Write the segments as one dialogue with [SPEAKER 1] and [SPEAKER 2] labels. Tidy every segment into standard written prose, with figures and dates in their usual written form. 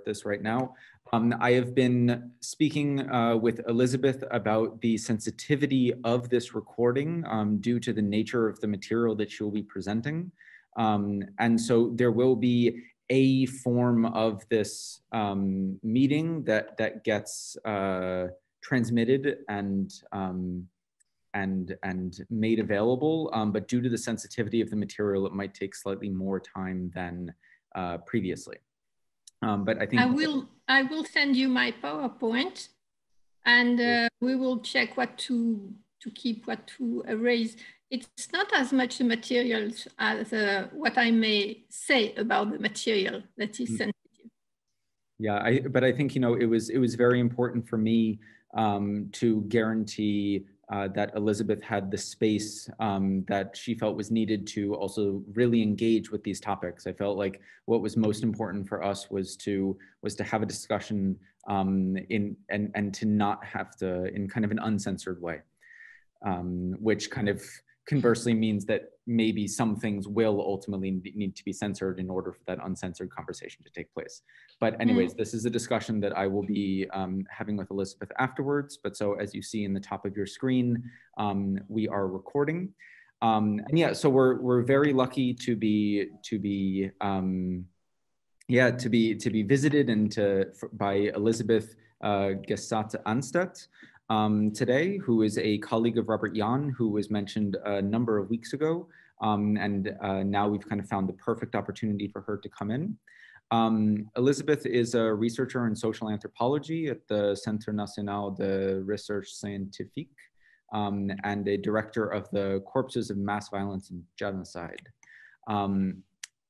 [SPEAKER 1] start this right now. I have been speaking with Elizabeth about the sensitivity of this recording due to the nature of the material that she will be presenting. And so there will be a form of this meeting that gets transmitted and made available, but due to the sensitivity of the material, it might take slightly more time than previously. But I think
[SPEAKER 2] I will send you my PowerPoint, and we will check what to keep, what to erase. It's not as much the materials as what I may say about the material that is sensitive.
[SPEAKER 1] Yeah, but I think, you know, it was very important for me to guarantee that Elizabeth had the space that she felt was needed to also really engage with these topics. I felt like what was most important for us was to have a discussion and to not have to, in kind of an uncensored way, which kind of conversely means that maybe some things will ultimately need to be censored in order for that uncensored conversation to take place. But anyways, this is a discussion that I will be having with Elizabeth afterwards. But so as you see in the top of your screen, we are recording. And yeah, so we're very lucky to be visited and by Elizabeth Anштetт today, who is a colleague of Роберт Ян, who was mentioned a number of weeks ago. And now we've kind of found the perfect opportunity for her to come in. Elizabeth is a researcher in social anthropology at the Centre National de Recherche Scientifique and a director of the Corpses of Mass Violence and Genocide.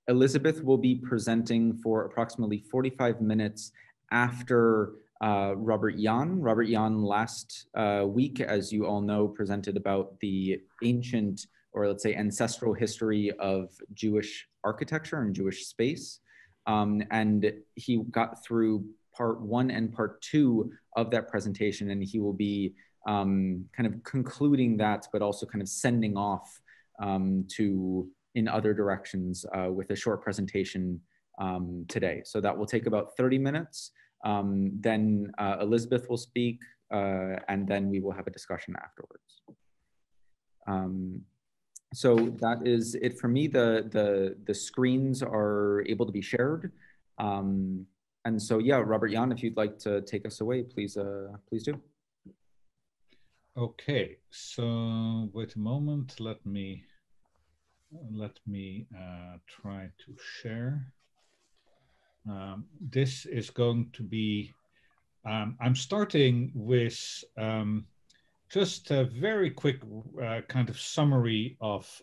[SPEAKER 1] Elizabeth will be presenting for approximately 45 minutes after Роберт Ян. Роберт Ян last week, as you all know, presented about the ancient, or let's say ancestral history of Jewish architecture and Jewish space. And he got through part 1 and part 2 of that presentation, and he will be kind of concluding that, but also kind of sending off in other directions with a short presentation today. So that will take about 30 minutes. Then Elizabeth will speak, and then we will have a discussion afterwards. So that is it for me. The screens are able to be shared. And so yeah, Роберт Ян, if you'd like to take us away, please do.
[SPEAKER 3] Okay, so wait a moment. Let me try to share. This is going to be, I'm starting with just a very quick kind of summary of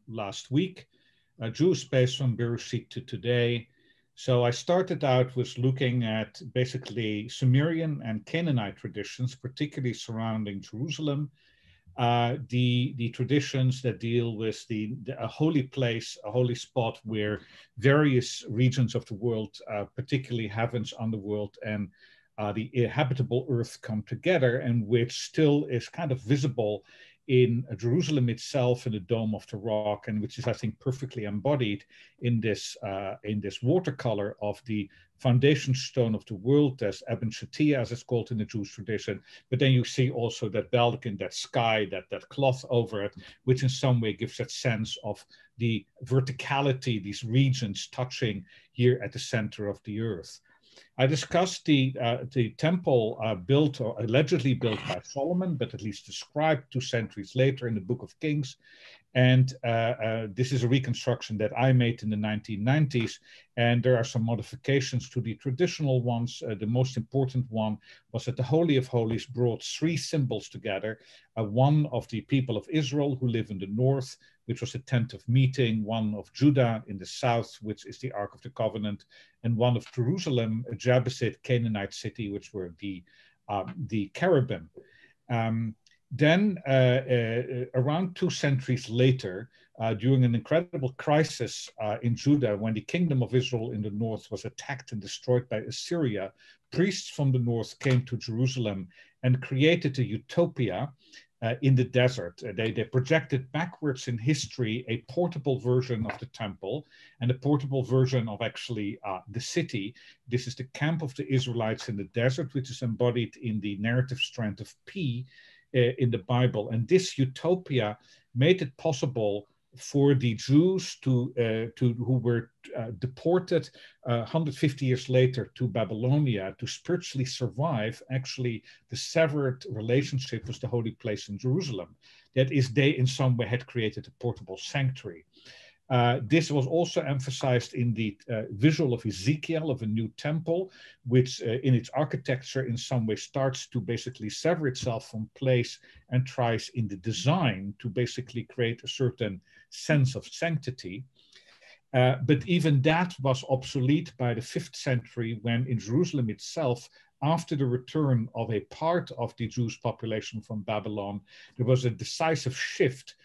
[SPEAKER 3] last week, Jewish space from Bereshit to today. So I started out with looking at basically Sumerian and Canaanite traditions, particularly surrounding Jerusalem, the traditions that deal with a holy place, a holy spot where various regions of the world, particularly heavens, underworld, and the habitable earth come together, and which still is kind of visible in Jerusalem itself, in the Dome of the Rock, and which is, I think, perfectly embodied in this watercolor of the foundation stone of the world, as Eben Shatia, as it's called in the Jewish tradition. But then you see also that Baldaquin, that sky, that cloth over it, which in some way gives that sense of the verticality, these regions touching here at the center of the earth. I discussed the temple built or allegedly built by Solomon, but at least described 2 centuries later in the Book of Kings. And this is a reconstruction that I made in the 1990s. And there are some modifications to the traditional ones. The most important one was that the Holy of Holies brought 3 symbols together. One of the people of Israel who live in the north, which was the tent of meeting, one of Judah in the south, which is the Ark of the Covenant, and one of Jerusalem, a Jebusite Canaanite city, which were the cherubim. Then around 2 centuries later, during an incredible crisis in Judah, when the kingdom of Israel in the north was attacked and destroyed by Assyria, priests from the north came to Jerusalem and created a utopia in the desert. They projected backwards in history a portable version of the temple and a portable version of actually the city. This is the camp of the Israelites in the desert, which is embodied in the narrative strand of P in the Bible. And this utopia made it possible for the Jews who were deported 150 years later to Babylonia to spiritually survive actually the severed relationship with the holy place in Jerusalem. That is, they in some way had created a portable sanctuary. This was also emphasized in the visual of Ezekiel of a new temple, which in its architecture in some way starts to basically sever itself from place and tries in the design to basically create a certain sense of sanctity. But even that was obsolete by the 5th century, when in Jerusalem itself, after the return of a part of the Jewish population from Babylon, there was a decisive shift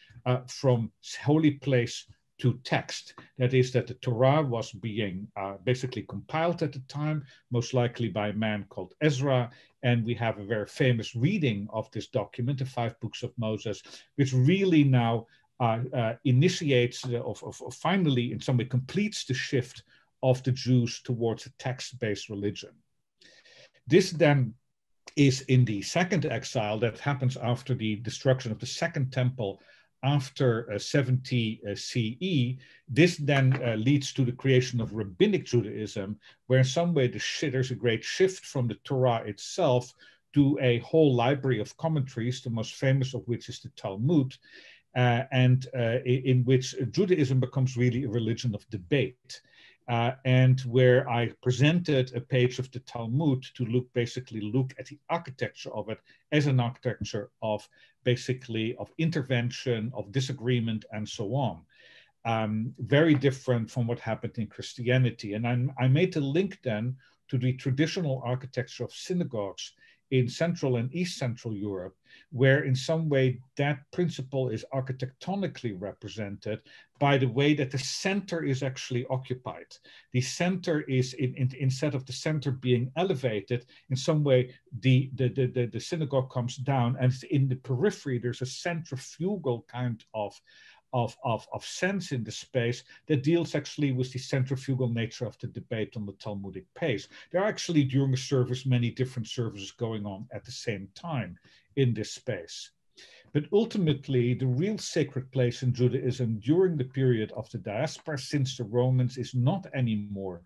[SPEAKER 3] from holy place to text. That is, that the Torah was being basically compiled at the time, most likely by a man called Ezra. And we have a very famous reading of this document, the 5 books of Moses, which really now initiates or finally in some way completes the shift of the Jews towards a text-based religion. This then is in the second exile that happens after the destruction of the Second Temple after 70 CE. This then leads to the creation of Rabbinic Judaism, where in some way there's a great shift from the Torah itself to a whole library of commentaries, the most famous of which is the Talmud, in which Judaism becomes really a religion of debate. And where I presented a page of the Talmud to basically look at the architecture of it as an architecture of basically of intervention, of disagreement, and so on. Very different from what happened in Christianity. And I made the link then to the traditional architecture of synagogues in Central and East Central Europe, where in some way that principle is architectonically represented by the way that the center is actually occupied. The center is, instead of the center being elevated, in some way the synagogue comes down, and in the periphery there's a centrifugal kind of sense in the space that deals actually with the centrifugal nature of the debate on the Talmudic pace. There are actually during a service many different services going on at the same time in this space. But ultimately, the real sacred place in Judaism during the period of the diaspora since the Romans is not anymore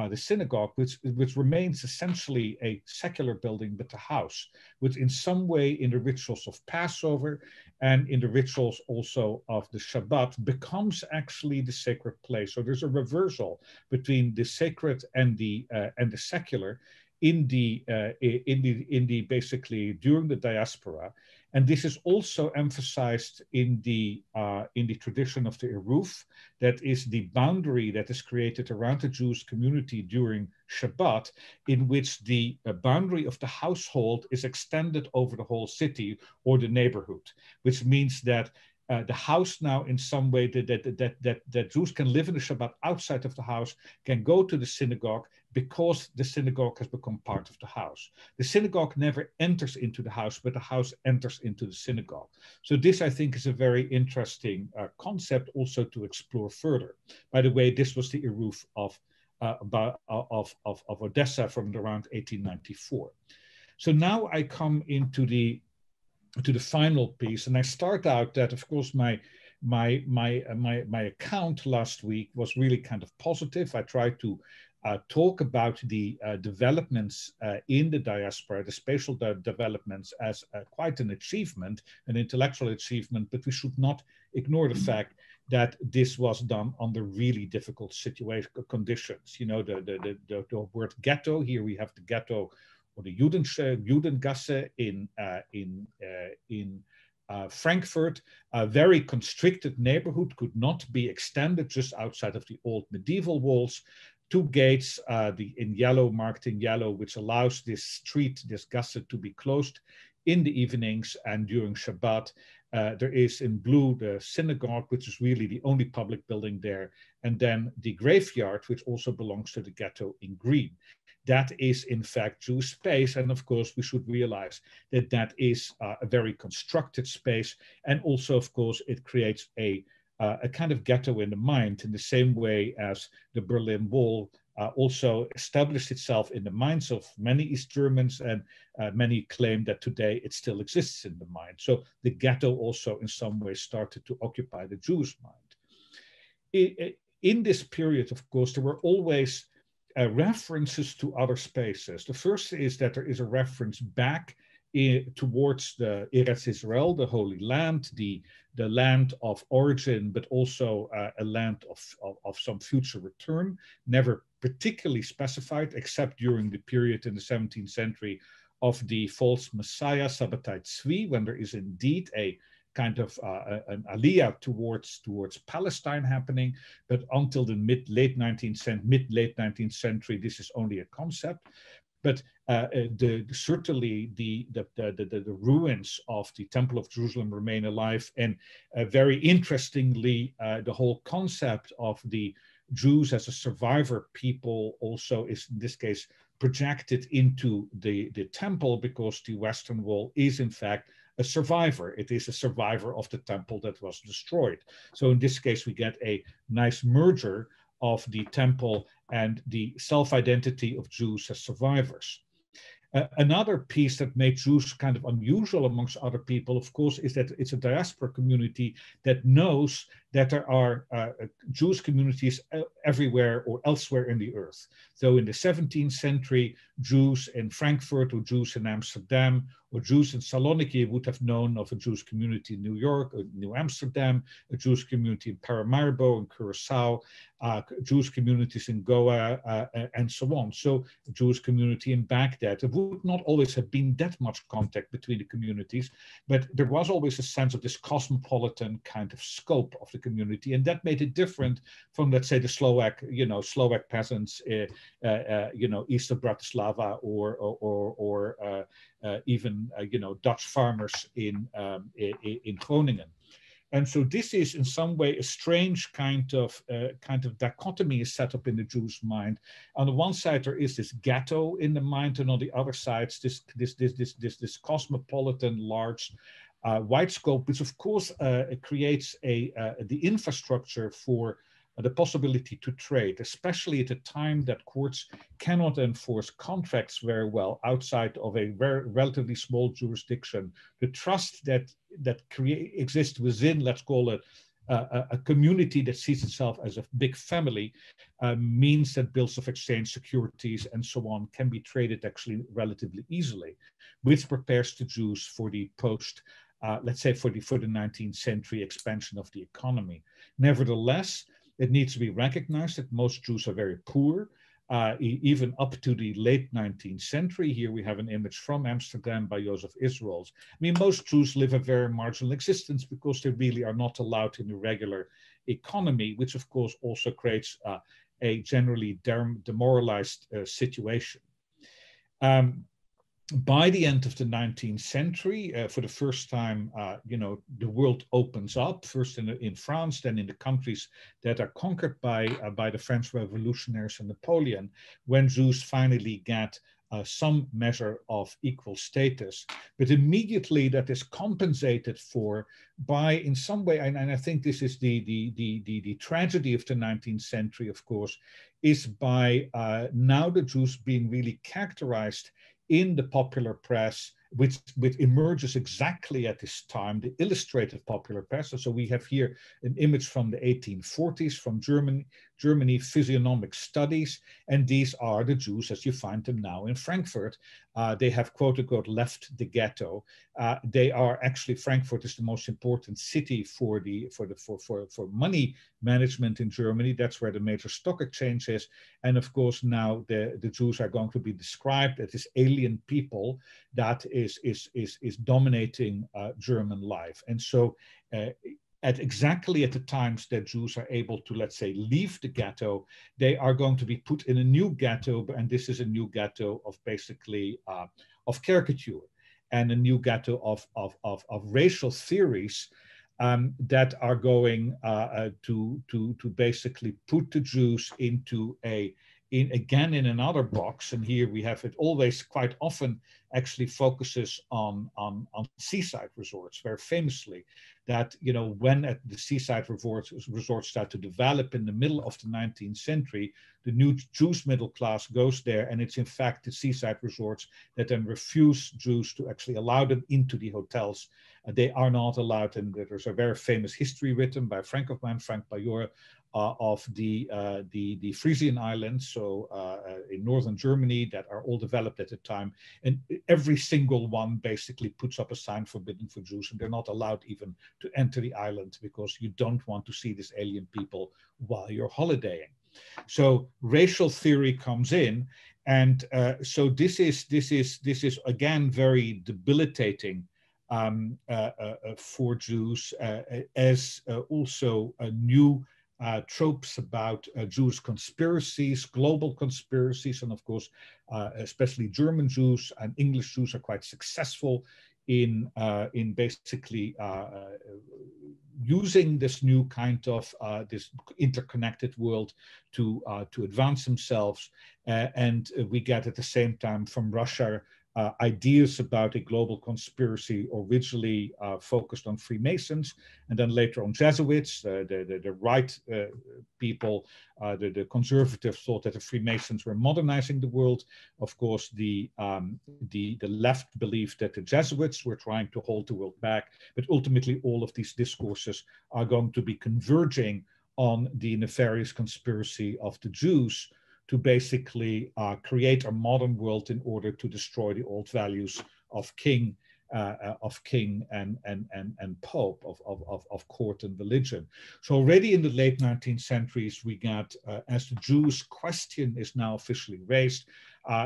[SPEAKER 3] the synagogue, which remains essentially a secular building, but a house, which in some way in the rituals of Passover and in the rituals also of the Shabbat becomes actually the sacred place. So there's a reversal between the sacred and the secular in the basically during the diaspora. And this is also emphasized in the tradition of the Eruv, that is the boundary that is created around the Jewish community during Shabbat, in which the boundary of the household is extended over the whole city or the neighborhood, which means that the house now in some way that Jews can live in the Shabbat outside of the house, can go to the synagogue because the synagogue has become part of the house. The synagogue never enters into the house, but the house enters into the synagogue. So this, I think, is a very interesting concept also to explore further. By the way, this was the Eruv of Odessa from around 1894. So now I come into the final piece, and I start out that, of course, my account last week was really kind of positive. I tried to talk about the developments in the diaspora, the spatial developments as quite an achievement, an intellectual achievement, but we should not ignore the fact that this was done under really difficult conditions. You know, the word ghetto, here we have the ghetto or the Judengasse in Frankfurt, a very constricted neighborhood, could not be extended just outside of the old medieval walls. 2 gates, in yellow, marked in yellow, which allows this street, this Gasse, to be closed in the evenings and during Shabbat. There is in blue the synagogue, which is really the only public building there, and then the graveyard, which also belongs to the ghetto, in green. that is in fact Jewish space. And of course, we should realize that that is a very constructed space. And also, of course, it creates a kind of ghetto in the mind, in the same way as the Berlin Wall also established itself in the minds of many East Germans, and many claim that today it still exists in the mind. So the ghetto also in some way started to occupy the Jewish mind. In this period, of course, there were always references to other spaces. The first is that there is a reference back towards the Eretz Israel, the Holy Land, the land of origin, but also a land of some future return, never particularly specified, except during the period in the 17th century of the false messiah, Sabbatai Tzvi, when there is indeed a kind of an aliyah towards Palestine happening. But until the mid-late 19th century, this is only a concept. But certainly the ruins of the Temple of Jerusalem remain alive. And very interestingly, the whole concept of the Jews as a survivor people also is, in this case, projected into the temple, because the Western Wall is, in fact, a survivor. It is a survivor of the temple that was destroyed. So in this case, we get a nice merger of the temple and the self-identity of Jews as survivors. Another piece that made Jews kind of unusual amongst other people, of course, is that it's a diaspora community that knows that there are Jewish communities everywhere or elsewhere in the earth. So in the 17th century, Jews in Frankfurt or Jews in Amsterdam or Jews in Saloniki would have known of a Jewish community in New York or New Amsterdam, a Jewish community in Paramaribo and Curacao, Jewish communities in Goa, and so on. So a Jewish community in Baghdad. There would not always have been that much contact between the communities, but there was always a sense of this cosmopolitan kind of scope of the community, and that made it different from, let's say, the Slovak peasants, east of Bratislava, or even Dutch farmers in Groningen. And so this is in some way a strange kind of dichotomy is set up in the Jewish mind. On the one side, there is this ghetto in the mind, and on the other side, this cosmopolitan, large, wide scope, which of course creates the infrastructure for the possibility to trade, especially at a time that courts cannot enforce contracts very well outside of a very relatively small jurisdiction. The trust that exists within, let's call it, a community that sees itself as a big family, means that bills of exchange, securities, and so on can be traded actually relatively easily, which prepares the Jews for the post, let's say, for the 19th century expansion of the economy. Nevertheless, it needs to be recognized that most Jews are very poor, even up to the late 19th century. Here we have an image from Amsterdam by Joseph Israels. I mean, most Jews live a very marginal existence because they really are not allowed in a regular economy, which of course also creates a generally demoralized situation. By the end of the 19th century, for the first time, the world opens up, first in France, then in the countries that are conquered by the French revolutionaries and Napoleon, when Jews finally get some measure of equal status. But immediately that is compensated for by, in some way, and I think this is the tragedy of the 19th century, of course, is by now the Jews being really characterized in the popular press, which emerges exactly at this time, the illustrated popular press. So we have here an image from the 1840s from Germany, physiognomic studies, and these are the Jews as you find them now in Frankfurt. They have, quote unquote, left the ghetto. They are actually, Frankfurt is the most important city for money management in Germany. That's where the major stock exchange is. And of course, now the Jews are going to be described as this alien people that is dominating German life. And so exactly at the times that Jews are able to, let's say, leave the ghetto, they are going to be put in a new ghetto, and this is a new ghetto of basically of caricature, and a new ghetto of racial theories that are going to basically put the Jews into a again in another box, and here we have it always quite often actually focuses on seaside resorts, very famously, that, you know, when the seaside resorts start to develop in the middle of the 19th century, the new Jewish middle class goes there, and it's in fact the seaside resorts that then refuse Jews to actually allow them into the hotels. They are not allowed, and there's a very famous history written by a friend of mine, Frank Bajor, of the Frisian Islands, so in northern Germany, that are all developed at the time, and every single one basically puts up a sign forbidden for Jews, and they're not allowed even to enter the island because you don't want to see these alien people while you're holidaying. So racial theory comes in, and so this is again very debilitating for Jews, as also a new tropes about Jewish conspiracies, global conspiracies, and of course, especially German Jews and English Jews are quite successful in basically using this new kind of this interconnected world to advance themselves, and we get at the same time from Russia ideas about a global conspiracy, originally focused on Freemasons, and then later on Jesuits. The right people, the conservatives, thought that the Freemasons were modernizing the world. Of course, the left believed that the Jesuits were trying to hold the world back. But ultimately, all of these discourses are going to be converging on the nefarious conspiracy of the Jews to basically create a modern world in order to destroy the old values of king and pope, of court and religion. So already in the late 19th centuries, we got, as the Jewish question is now officially raised,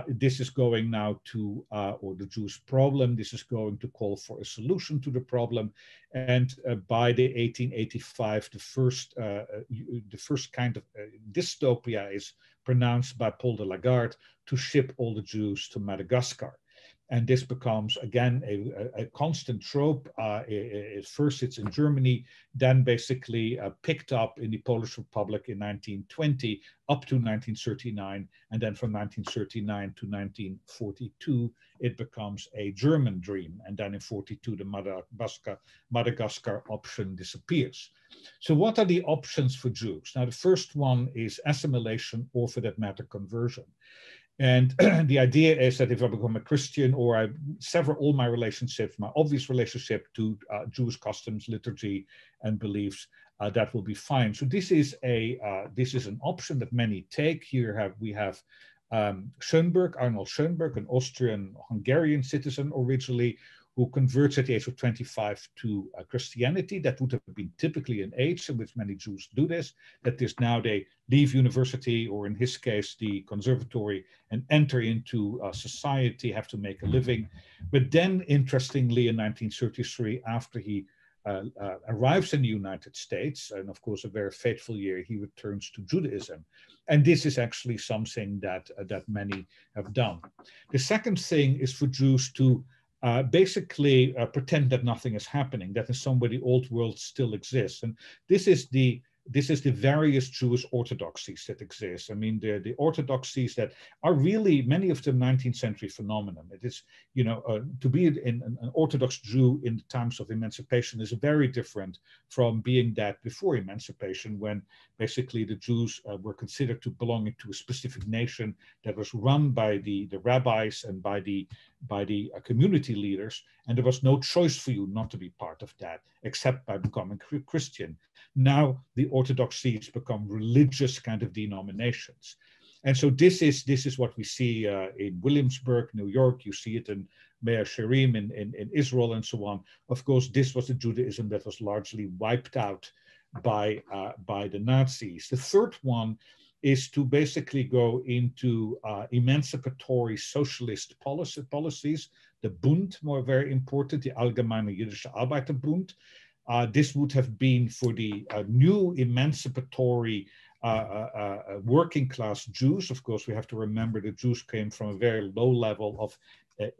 [SPEAKER 3] this is going now to, or the Jewish problem, this is going to call for a solution to the problem. And by the 1885, the first kind of dystopia is pronounced by Paul de Lagarde to ship all the Jews to Madagascar. And this becomes, again, a constant trope. First it's in Germany, then basically picked up in the Polish Republic in 1920 up to 1939. And then from 1939 to 1942, it becomes a German dream. And then in 42, the Madagascar option disappears. So what are the options for Jews? Now, the first one is assimilation, or for that matter, conversion. And the idea is that if I become a Christian, or I sever all my relationships, my obvious relationship to Jewish customs, liturgy, and beliefs, that will be fine. So this is an option that many take. Here we have Arnold Schoenberg, an Austrian-Hungarian citizen originally, who converts at the age of 25 to Christianity. That would have been typically an age in which many Jews do this. That is, now they leave university, or in his case, the conservatory, and enter into society, have to make a living. But then, interestingly, in 1933, after he arrives in the United States, and of course a very fateful year, he returns to Judaism. And this is actually something that many have done. The second thing is for Jews to basically pretend that nothing is happening, that in some way the old world still exists. And this is the various Jewish orthodoxies that exist. I mean, the orthodoxies that are really, many of them, 19th century phenomenon. It is, you know, to be an Orthodox Jew in the times of emancipation is very different from being that before emancipation, when basically the Jews were considered to belong to a specific nation that was run by the rabbis and by the community leaders, and there was no choice for you not to be part of that, except by becoming Christian. Now the orthodoxies become religious kind of denominations. And so this is what we see in Williamsburg, New York. You see it in Mea Shearim in Israel and so on. Of course, this was the Judaism that was largely wiped out by the Nazis. The third one is to basically go into emancipatory socialist policies. The Bund, more very important, the Allgemeine Jüdische Arbeiterbund. This would have been for the new emancipatory working class Jews. Of course, we have to remember the Jews came from a very low level of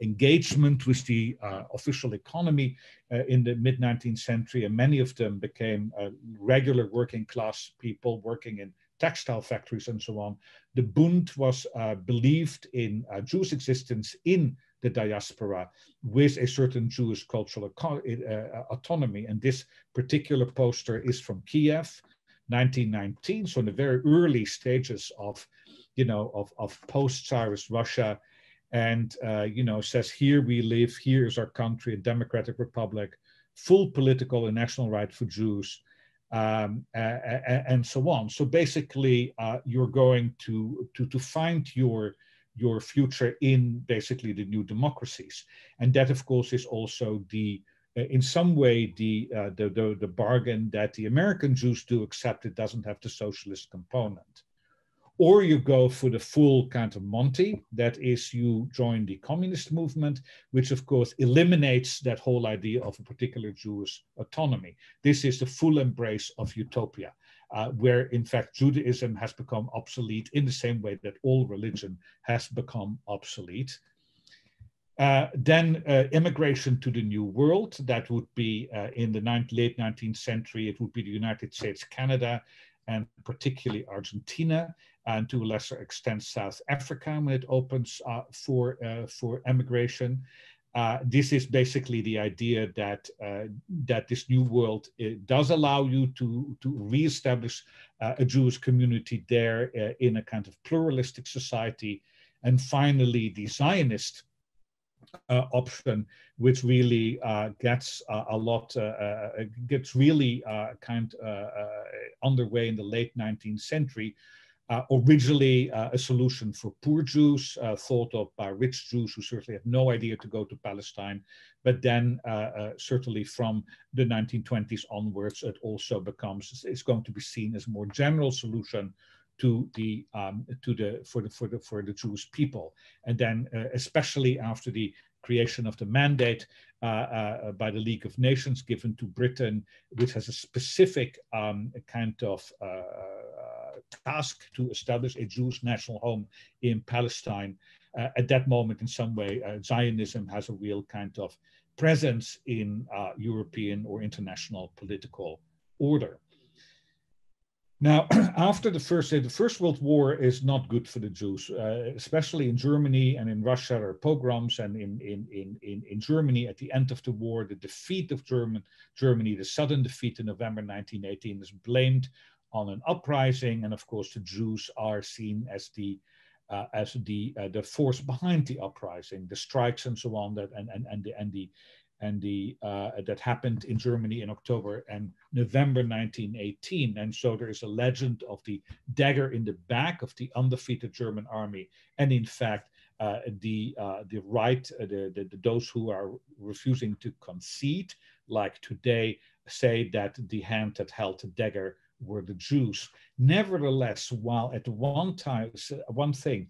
[SPEAKER 3] engagement with the official economy in the mid-19th century, and many of them became regular working class people working in textile factories and so on. The Bund was believed in Jewish existence in the diaspora with a certain Jewish cultural autonomy. And this particular poster is from Kiev, 1919, so in the very early stages of, of post-Tsarist Russia. And, says, here we live, here is our country, a democratic republic, full political and national right for Jews, and so on. So basically, you're going to find your future in basically the new democracies. And that, of course, is also in some way, the bargain that the American Jews do, except it doesn't have the socialist component. Or you go for the full kind of Monty, that is, you join the communist movement, which of course eliminates that whole idea of a particular Jewish autonomy. This is the full embrace of utopia, where in fact Judaism has become obsolete in the same way that all religion has become obsolete. Then immigration to the New World, that would be in the late 19th century, it would be the United States, Canada, and particularly Argentina, and to a lesser extent South Africa when it opens for emigration. This is basically the idea that this new world does allow you to reestablish a Jewish community there in a kind of pluralistic society. And finally, the Zionist option, which really gets really underway in the late 19th century. Originally a solution for poor Jews, thought of by rich Jews who certainly have no idea to go to Palestine, but then certainly from the 1920s onwards, it also it's going to be seen as a more general solution for the Jewish people. And then especially after the creation of the mandate by the League of Nations given to Britain, which has a specific kind of task to establish a Jewish national home in Palestine. At that moment, in some way, Zionism has a real kind of presence in European or international political order. Now, after the First World War is not good for the Jews, especially in Germany and in Russia. There are pogroms, and in Germany at the end of the war, the defeat of Germany, the sudden defeat in November 1918, is blamed on an uprising, and of course the Jews are seen as the force behind the uprising, the strikes and so on that happened in Germany in October and November 1918. And so there is a legend of the dagger in the back of the undefeated German army, and in fact those who are refusing to concede, like today, say that the hand that held the dagger were the Jews. Nevertheless, while at one thing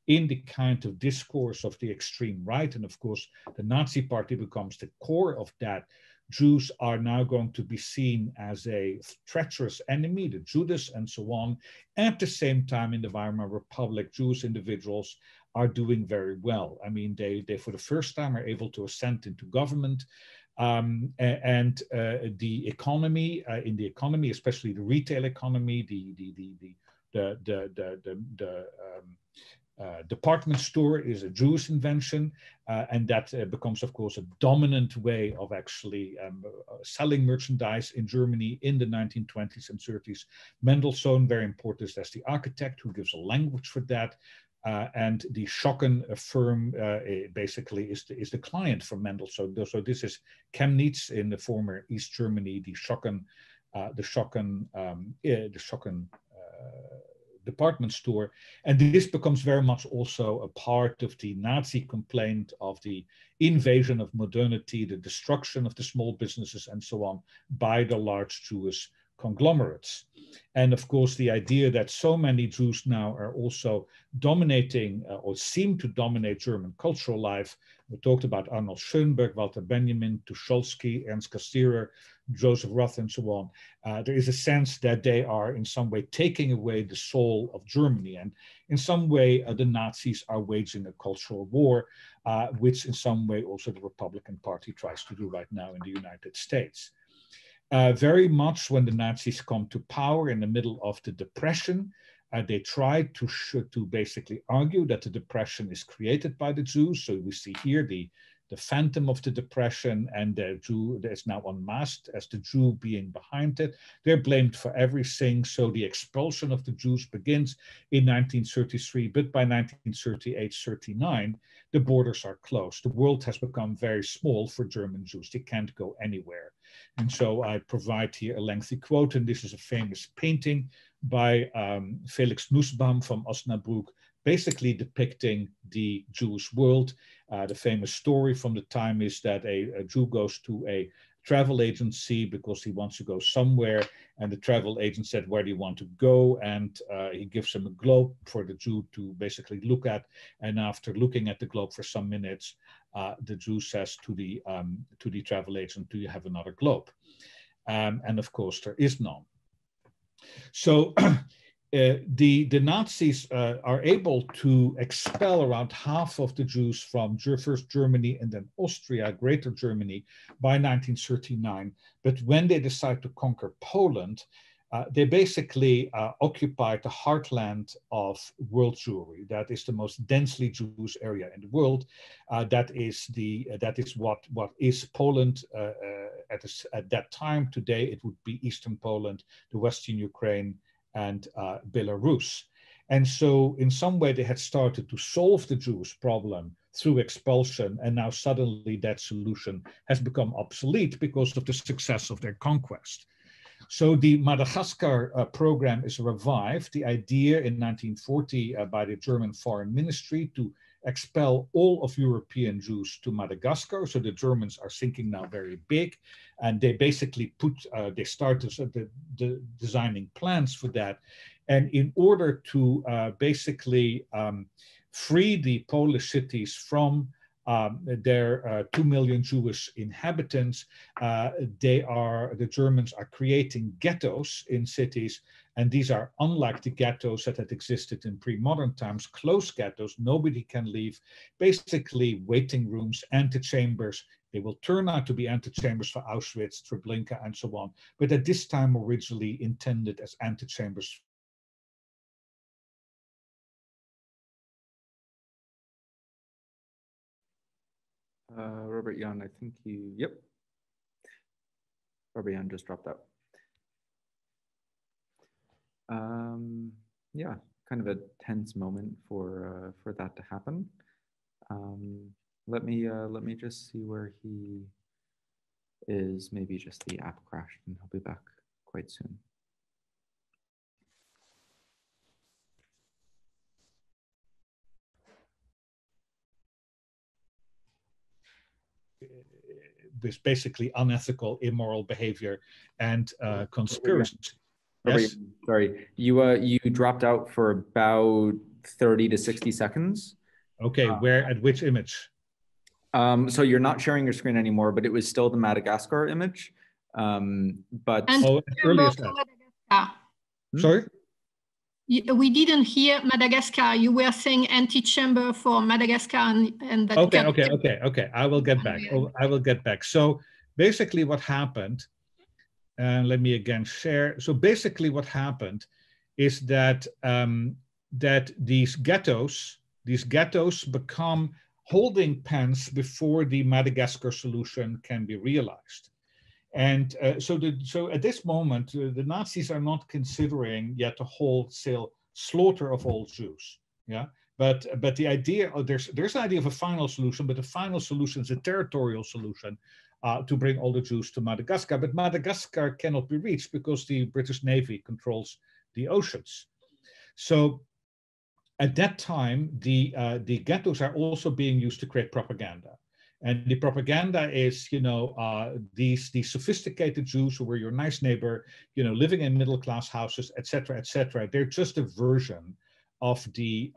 [SPEAKER 3] in the kind of discourse of the extreme right, and of course the Nazi Party becomes the core of that, Jews are now going to be seen as a treacherous enemy, the Judas and so on. At the same time, in the Weimar Republic, Jewish individuals are doing very well. I mean, they for the first time are able to ascend into government. The economy, in the economy, especially the retail economy, the department store is a Jewish invention, and that becomes, of course, a dominant way of actually selling merchandise in Germany in the 1920s and 30s. Mendelssohn, very important as the architect who gives a language for that. And the Schocken firm basically is the client for Mendelssohn. So this is Chemnitz in the former East Germany, the Schocken department store. And this becomes very much also a part of the Nazi complaint of the invasion of modernity, the destruction of the small businesses and so on by the large Jewish conglomerates. And of course, the idea that so many Jews now are also dominating or seem to dominate German cultural life. We talked about Arnold Schoenberg, Walter Benjamin, Tucholsky, Ernst Cassirer, Joseph Roth, and so on. There is a sense that they are in some way taking away the soul of Germany. And in some way, the Nazis are waging a cultural war, which in some way also the Republican Party tries to do right now in the United States. Very much when the Nazis come to power in the middle of the Depression, they tried to basically argue that the Depression is created by the Jews. So we see here the phantom of the Depression, and the Jew that is now unmasked as the Jew being behind it. They're blamed for everything. So the expulsion of the Jews begins in 1933, but by 1938-39, the borders are closed. The world has become very small for German Jews. They can't go anywhere. And so I provide here a lengthy quote, and this is a famous painting by Felix Nussbaum from Osnabrück, basically depicting the Jewish world. The famous story from the time is that a Jew goes to a travel agency because he wants to go somewhere, and the travel agent said, "Where do you want to go?" And he gives him a globe for the Jew to basically look at. And after looking at the globe for some minutes, the Jew says to the travel agent, "Do you have another globe?" And of course, there is none. So the Nazis are able to expel around half of the Jews from first Germany and then Austria, Greater Germany, by 1939. But when they decide to conquer Poland, they basically occupied the heartland of world Jewry. That is the most densely Jewish area in the world. That is what is Poland at that time. Today, it would be Eastern Poland, the Western Ukraine, and Belarus. And so in some way they had started to solve the Jewish problem through expulsion, and now suddenly that solution has become obsolete because of the success of their conquest. So the Madagascar program is revived. The idea in 1940 by the German Foreign Ministry to expel all of European Jews to Madagascar. So the Germans are thinking now very big, and they basically they started designing plans for that. And in order to basically free the Polish cities from their 2 million Jewish inhabitants, the Germans are creating ghettos in cities. And these are unlike the ghettos that had existed in pre-modern times, closed ghettos, nobody can leave, basically waiting rooms, antechambers. They will turn out to be antechambers for Auschwitz, Treblinka, and so on. But at this time, originally intended as antechambers.
[SPEAKER 1] Robert Yain, I think yep. Robert Yain just dropped out. Yeah, kind of a tense moment for that to happen. Let me just see where he is. Maybe just the app crashed, and he'll be back quite soon.
[SPEAKER 3] This basically unethical, immoral behavior and conspiracy. Yes?
[SPEAKER 1] Sorry, you dropped out for about 30 to 60 seconds.
[SPEAKER 3] Okay, where, at which image?
[SPEAKER 1] So you're not sharing your screen anymore, but it was still the Madagascar image. But
[SPEAKER 3] early as that. Sorry?
[SPEAKER 2] We didn't hear Madagascar. You were saying antechamber for Madagascar and that.
[SPEAKER 3] Okay. I will get back. I will get back. So basically what happened, and let me again share. So basically what happened is that that these ghettos become holding pens before the Madagascar solution can be realized. And so at this moment, the Nazis are not considering yet a wholesale slaughter of all Jews. Yeah, but the idea, there's an idea of a final solution, but the final solution is a territorial solution to bring all the Jews to Madagascar. But Madagascar cannot be reached because the British Navy controls the oceans. So at that time, the ghettos are also being used to create propaganda. And the propaganda is, these sophisticated Jews who were your nice neighbor, living in middle-class houses, et cetera, et cetera. They're just a version of the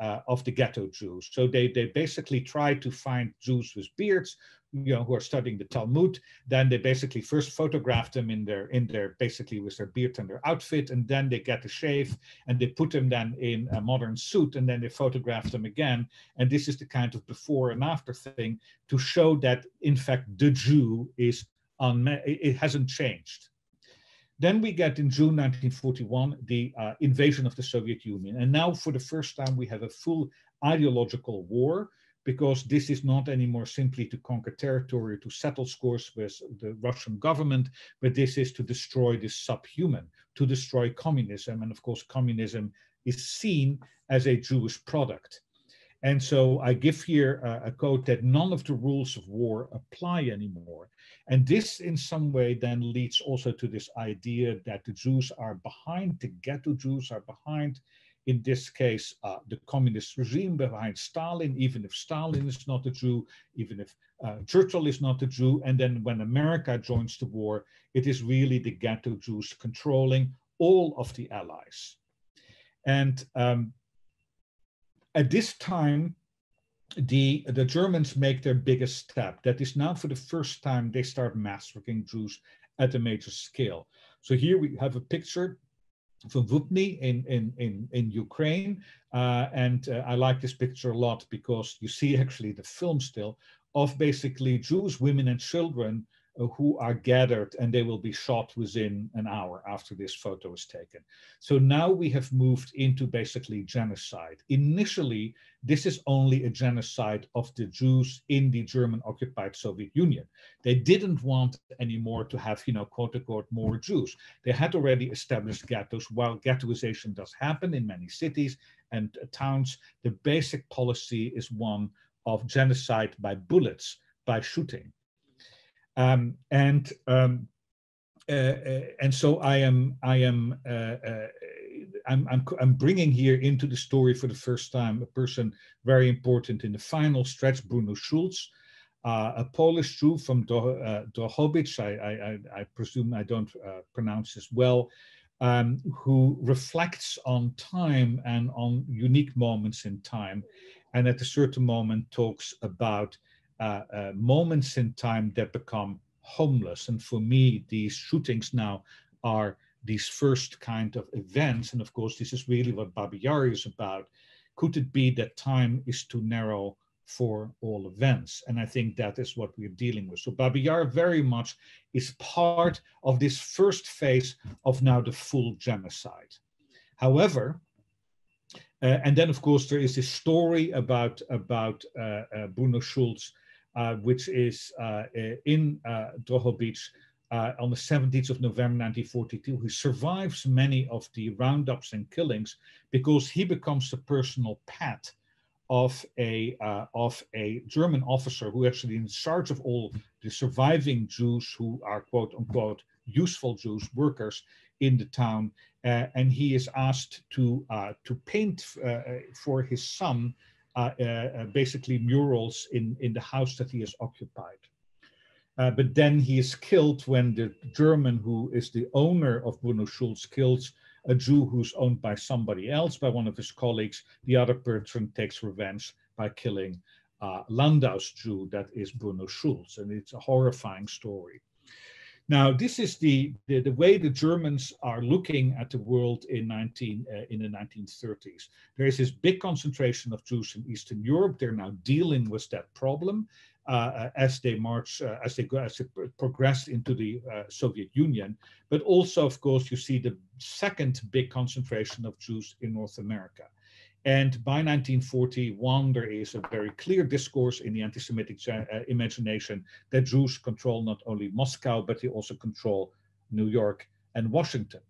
[SPEAKER 3] ghetto Jews. So they basically try to find Jews with beards, who are studying the Talmud. Then they basically first photograph them in their basically with their beard and their outfit, and then they get a shave and they put them then in a modern suit, and then they photograph them again. And this is the kind of before and after thing to show that in fact the Jew is it hasn't changed. Then we get in June 1941, the invasion of the Soviet Union. And now for the first time, we have a full ideological war, because this is not anymore simply to conquer territory, to settle scores with the Russian government, but this is to destroy the subhuman, to destroy communism. And of course, communism is seen as a Jewish product. And so I give here a quote that none of the rules of war apply anymore. And this in some way then leads also to this idea that the Jews are behind, the ghetto Jews are behind, in this case, the communist regime, behind Stalin, even if Stalin is not a Jew, even if Churchill is not a Jew. And then when America joins the war, it is really the ghetto Jews controlling all of the allies. And at this time, the Germans make their biggest step. That is now for the first time they start massacring Jews at a major scale. So here we have a picture from Vupny in Ukraine. I like this picture a lot because you see actually the film still of basically Jews, women and children who are gathered, and they will be shot within an hour after this photo is taken. So now we have moved into basically genocide. Initially, this is only a genocide of the Jews in the German occupied Soviet Union. They didn't want anymore to have, quote unquote, more Jews. They had already established ghettos. While ghettoization does happen in many cities and towns, the basic policy is one of genocide by bullets, by shooting. And so I'm bringing here into the story for the first time a person very important in the final stretch, Bruno Schulz, a Polish Jew from Drohobych. I presume I don't pronounce this well, who reflects on time and on unique moments in time, and at a certain moment talks about moments in time that become homeless. And for me, these shootings now are these first kind of events. And of course, this is really what Baba Yar is about. Could it be that time is too narrow for all events? And I think that is what we're dealing with. So Baba Yar very much is part of this first phase of now the full genocide. However, and then of course there is this story about Bruno Schulz, which is in Drohobych on the 17th of November 1942. He survives many of the roundups and killings because he becomes the personal pet of a German officer who actually in charge of all the surviving Jews who are quote unquote useful Jews, workers in the town, and he is asked to paint for his son basically murals in the house that he has occupied. But then he is killed when the German who is the owner of Bruno Schulz kills a Jew who's owned by somebody else, by one of his colleagues. The other person takes revenge by killing Landau's Jew, that is Bruno Schulz, and it's a horrifying story. Now, this is the way the Germans are looking at the world in the 1930s. There is this big concentration of Jews in Eastern Europe. They're now dealing with that problem as they progress into the Soviet Union. But also, of course, you see the second big concentration of Jews in North America. And by 1941, there is a very clear discourse in the anti-Semitic imagination that Jews control not only Moscow, but they also control New York and Washington.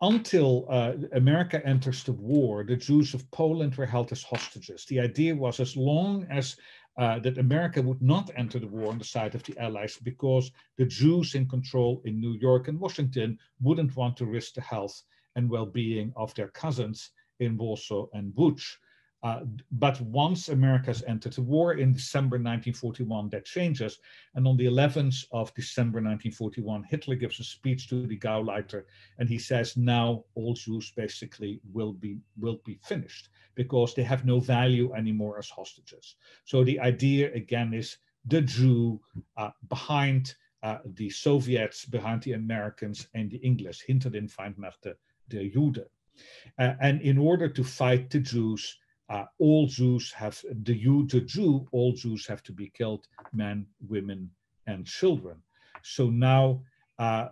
[SPEAKER 3] Until America enters the war, the Jews of Poland were held as hostages. The idea was as long as that America would not enter the war on the side of the Allies, because the Jews in control in New York and Washington wouldn't want to risk the health and well-being of their cousins in Warsaw and Łódź. But once America has entered the war in December 1941, that changes. And on the 11th of December 1941, Hitler gives a speech to the Gauleiter, and he says, now all Jews basically will be finished because they have no value anymore as hostages. So the idea again is the Jew behind the Soviets, behind the Americans and the English, hinter den Feindmächte der Jude. And in order to fight the Jews, all Jews have, all Jews have to be killed, men, women, and children. So now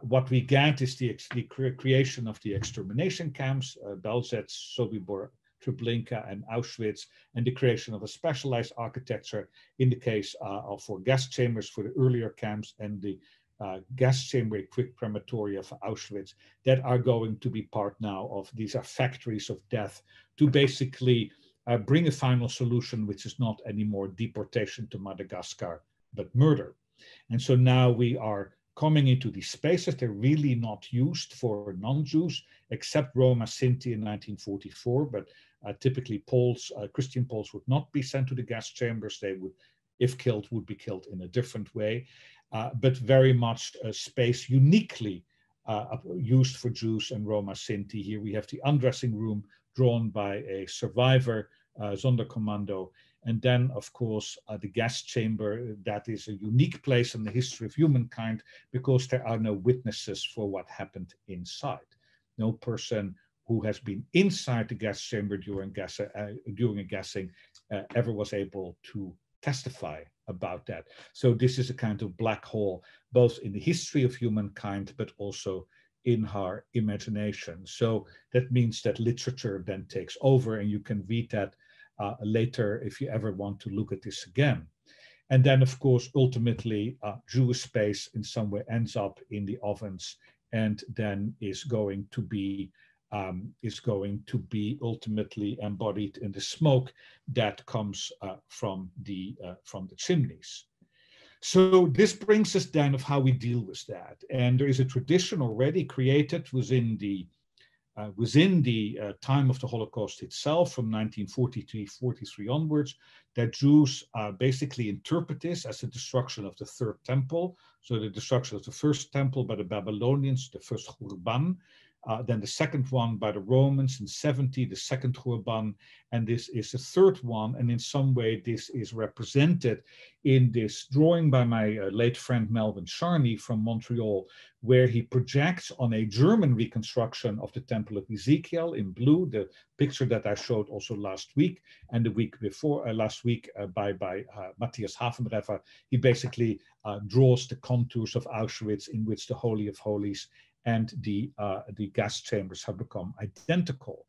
[SPEAKER 3] what we get is the creation of the extermination camps, Belzec, Sobibor, Treblinka, and Auschwitz, and the creation of a specialized architecture in the case for gas chambers for the earlier camps and the gas chamber quick crematoria for Auschwitz that are going to be part now of, these are factories of death, to basically bring a final solution, which is not anymore deportation to Madagascar, but murder. And so now we are coming into these spaces. They're really not used for non-Jews, except Roma Sinti in 1944, but typically Poles, Christian Poles would not be sent to the gas chambers. They would, if killed, would be killed in a different way, but very much a space uniquely used for Jews and Roma Sinti. Here we have the undressing room drawn by a survivor, Sonderkommando. And then, of course, the gas chamber, that is a unique place in the history of humankind because there are no witnesses for what happened inside. No person who has been inside the gas chamber during a gassing ever was able to testify about that. So this is a kind of black hole, both in the history of humankind, but also in our imagination. So that means that literature then takes over, and you can read that later if you ever want to look at this again. And then, of course, ultimately, Jewish space in some way ends up in the ovens, and then is going to be ultimately embodied in the smoke that comes from the chimneys. So this brings us then of how we deal with that. And there is a tradition already created within the time of the Holocaust itself, from 1943 onwards, that Jews basically interpret this as the destruction of the third temple. So the destruction of the first temple by the Babylonians, the first Churban, then the second one by the Romans in 70, the second Churban, and this is the third one. And in some way, this is represented in this drawing by my late friend Melvin Charney from Montreal, where he projects on a German reconstruction of the Temple of Ezekiel in blue, the picture that I showed also last week and the week before, last week by Matthias Hafenrefer. He basically draws the contours of Auschwitz, in which the Holy of Holies and the gas chambers have become identical.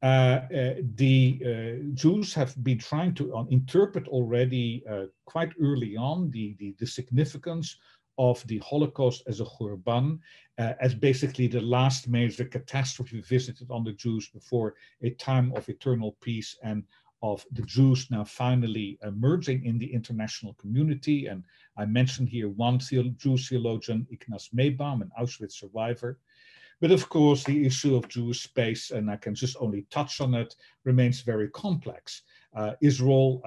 [SPEAKER 3] The Jews have been trying to interpret already quite early on the significance of the Holocaust as a Churban, as basically the last major catastrophe visited on the Jews before a time of eternal peace and of the Jews now finally emerging in the international community. And I mentioned here one Jewish theologian, Ignaz Maybaum, an Auschwitz survivor. But of course, the issue of Jewish space, and I can just only touch on it, remains very complex. Israel,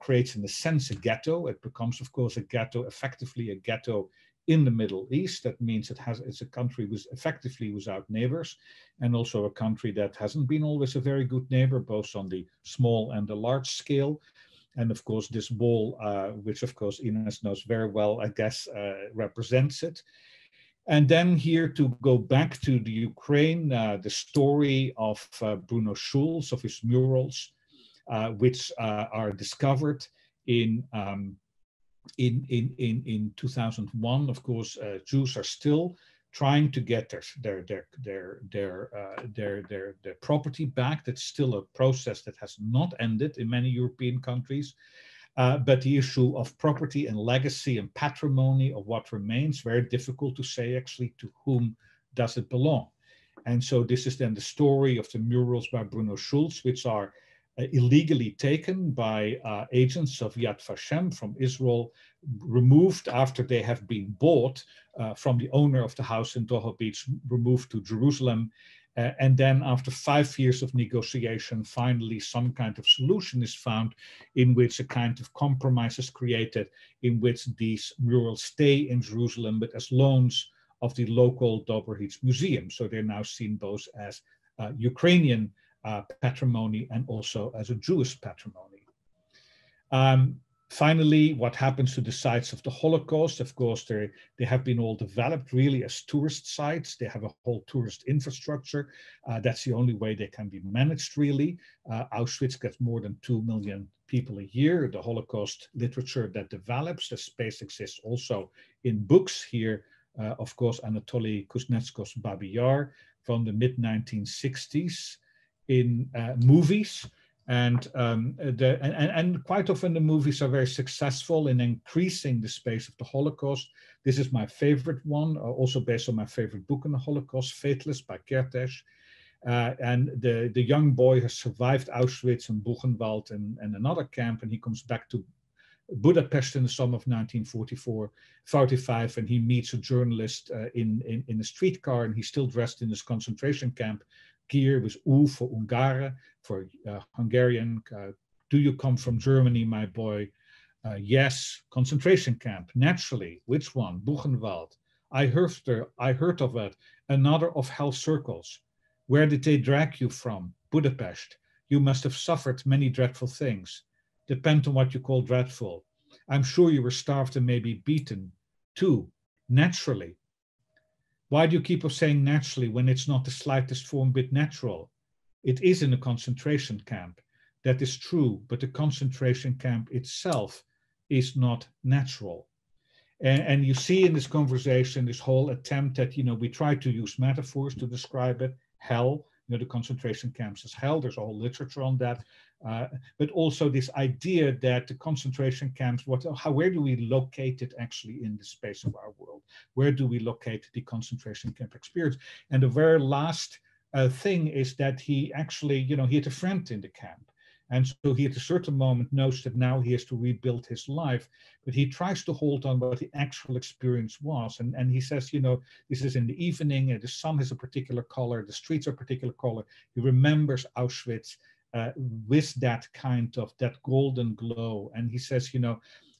[SPEAKER 3] creates in a sense a ghetto. It becomes, of course, a ghetto, effectively a ghetto in the Middle East. That means it's a country effectively without neighbors, and also a country that hasn't been always a very good neighbor, both on the small and the large scale. And of course, this wall, which of course Inez knows very well, I guess, represents it. And then here to go back to the Ukraine, the story of Bruno Schulz, of his murals, which are discovered in 2001. Of course, Jews are still trying to get their property back. That's still a process that has not ended in many European countries. But the issue of property and legacy and patrimony of what remains, very difficult to say actually to whom does it belong. And so this is then the story of the murals by Bruno Schulz, which are illegally taken by agents of Yad Vashem from Israel, removed after they have been bought from the owner of the house in Doha Beach, removed to Jerusalem. And then after 5 years of negotiation, finally some kind of solution is found in which a kind of compromise is created, in which these murals stay in Jerusalem, but as loans of the local Dobrich Museum. So they're now seen both as Ukrainian patrimony and also as a Jewish patrimony. Finally, what happens to the sites of the Holocaust? Of course, they have been all developed really as tourist sites. They have a whole tourist infrastructure. That's the only way they can be managed, really. Auschwitz gets more than 2 million people a year. The Holocaust literature that develops, the space exists also in books here. of course, Anatoly Kuznetsov's Babin Yar from the mid-1960s in movies. And quite often the movies are very successful in increasing the space of the Holocaust. This is my favorite one, also based on my favorite book on the Holocaust, Faithless by Kertész. And the young boy has survived Auschwitz and Buchenwald and another camp, and he comes back to Budapest in the summer of 1945, and he meets a journalist in a streetcar, and he's still dressed in his concentration camp gear with U for Ungare, for Hungarian. Do you come from Germany, my boy? Yes. Concentration camp, naturally. Which one? Buchenwald. I heard of it. Another of hell circles. Where did they drag you from? Budapest. You must have suffered many dreadful things. Depend on what you call dreadful. I'm sure you were starved and maybe beaten too, naturally. Why do you keep on saying naturally when it's not the slightest form bit natural? It is in a concentration camp. That is true, but the concentration camp itself is not natural. And you see in this conversation, this whole attempt that, we try to use metaphors to describe it. Hell, the concentration camps as hell. There's a whole literature on that. But also this idea that the concentration camps, where do we locate it actually in the space of our world? Where do we locate the concentration camp experience? And the very last thing is that he actually, he had a friend in the camp. And so he at a certain moment knows that now he has to rebuild his life, but he tries to hold on what the actual experience was. And he says, this is in the evening, the sun has a particular color, the streets are a particular color. He remembers Auschwitz with that kind of, that golden glow. And he says,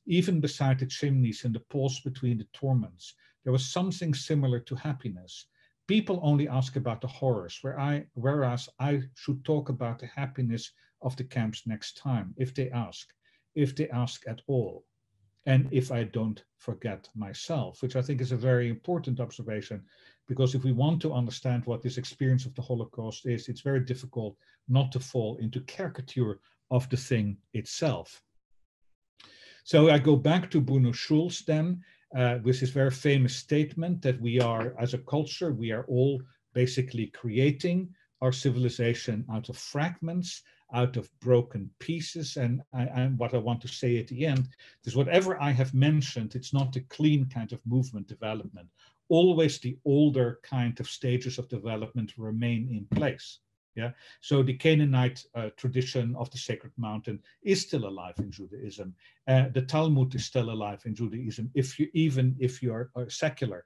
[SPEAKER 3] even beside the chimneys and the pause between the torments, there was something similar to happiness. People only ask about the horrors, whereas I should talk about the happiness of the camps next time, if they ask at all, and if I don't forget myself, which I think is a very important observation, because if we want to understand what this experience of the Holocaust is, it's very difficult not to fall into caricature of the thing itself. So I go back to Bruno Schulz then, with his very famous statement that we are, as a culture, we are all basically creating our civilization out of fragments, out of broken pieces. And what I want to say at the end is whatever I have mentioned, it's not a clean kind of movement development. Always the older kind of stages of development remain in place. Yeah. So the Canaanite tradition of the sacred mountain is still alive in Judaism. The Talmud is still alive in Judaism, even if you are secular.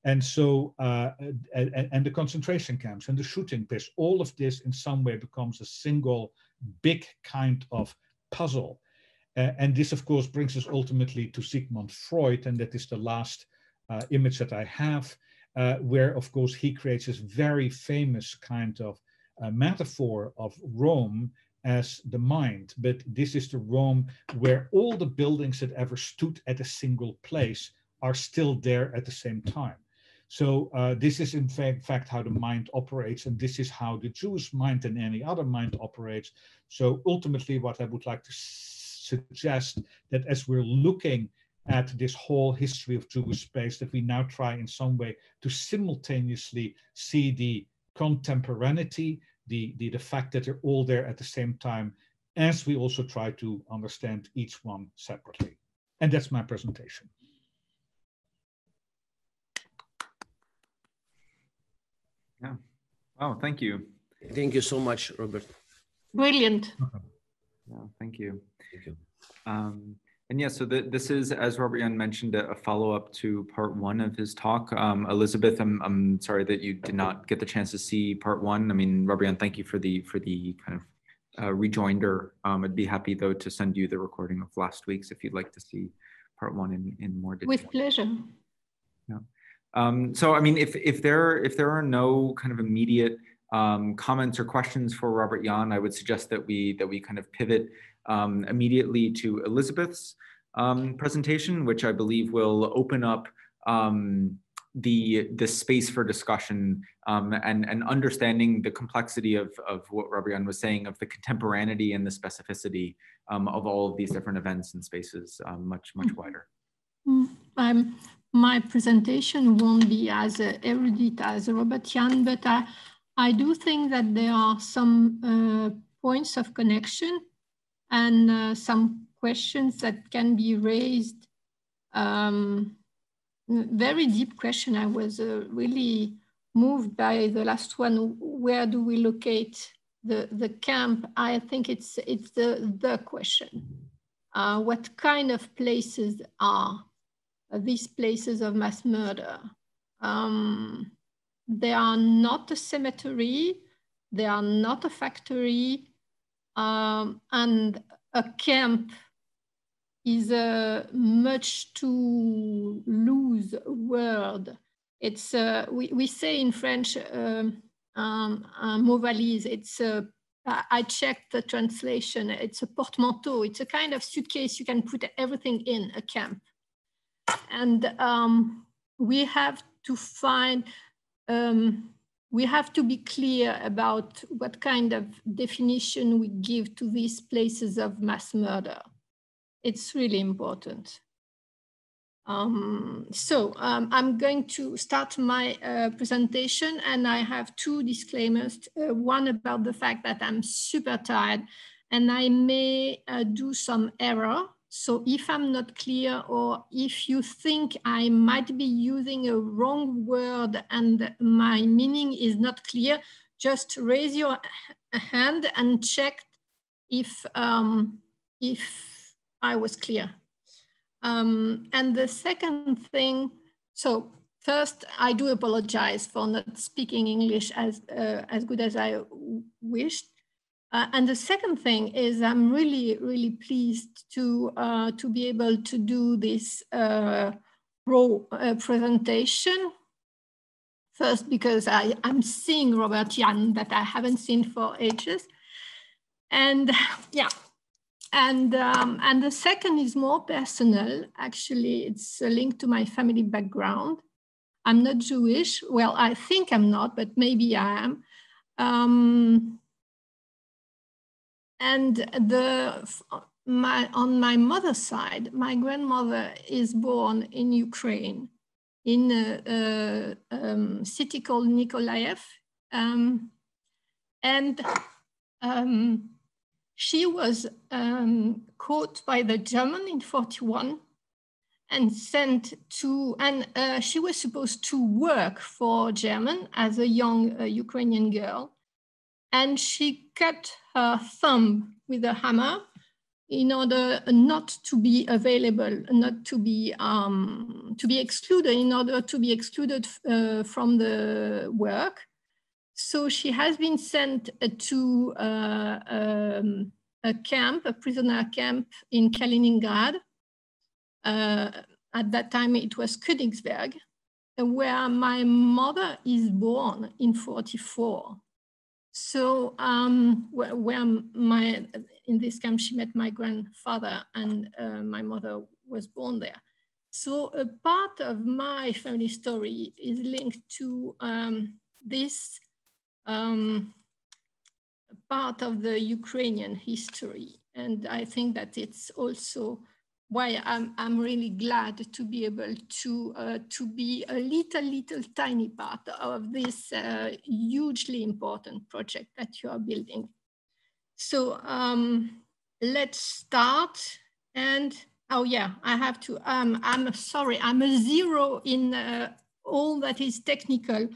[SPEAKER 3] And so, and the concentration camps and the shooting pits, all of this in some way becomes a single big kind of puzzle. And this, of course, brings us ultimately to Sigmund Freud, and that is the last image that I have, where, of course, he creates this very famous kind of metaphor of Rome as the mind. But this is the Rome where all the buildings that ever stood at a single place are still there at the same time. So this is in fact how the mind operates, and this is how the Jewish mind and any other mind operates. So ultimately what I would like to suggest that as we're looking at this whole history of Jewish space, that we now try in some way to simultaneously see the contemporaneity, the fact that they're all there at the same time, as we also try to understand each one separately. And that's my presentation.
[SPEAKER 1] Yeah. Oh, thank you.
[SPEAKER 4] Thank you so much, Robert.
[SPEAKER 2] Brilliant.
[SPEAKER 1] Yeah, thank you.
[SPEAKER 4] Thank you.
[SPEAKER 1] And yeah, so this is, as Robert Yain mentioned, a follow-up to part one of his talk. Elizabeth, I'm sorry that you did not get the chance to see part one. I mean, Robert Yain, thank you for the kind of rejoinder. I'd be happy though to send you the recording of last week's if you'd like to see part one in more detail.
[SPEAKER 2] With pleasure.
[SPEAKER 1] Yeah. So I mean, if there are no kind of immediate comments or questions for Robert Yain, I would suggest that we kind of pivot immediately to Elizabeth's presentation, which I believe will open up the space for discussion and understanding the complexity of what Robert Yain was saying, of the contemporaneity and the specificity of all of these different events and spaces much wider.
[SPEAKER 2] my presentation won't be as erudite as Robert Yain, but I do think that there are some points of connection and some questions that can be raised. Very deep question. I was really moved by the last one. Where do we locate the camp? I think it's the question. What kind of places are these places of mass murder? They are not a cemetery, they are not a factory, and a camp is a much too loose word. It's we say in French, mot valise. It's I checked the translation. It's a portmanteau. It's a kind of suitcase you can put everything in, a camp. And we have to find, we have to be clear about what kind of definition we give to these places of mass murder. It's really important. I'm going to start my presentation, and I have two disclaimers. One about the fact that I'm super tired and I may do some error. So if I'm not clear, or if you think I might be using a wrong word and my meaning is not clear, just raise your hand and check if I was clear. And the second thing, so first, I do apologize for not speaking English as good as I wished. And the second thing is I'm really, really pleased to be able to do this presentation. First, because I'm seeing Роберт Ян that I haven't seen for ages. And yeah. And the second is more personal. Actually, it's a link to my family background. I'm not Jewish. Well, I think I'm not, but maybe I am. And on my mother's side, my grandmother is born in Ukraine, in a city called Nikolaev. She was caught by the German in 1941 and sent to, and she was supposed to work for German as a young Ukrainian girl. And she cut her thumb with a hammer in order not to be available, not to be excluded, in order to be excluded from the work. So she has been sent to a camp, a prisoner camp in Kaliningrad. At that time, it was Königsberg, where my mother is born in 1944. So in this camp, she met my grandfather, and my mother was born there. So a part of my family story is linked to this part of the Ukrainian history. And I think that it's also why I'm really glad to be able to be a little tiny part of this hugely important project that you are building. So let's start. And oh yeah, I have to, I'm sorry, I'm a zero in all that is technical.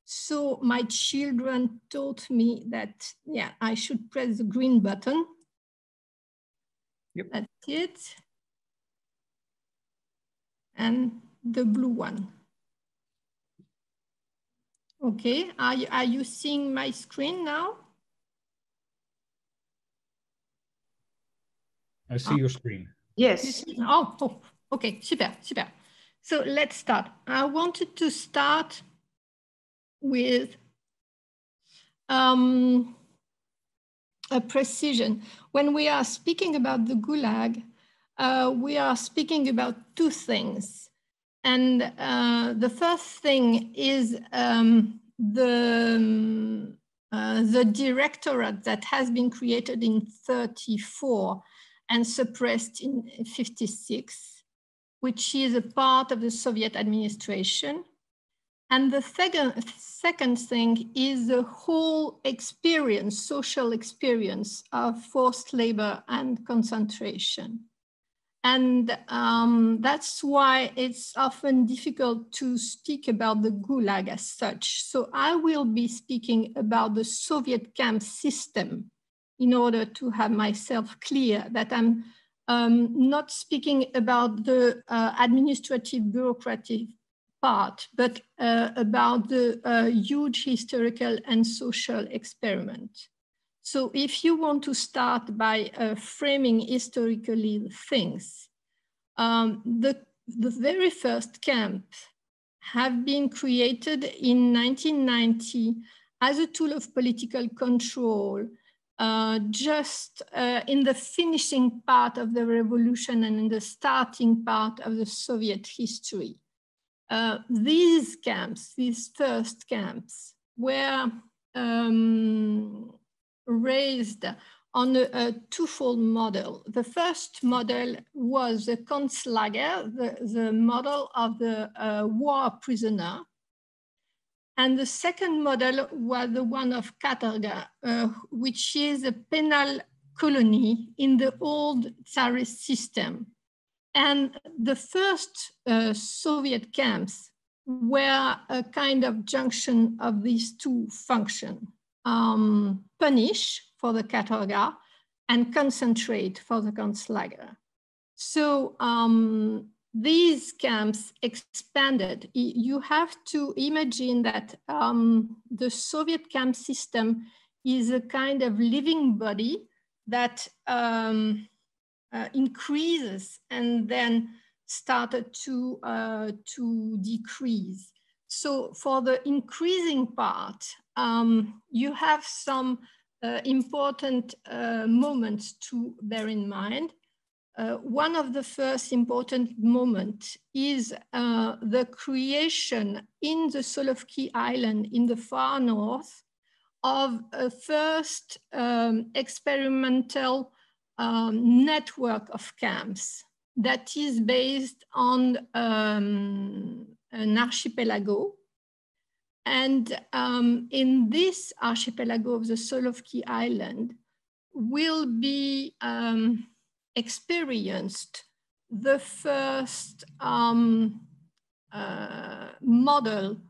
[SPEAKER 2] So my children taught me that, yeah, I should press the green button.
[SPEAKER 1] Yep.
[SPEAKER 2] That's it. And the blue one. Okay, are you seeing my screen now?
[SPEAKER 3] I see your screen.
[SPEAKER 5] Yes.
[SPEAKER 2] Oh, okay, super. So let's start. I wanted to start with a precision. When we are speaking about the Gulag, we are speaking about two things. And the first thing is the directorate that has been created in 1934 and suppressed in 1956. which is a part of the Soviet administration. And the second thing is the whole experience, social experience of forced labor and concentration. And that's why it's often difficult to speak about the Gulag as such. So I will be speaking about the Soviet camp system in order to have myself clear that I'm not speaking about the administrative bureaucratic part, but about the huge historical and social experiment. So if you want to start by framing historically things, the very first camp have been created in 1990 as a tool of political control, just in the finishing part of the revolution and in the starting part of the Soviet history. These camps, these first camps, were raised on a twofold model. The first model was the Kunstlager, the model of the war prisoner. And the second model was the one of Katorga, which is a penal colony in the old Tsarist system. And the first Soviet camps were a kind of junction of these two functions, punish for the Katorga and concentrate for the Kunstlager. So these camps expanded. You have to imagine that the Soviet camp system is a kind of living body that increases and then started to decrease. So for the increasing part, you have some important moments to bear in mind. One of the first important moments is the creation in the Solovki Island in the far north of a first experimental network of camps that is based on an archipelago. And in this archipelago of the Solovki Island will be experienced the first model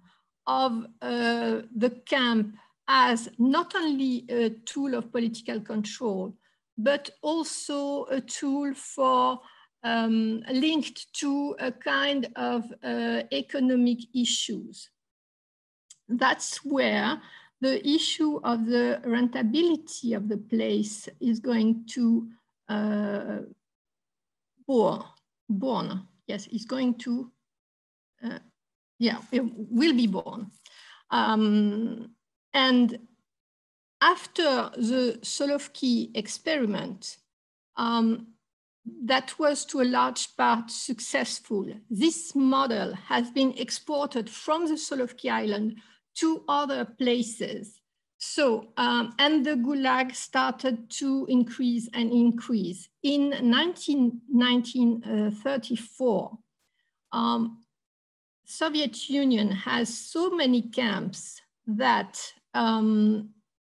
[SPEAKER 2] of the camp as not only a tool of political control, but also a tool for linked to a kind of economic issues. That's where the issue of the rentability of the place is going to born. Yes, it's going to, yeah, it will be born. And after the Solovki experiment, that was to a large part successful. This model has been exported from the Solovki Island to other places. So, and the Gulag started to increase and increase. In 1934, Soviet Union has so many camps that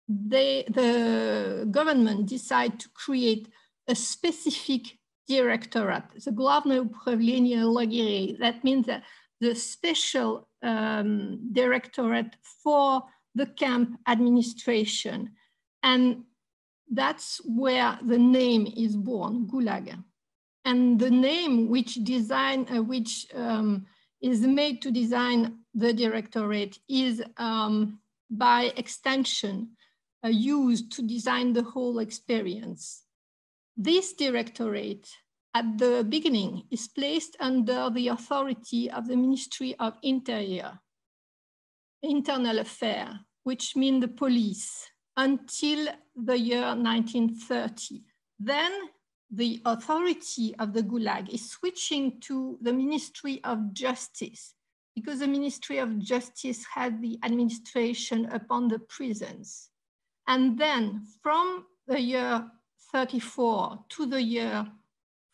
[SPEAKER 2] the government decided to create a specific directorate, the Главное управление лагерей. That means that the special directorate for the camp administration. And that's where the name is born, Gulag. And the name which is made to design the directorate is by extension used to design the whole experience. This directorate at the beginning is placed under the authority of the Ministry of Interior, Internal Affairs, which mean the police, until the year 1930. Then the authority of the Gulag is switching to the Ministry of Justice, because the Ministry of Justice had the administration upon the prisons. And then from the year 34 to the year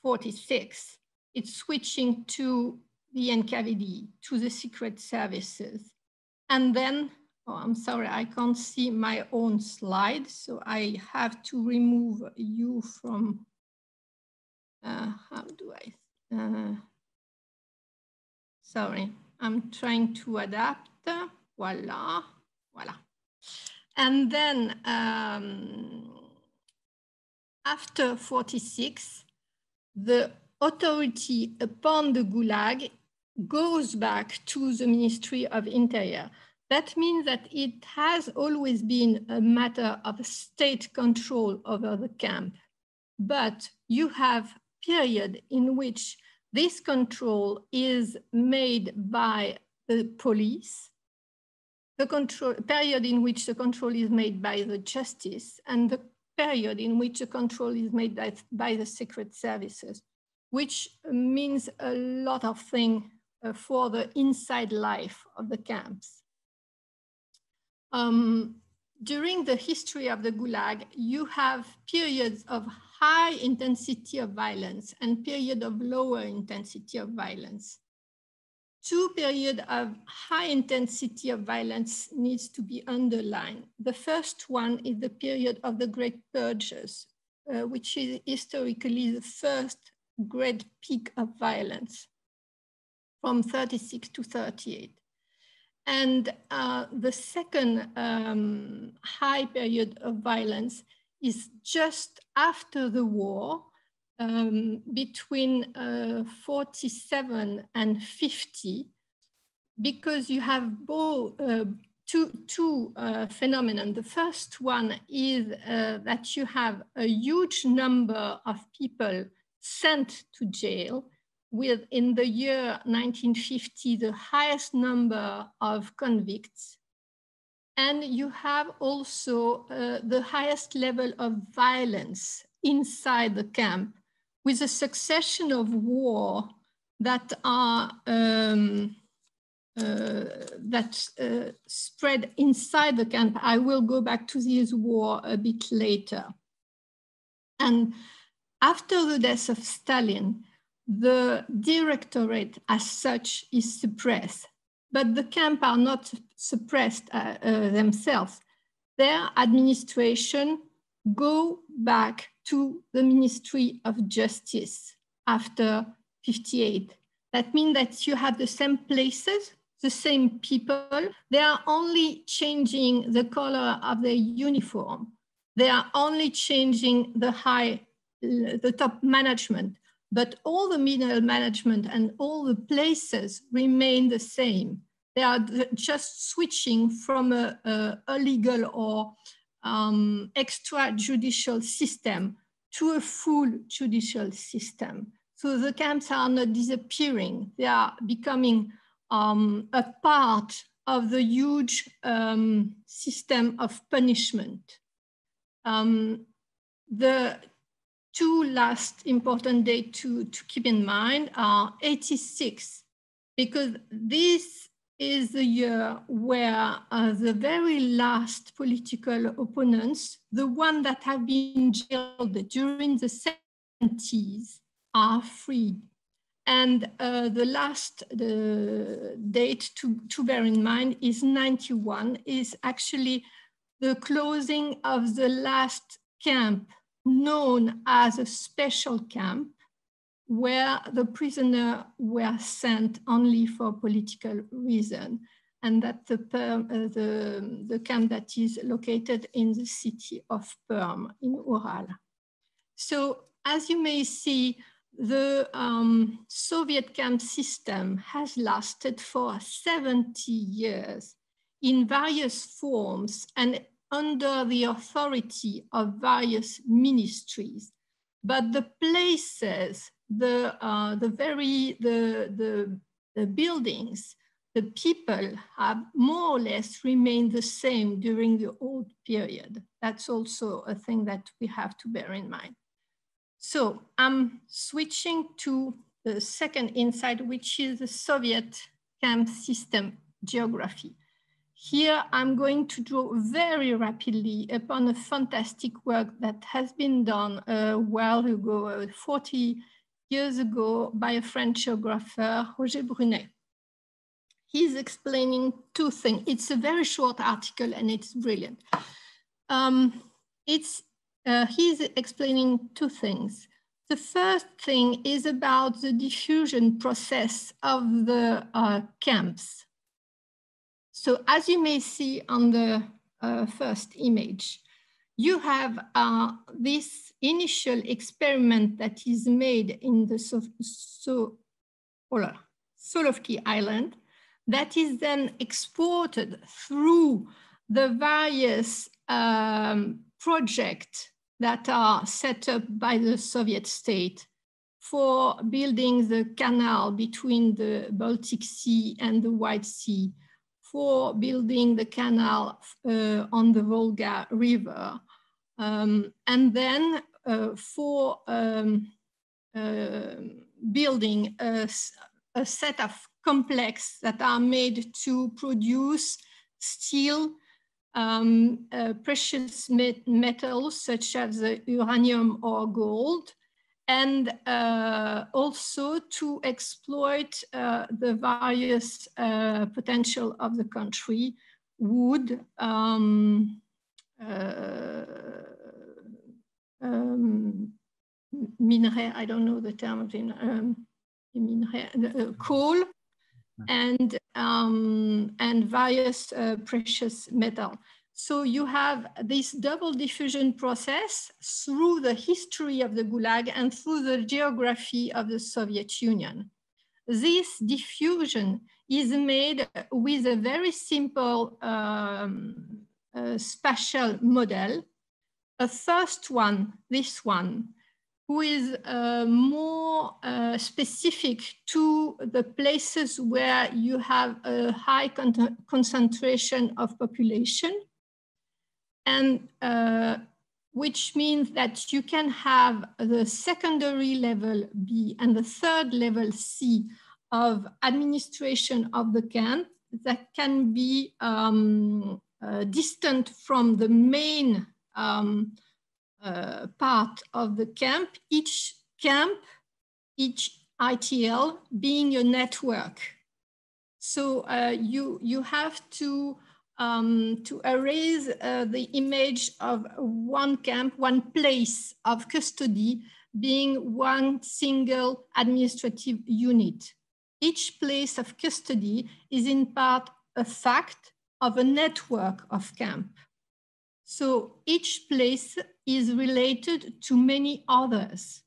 [SPEAKER 2] 46, it's switching to the NKVD, to the secret services. And then, oh, I'm sorry, I can't see my own slide, so I have to remove you from, how do I, sorry, I'm trying to adapt, voila, voila. And then after 46, the authority upon the Gulag goes back to the Ministry of Interior. That means that it has always been a matter of state control over the camp, but you have period in which this control is made by the police, the period in which the control is made by the justice, and the period in which the control is made by the secret services, which means a lot of things for the inside life of the camps. During the history of the Gulag, you have periods of high intensity of violence and period of lower intensity of violence. Two periods of high intensity of violence needs to be underlined. The first one is the period of the Great Purges, which is historically the first great peak of violence from 36 to 38. And the second high period of violence is just after the war, between 47 and 50, because you have both two phenomena. The first one is that you have a huge number of people sent to jail, with in the year 1950, the highest number of convicts. And you have also the highest level of violence inside the camp, with a succession of war that are spread inside the camp. I will go back to this war a bit later. And after the death of Stalin, the directorate as such is suppressed, but the camp are not suppressed themselves. Their administration go back to the Ministry of Justice after 58. That means that you have the same places, the same people. They are only changing the color of their uniform. They are only changing the top management, but all the middle management and all the places remain the same. They are just switching from a legal or extrajudicial system to a full judicial system. So the camps are not disappearing. They are becoming a part of the huge system of punishment. The two last important dates to keep in mind are 86, because this is the year where the very last political opponents, the ones that have been jailed during the 70s, are freed. And the last date to bear in mind is 91, is actually the closing of the last camp known as a special camp, where the prisoners were sent only for political reason, and that the camp that is located in the city of Perm in Ural. So as you may see, the Soviet camp system has lasted for 70 years in various forms and under the authority of various ministries. But the places, the buildings, the people have more or less remained the same during the old period. That's also a thing that we have to bear in mind. So I'm switching to the second insight, which is the Soviet camp system geography. Here, I'm going to draw very rapidly upon a fantastic work that has been done a while ago, 40 years ago by a French geographer, Roger Brunet. He's explaining two things. It's a very short article and it's brilliant. He's explaining two things. The first thing is about the diffusion process of the camps. So as you may see on the first image, you have this initial experiment that is made in the Solovki Island that is then exported through the various projects that are set up by the Soviet state for building the canal between the Baltic Sea and the White Sea, for building the canal on the Volga River, and then for building a set of complexes that are made to produce steel, precious metals such as uranium or gold, and also to exploit the various potential of the country, wood, minerai, I don't know the term of coal, and various precious metal. So you have this double diffusion process through the history of the Gulag and through the geography of the Soviet Union. This diffusion is made with a very simple spatial model. A first one, this one, who is more specific to the places where you have a high concentration of population, and which means that you can have the secondary level B and the third level C of administration of the camp that can be distant from the main part of the camp, each ITL being a network. So you have to erase the image of one camp, one place of custody being one single administrative unit. Each place of custody is in part a fact of a network of camp. So each place is related to many others.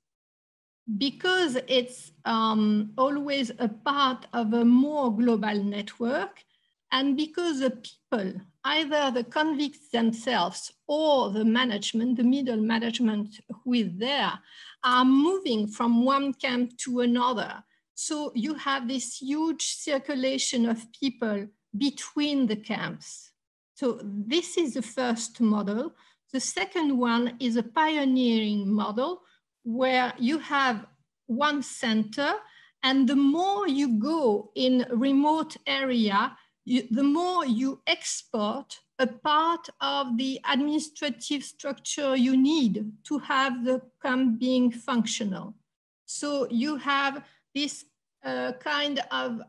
[SPEAKER 2] Because it's always a part of a more global network, and because the people, either the convicts themselves or the management, the middle management who is there, are moving from one camp to another. So you have this huge circulation of people between the camps. So this is the first model. The second one is a pioneering model where you have one center, and the more you go in remote area, the more you export a part of the administrative structure you need to have the camp being functional. So you have this kind of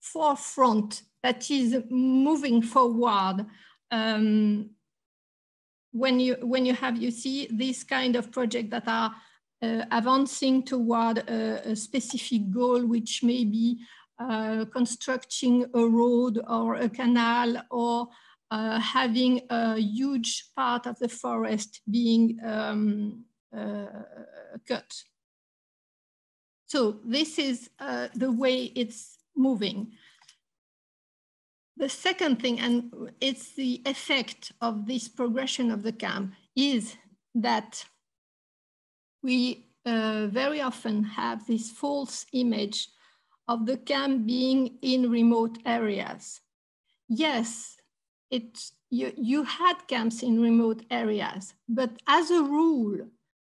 [SPEAKER 2] forefront that is moving forward. When you see this kind of project that are advancing toward a specific goal, which may be constructing a road or a canal, or having a huge part of the forest being cut. So this is the way it's moving. The second thing, and it's the effect of this progression of the camp, is that we very often have this false image of the camp being in remote areas. Yes, you had camps in remote areas, but as a rule,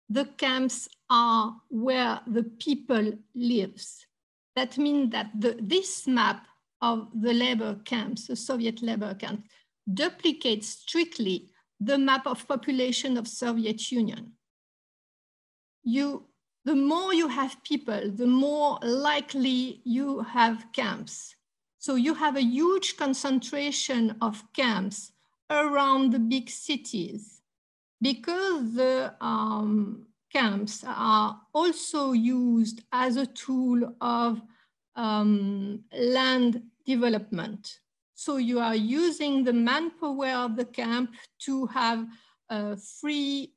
[SPEAKER 2] the camps are where the people lives. That means that this map of the labor camps, the Soviet labor camps, duplicates strictly the map of population of Soviet Union. the more you have people, the more likely you have camps. So you have a huge concentration of camps around the big cities, because the camps are also used as a tool of land development. So you are using the manpower of the camp to have free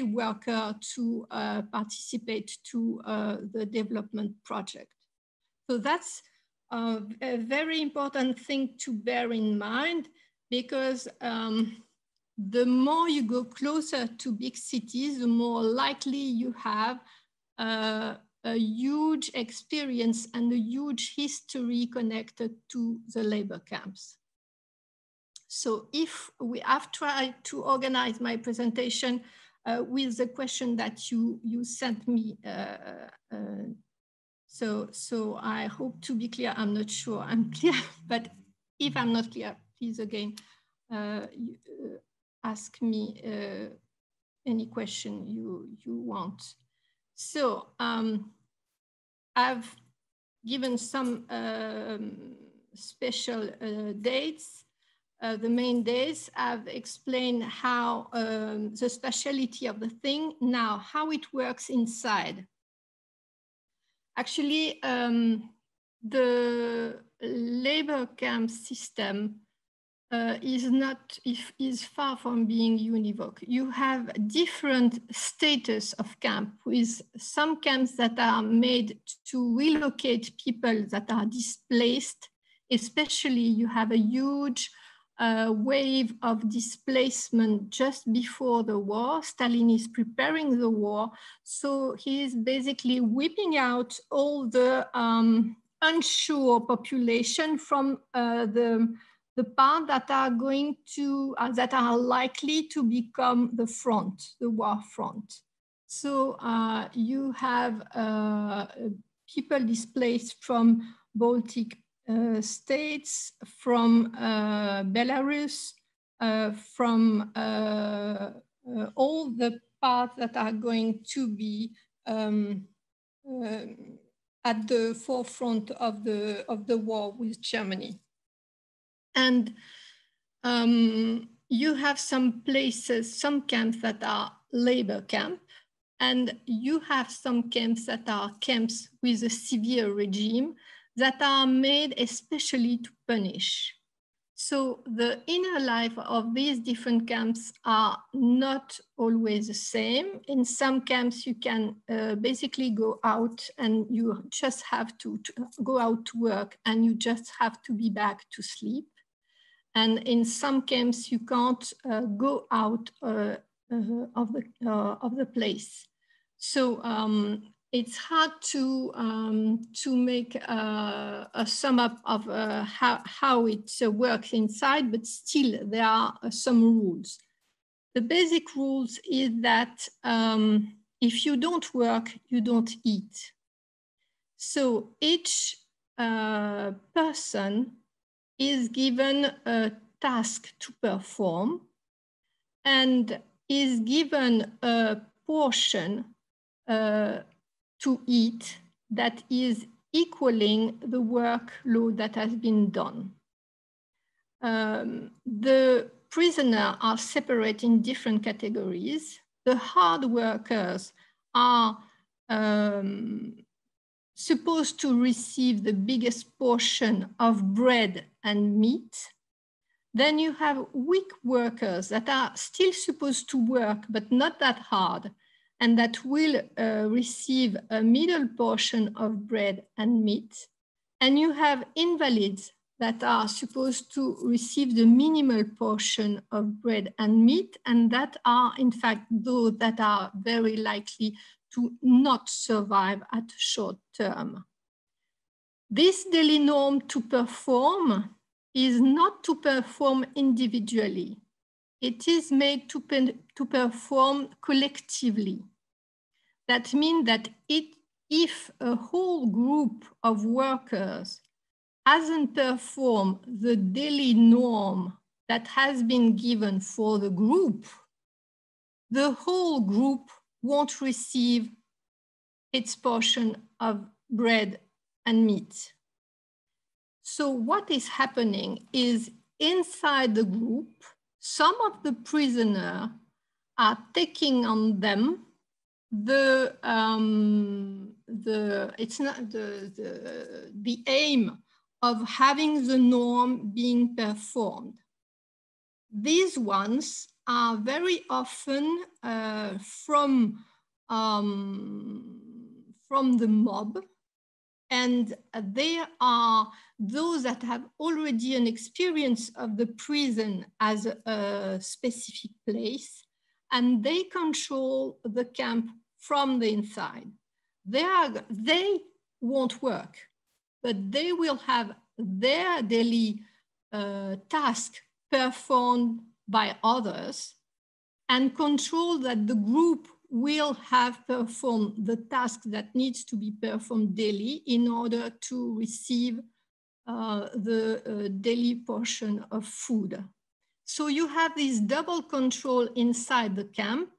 [SPEAKER 2] worker to participate to the development project. So that's a very important thing to bear in mind, because the more you go closer to big cities, the more likely you have a huge experience and a huge history connected to the labor camps. So if I've tried to organize my presentation with the question that you sent me. So I hope to be clear. I'm not sure I'm clear, but if I'm not clear, please again, ask me any question you want. So I've given some special dates. The main days. I've explained how the speciality of the thing, now how it works inside. Actually, the labor camp system is far from being univoque. You have different status of camp, with some camps that are made to relocate people that are displaced. Especially, you have a huge wave of displacement just before the war. Stalin is preparing the war, so he is basically whipping out all the unsure population from the part that are going to that are likely to become the front, the war front. So you have people displaced from Baltic states, from Belarus, from all the parts that are going to be at the forefront of the war with Germany. And you have some places, some camps that are labor camp, and you have some camps that are camps with a severe regime that are made especially to punish. So the inner life of these different camps are not always the same. In some camps, you can basically go out and you just have to go out to work, and you just have to be back to sleep. And in some camps, you can't go out of the place. So it's hard to make a sum up of how it works inside, but still there are some rules. The basic rules is that if you don't work, you don't eat. So each person is given a task to perform and is given a portion to eat that is equaling the workload that has been done. The prisoners are separate in different categories. The hard workers are supposed to receive the biggest portion of bread and meat. Then you have weak workers that are still supposed to work, but not that hard, and that will receive a middle portion of bread and meat. And you have invalids that are supposed to receive the minimal portion of bread and meat, and that are in fact those that are very likely to not survive at short term. This daily norm to perform is not to perform individually. It is made to perform collectively. That means that if a whole group of workers hasn't performed the daily norm that has been given for the group, the whole group won't receive its portion of bread and meat. So what is happening is inside the group, some of the prisoners are taking on them the aim of having the norm being performed. These ones are very often from the mob, and they are those that have already an experience of the prison as a specific place, and they control the camp from the inside. They won't work, but they will have their daily task performed by others and control that the group will have performed the task that needs to be performed daily in order to receive the daily portion of food. So you have this double control inside the camp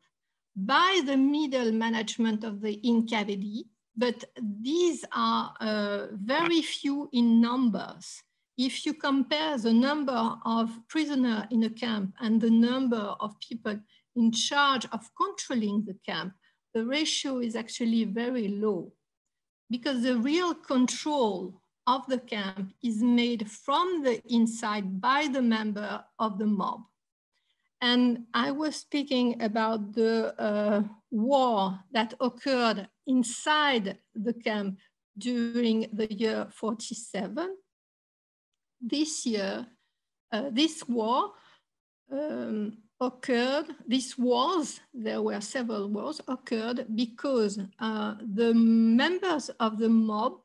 [SPEAKER 2] by the middle management of the in-cavity, but these are very few in numbers. If you compare the number of prisoners in a camp and the number of people in charge of controlling the camp, the ratio is actually very low, because the real control of the camp is made from the inside by the member of the mob. And I was speaking about the war that occurred inside the camp during the year 47. This year, this war occurred, there were several wars occurred because the members of the mob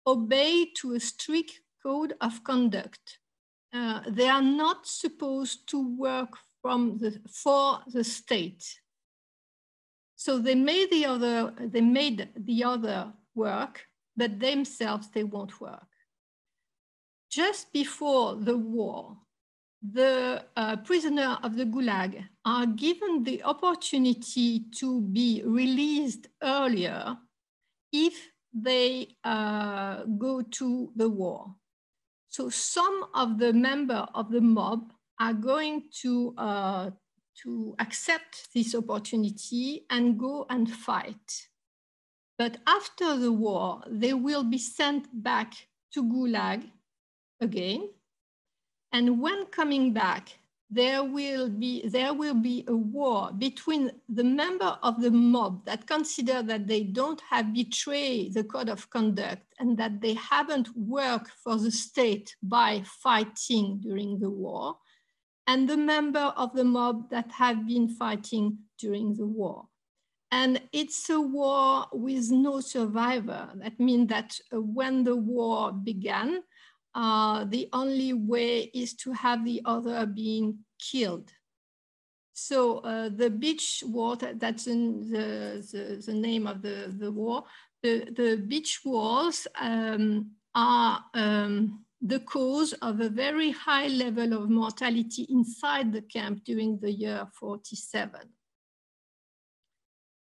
[SPEAKER 2] obey to a strict code of conduct. They are not supposed to work for the state. So they made the other work, but themselves they won't work. Just before the war, the prisoners of the Gulag are given the opportunity to be released earlier if they go to the war. So some of the members of the mob are going to accept this opportunity and go and fight. But after the war, they will be sent back to Gulag again. And when coming back, there will be a war between the member of the mob that consider that they don't have betrayed the code of conduct and that they haven't worked for the state by fighting during the war, and the member of the mob that have been fighting during the war. And it's a war with no survivor. That means that when the war began, the only way is to have the other being killed. So the beach war, that's the name of the war, the beach wars are the cause of a very high level of mortality inside the camp during the year 47.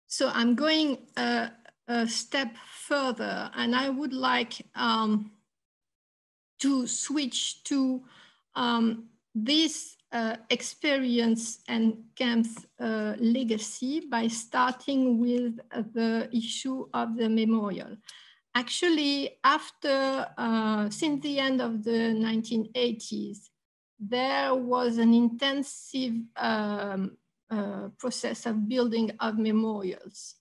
[SPEAKER 2] So I'm going a step further, and I would like to switch to this experience and camp's legacy by starting with the issue of the memorial. Actually, since the end of the 1980s, there was an intensive process of building of memorials.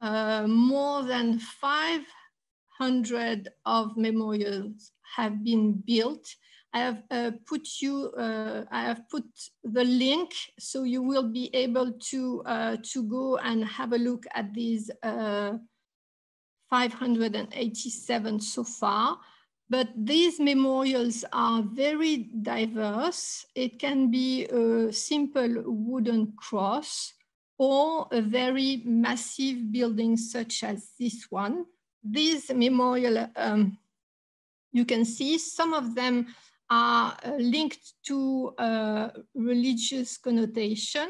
[SPEAKER 2] More than 500 of memorials have been built. I have put the link so you will be able to go and have a look at these 587 so far. But these memorials are very diverse. It can be a simple wooden cross or a very massive building such as this one. These memorials, you can see some of them are linked to religious connotation.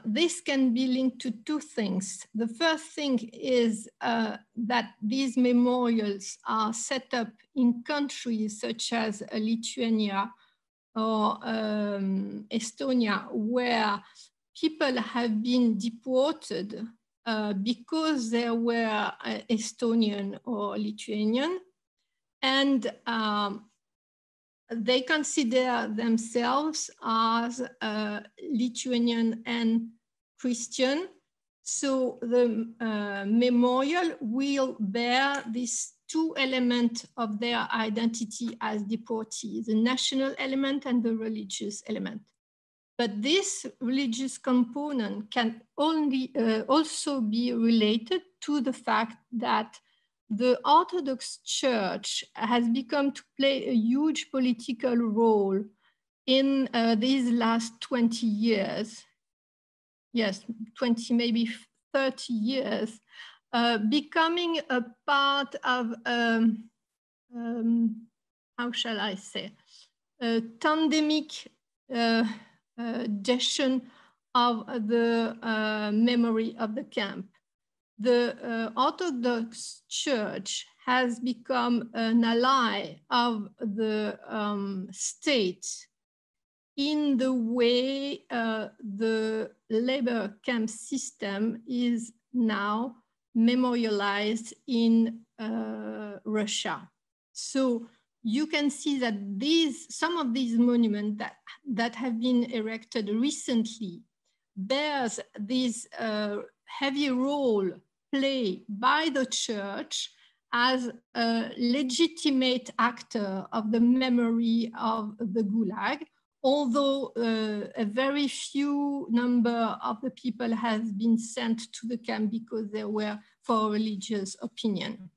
[SPEAKER 2] this can be linked to two things. The first thing is that these memorials are set up in countries such as Lithuania or Estonia, where people have been deported because they were Estonian or Lithuanian, and they consider themselves as Lithuanian and Christian. So the memorial will bear these two elements of their identity as deportees, the national element and the religious element. But this religious component can only also be related to the fact that the Orthodox Church has become to play a huge political role in these last 20 years. Yes, 20, maybe 30 years, becoming a part of, how shall I say, a tandemic gestion of the memory of the camp. The Orthodox Church has become an ally of the state in the way the labor camp system is now memorialized in Russia. So you can see that some of these monuments that have been erected recently bears this heavy role played by the church as a legitimate actor of the memory of the Gulag, although a very few number of the people has been sent to the camp because they were for religious opinion.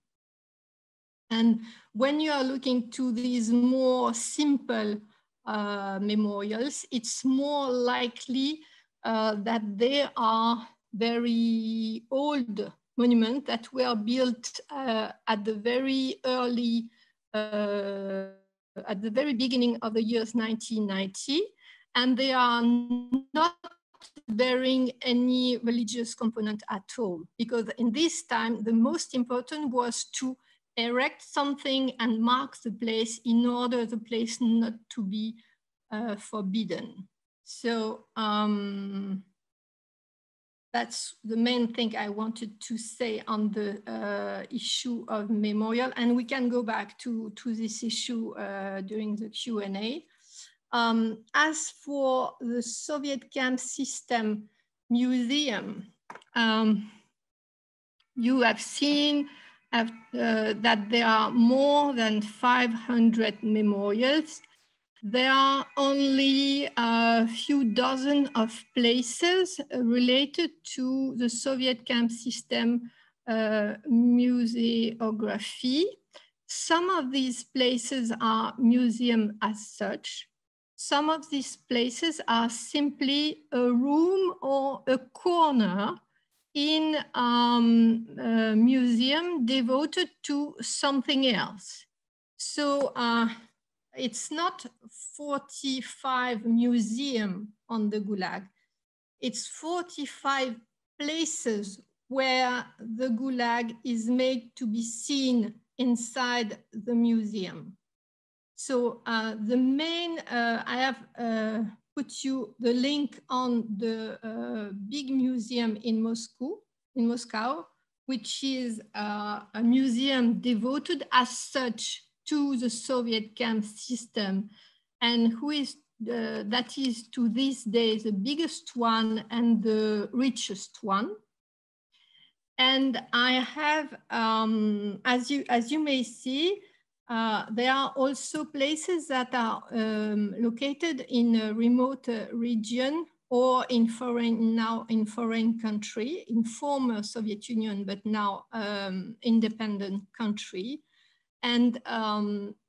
[SPEAKER 2] And when you are looking to these more simple memorials, it's more likely that they are very old monuments that were built at the very early, at the very beginning of the years 1990, and they are not bearing any religious component at all, because in this time, the most important was to erect something and mark the place in order the place not to be forbidden. So that's the main thing I wanted to say on the issue of memorial, and we can go back to this issue during the Q&A. As for the Soviet camp system museum, you have seen that there are more than 500 memorials. There are only a few dozen of places related to the Soviet camp system museography. Some of these places are museums as such. Some of these places are simply a room or a corner in a museum devoted to something else. So it's not 45 museums on the Gulag. It's 45 places where the Gulag is made to be seen inside the museum. So the main, I have put you the link on the big museum in Moscow, which is a museum devoted as such to the Soviet camp system, and who is that is to this day the biggest one and the richest one. And I have, as you may see, there are also places that are located in a remote region or in foreign country, in former Soviet Union, but now independent country. And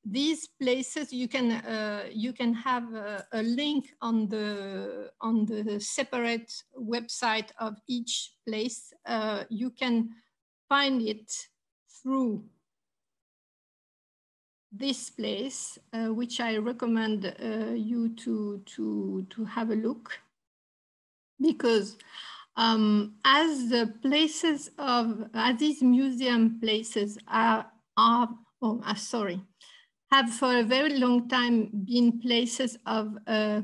[SPEAKER 2] these places, you can have a link on the separate website of each place. You can find it through this place, which I recommend you to have a look. because as these museum places have for a very long time been places of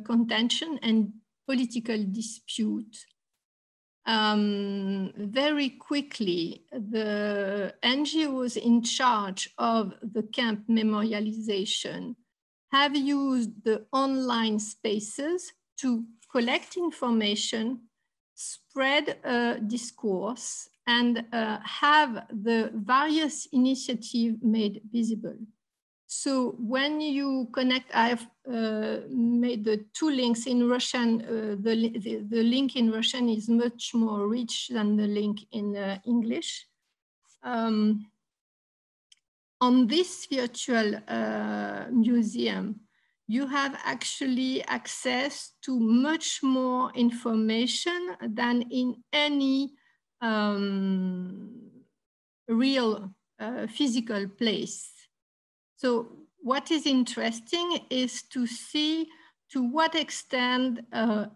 [SPEAKER 2] contention and political dispute. Very quickly, the NGOs in charge of the camp memorialization have used the online spaces to collect information, spread discourse, and have the various initiatives made visible. So when you connect, I've made the two links in Russian. The link in Russian is much more rich than the link in English. On this virtual museum, you have actually access to much more information than in any real physical place. So what is interesting is to see to what extent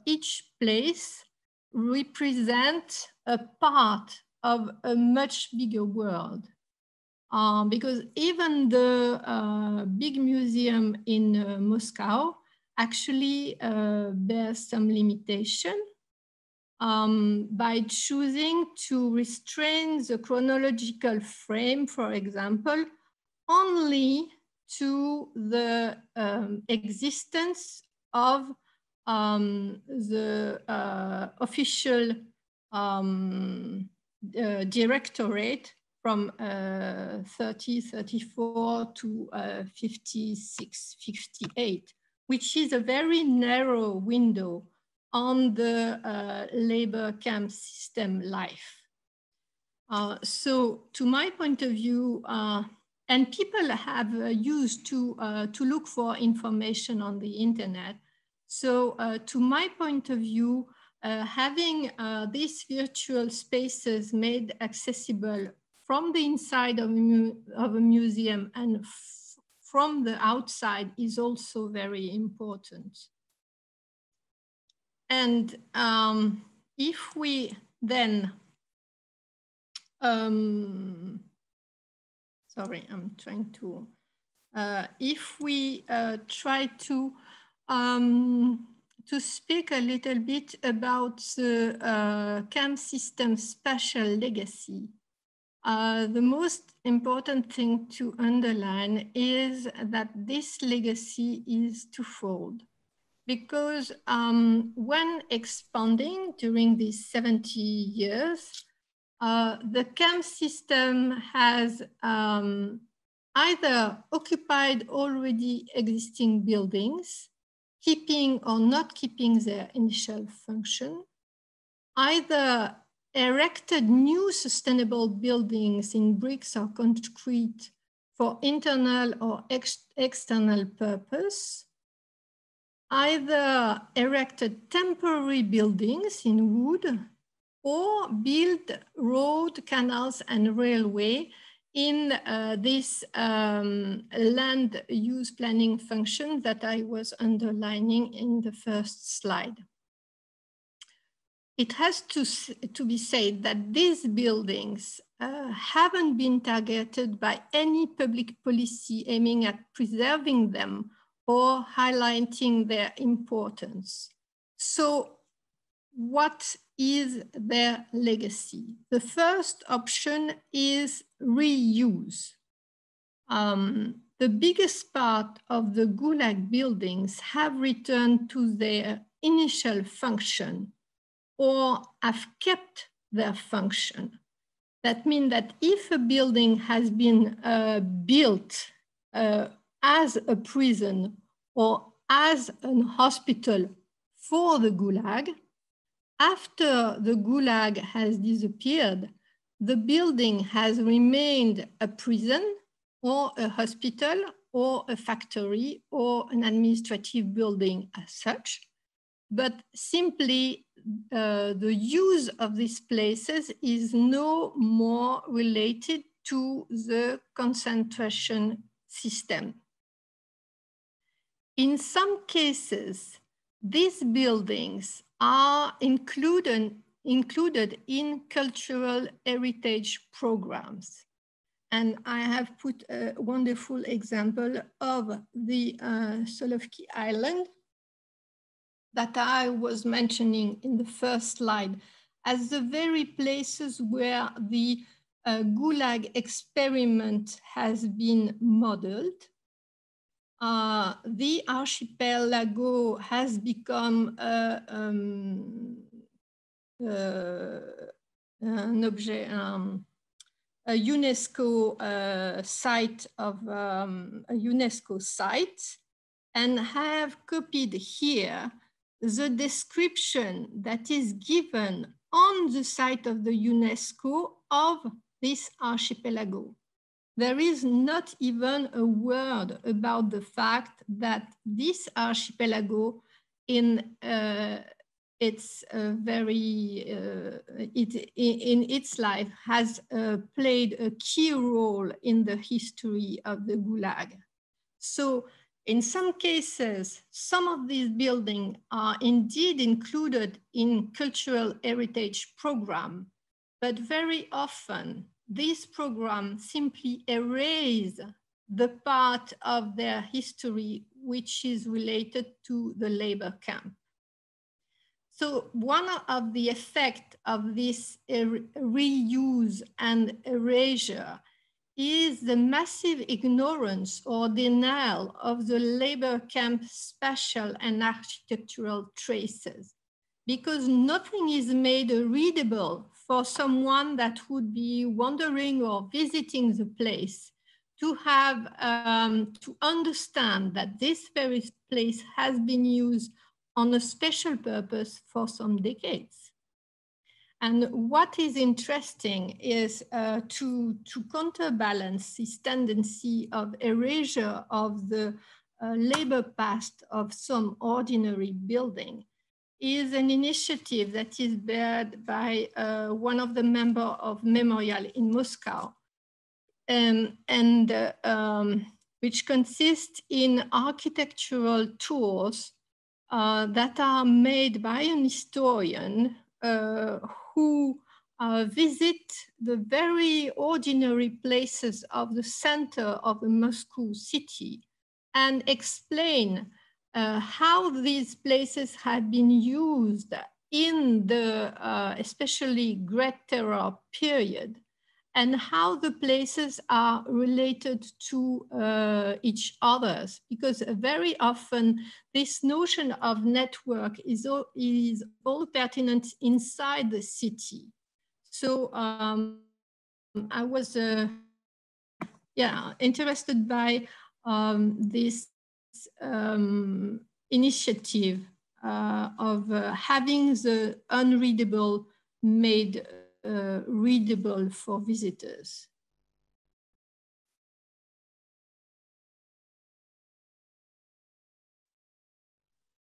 [SPEAKER 2] each place represents a part of a much bigger world. Because even the big museum in Moscow actually bears some limitation by choosing to restrain the chronological frame, for example, only to the existence of the official directorate from 34 to 56, 58, which is a very narrow window on the labor camp system life. So to my point of view, and people have used to look for information on the internet. So to my point of view, having these virtual spaces made accessible from the inside of a museum and from the outside is also very important. And if we then, sorry, I'm trying to, if we try to speak a little bit about the camp system spatial legacy, the most important thing to underline is that this legacy is twofold. Because when expanding during these 70 years, the camp system has either occupied already existing buildings, keeping or not keeping their initial function, either erected new sustainable buildings in bricks or concrete for internal or external purpose, either erected temporary buildings in wood or built road, canals, and railway in this land use planning function that I was underlining in the first slide. It has to be said that these buildings haven't been targeted by any public policy aiming at preserving them or highlighting their importance. So what is their legacy? The first option is reuse. The biggest part of the Gulag buildings have returned to their initial function or have kept their function. That means that if a building has been built as a prison or as a hospital for the Gulag, after the Gulag has disappeared, the building has remained a prison or a hospital or a factory or an administrative building as such, but simply the use of these places is no more related to the concentration system. In some cases, these buildings are included in cultural heritage programs. And I have put a wonderful example of the Solovki Island that I was mentioning in the first slide as the very places where the Gulag experiment has been modeled. The archipelago has become an object, a UNESCO site of a UNESCO site, and have copied here the description that is given on the site of the UNESCO of this archipelago. There is not even a word about the fact that this archipelago in its life has played a key role in the history of the Gulag. So in some cases, some of these buildings are indeed included in cultural heritage program, but very often these programs simply erase the part of their history which is related to the labor camp. So one of the effects of this reuse and erasure is the massive ignorance or denial of the labor camp spatial and architectural traces, because nothing is made readable for someone that would be wandering or visiting the place to have, to understand that this very place has been used on a special purpose for some decades. And what is interesting is to counterbalance this tendency of erasure of the labor past of some ordinary building is an initiative that is led by one of the members of Memorial in Moscow, which consists in architectural tours that are made by an historian who visit the very ordinary places of the center of the Moscow city and explain how these places have been used in the especially Great Terror period, and how the places are related to each other, because very often this notion of network is all pertinent inside the city. So I was interested by this initiative of having the unreadable made readable for visitors.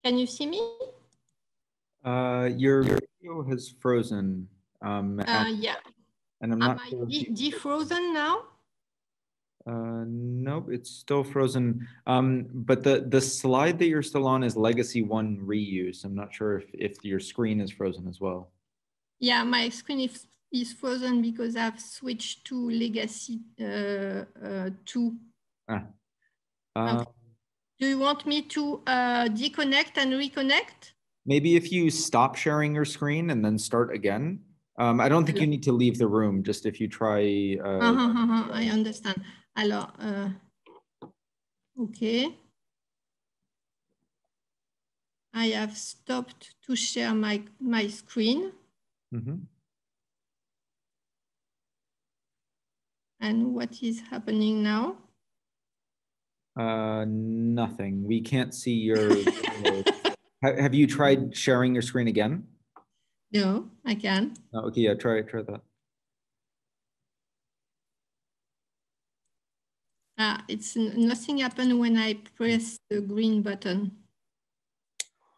[SPEAKER 2] Can you see me?
[SPEAKER 1] Your video has frozen.
[SPEAKER 2] Yeah.
[SPEAKER 1] And I'm not
[SPEAKER 2] sure defrozen now?
[SPEAKER 1] Nope, it's still frozen. But the slide that you're still on is Legacy 1 reuse. I'm not sure if your screen is frozen as well.
[SPEAKER 2] Yeah, my screen is frozen because I've switched to Legacy 2. Okay. Do you want me to deconnect and reconnect?
[SPEAKER 1] Maybe if you stop sharing your screen and then start again. I don't think you need to leave the room, just if you try.
[SPEAKER 2] I understand. Alors, okay. I have stopped to share my screen.
[SPEAKER 1] Mm-hmm.
[SPEAKER 2] And what is happening now?
[SPEAKER 1] Nothing. We can't see your. Have you tried sharing your screen again?
[SPEAKER 2] No, I can.
[SPEAKER 1] Oh, okay, yeah, try that.
[SPEAKER 2] It's nothing happened when I press the green button.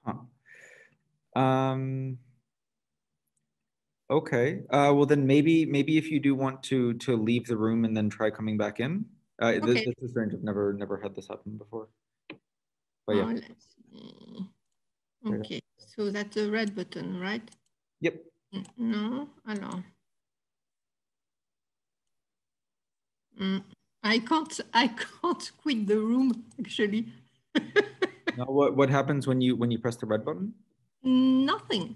[SPEAKER 1] Huh. Okay. Well, then maybe if you do want to leave the room and then try coming back in. Okay. This is strange. I've never had this happen before. But yeah.
[SPEAKER 2] Let's see. Okay. So that's the red button, right?
[SPEAKER 1] Yep.
[SPEAKER 2] No, alors. I can't quit the room, actually.
[SPEAKER 1] Now, what happens when you press the red button?
[SPEAKER 2] Nothing.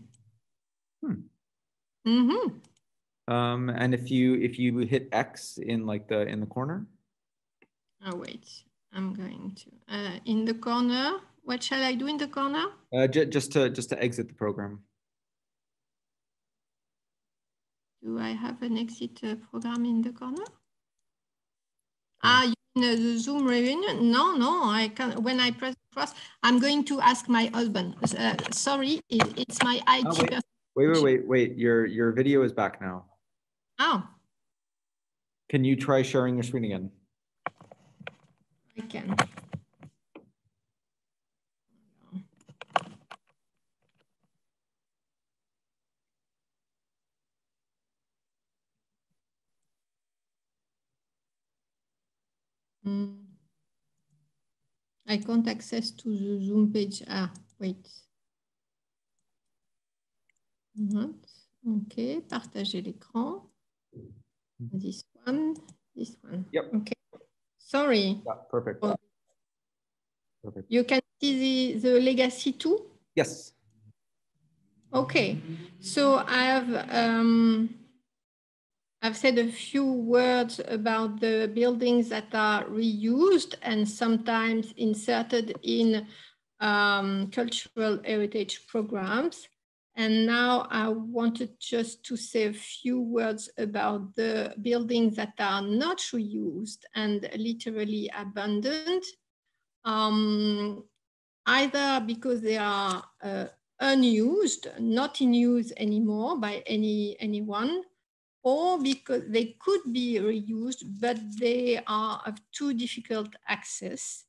[SPEAKER 1] And if you hit X in the corner?
[SPEAKER 2] Oh wait, I'm going to in the corner. What shall I do in the corner?
[SPEAKER 1] Just to exit the program.
[SPEAKER 2] Do I have an exit program in the corner? You mean the Zoom reunion? No, I can't. When I press cross, I'm going to ask my husband. Sorry, it's my IT.
[SPEAKER 1] Wait. Your video is back now.
[SPEAKER 2] Oh. Can
[SPEAKER 1] you try sharing your screen again?
[SPEAKER 2] I can. I can't access to the Zoom page. Wait. OK, partager l'écran. This one.
[SPEAKER 1] Yep.
[SPEAKER 2] OK. Sorry.
[SPEAKER 1] Yeah, perfect. Perfect.
[SPEAKER 2] You can see the legacy too?
[SPEAKER 1] Yes.
[SPEAKER 2] OK. So I've said a few words about the buildings that are reused and sometimes inserted in cultural heritage programs. And now I wanted just to say a few words about the buildings that are not reused and literally abandoned, either because they are unused, not in use anymore by anyone, or because they could be reused, but they are of too difficult access.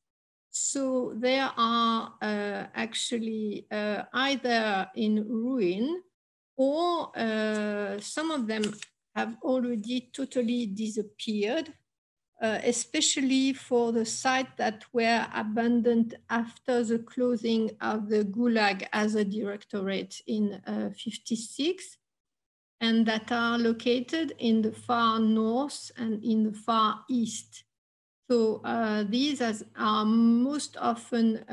[SPEAKER 2] So they are actually either in ruin, or some of them have already totally disappeared, especially for the sites that were abandoned after the closing of the Gulag as a directorate in '56. And that are located in the far north and in the far east. So these are most often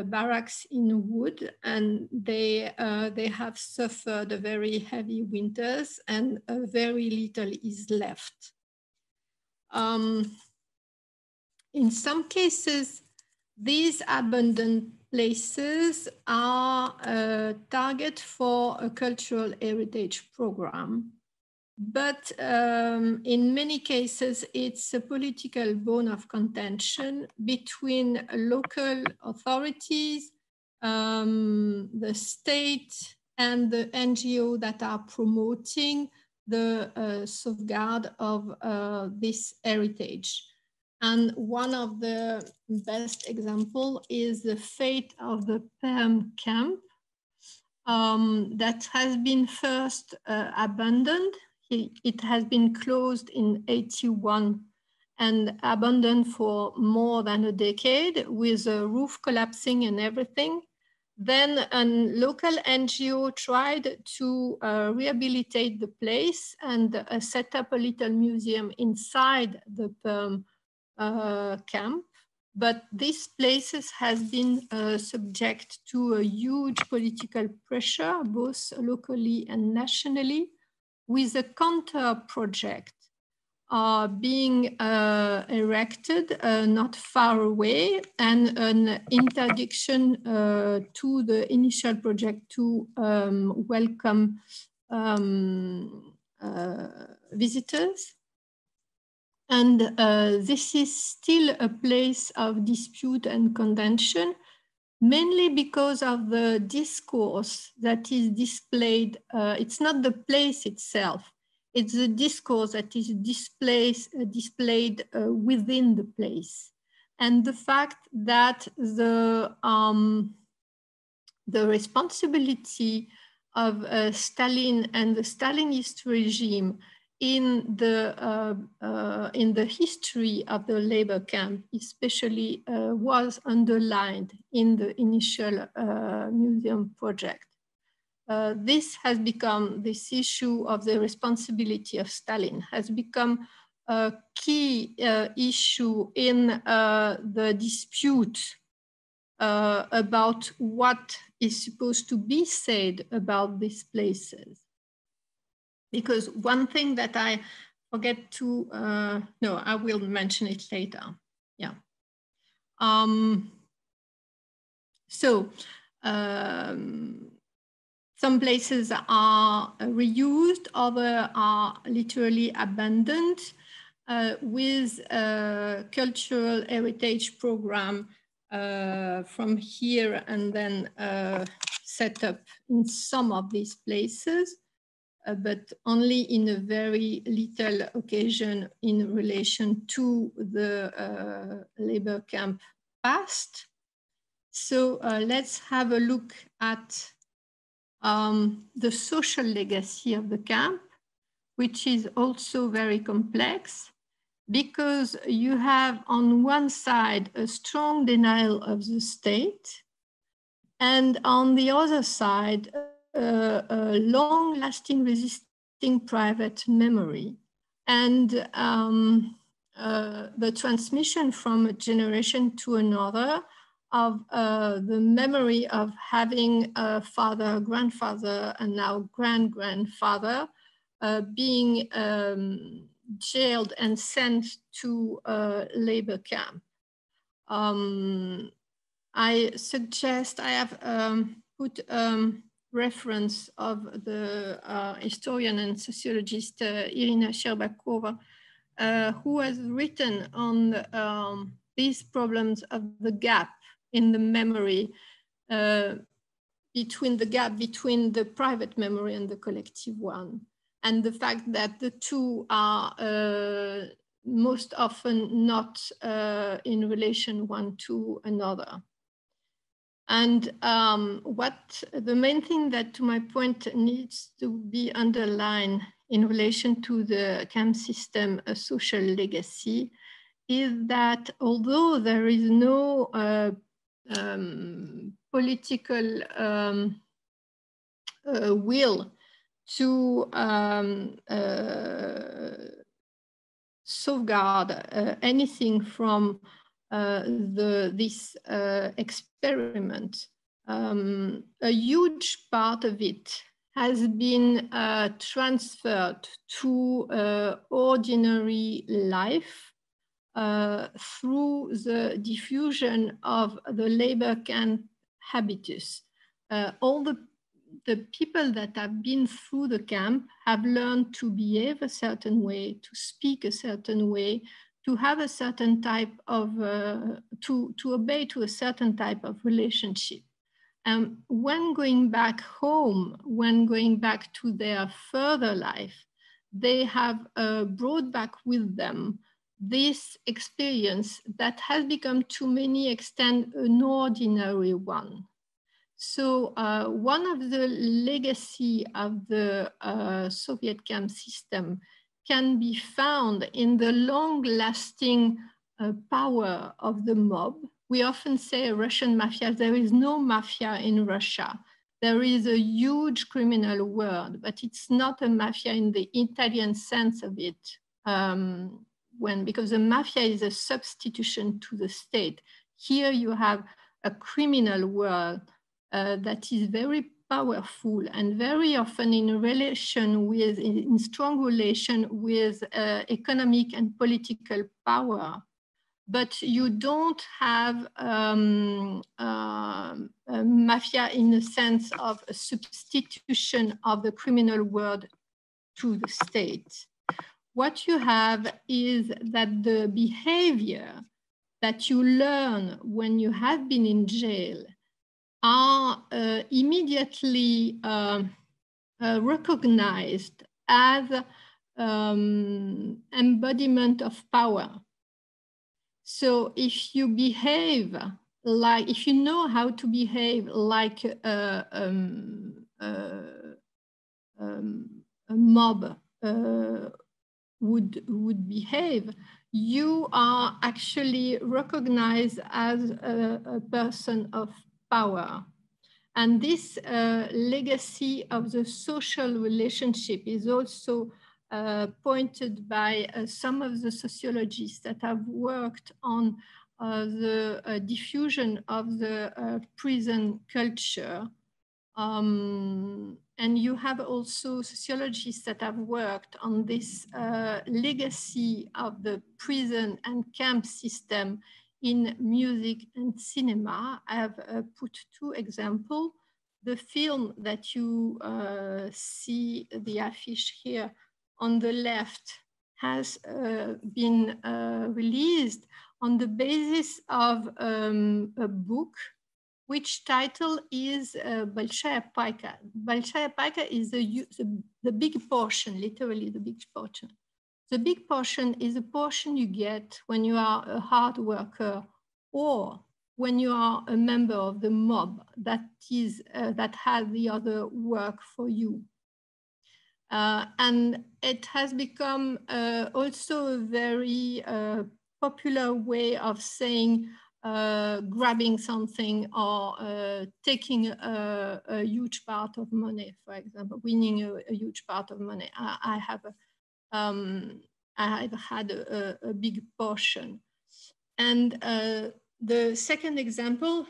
[SPEAKER 2] barracks in wood, and they have suffered very heavy winters, and very little is left. In some cases, these abandoned places are a target for a cultural heritage program. But in many cases, it's a political bone of contention between local authorities, the state, and the NGO that are promoting the safeguard of this heritage. And one of the best examples is the fate of the Pельtом camp that has been first abandoned. It has been closed in '81 and abandoned for more than a decade with the roof collapsing and everything. Then a local NGO tried to rehabilitate the place and set up a little museum inside the Pельtом camp, but this place has been subject to a huge political pressure, both locally and nationally, with a counter project being erected not far away, and an interdiction to the initial project to welcome visitors. And this is still a place of dispute and contention, mainly because of the discourse that is displayed. It's not the place itself, it's the discourse that is displayed within the place. And the fact that the responsibility of Stalin and the Stalinist regime in the history of the labor camp, especially, was underlined in the initial museum project. this has become, this issue of the responsibility of Stalin has become a key issue in the dispute about what is supposed to be said about these places. Because one thing that I forget to, no, I will mention it later, yeah. Some places are reused, others are literally abandoned with a cultural heritage program from here and then set up in some of these places, but only in a very little occasion in relation to the labor camp past. So let's have a look at the social legacy of the camp, which is also very complex, because you have on one side a strong denial of the state, and on the other side, a long-lasting resisting private memory. And the transmission from a generation to another of the memory of having a father, grandfather, and now grand-grandfather being jailed and sent to a labor camp. I suggest, I have put reference of the historian and sociologist Irina Sherbakova, who has written on these problems of the gap in the memory, between the private memory and the collective one, and the fact that the two are most often not in relation one to another. And what the main thing that, to my point, needs to be underlined in relation to the camp system, a social legacy, is that although there is no political will to safeguard anything from this experiment, a huge part of it has been transferred to ordinary life through the diffusion of the labor camp habitus. All the people that have been through the camp have learned to behave a certain way, to speak a certain way, to have a certain type of, to obey to a certain type of relationship. When going back home, when going back to their further life, they have brought back with them this experience that has become to many extent an ordinary one. So one of the legacy of the Soviet camp system can be found in the long-lasting power of the mob. We often say Russian mafia. There is no mafia in Russia. There is a huge criminal world, but it's not a mafia in the Italian sense of it. Because the mafia is a substitution to the state. Here you have a criminal world that is very powerful and very often in relation with, in strong relation with economic and political power. But you don't have a mafia in the sense of a substitution of the criminal world to the state. What you have is that the behavior that you learn when you have been in jail are immediately recognized as embodiment of power. So if you behave like, if you know how to behave like a mob would behave, you are actually recognized as a person of power. And this legacy of the social relationship is also pointed by some of the sociologists that have worked on the diffusion of the prison culture. And you have also sociologists that have worked on this legacy of the prison and camp system in music and cinema. I have put two examples. The film that you see, the affiche here on the left, has been released on the basis of a book which title is Большая пайка. Большая пайка is the big portion, literally the big portion. The big portion is a portion you get when you are a hard worker or when you are a member of the mob that has the other work for you. And it has become also a very popular way of saying grabbing something or taking a huge part of money, for example, winning a huge part of money. I have had a big portion. And the second example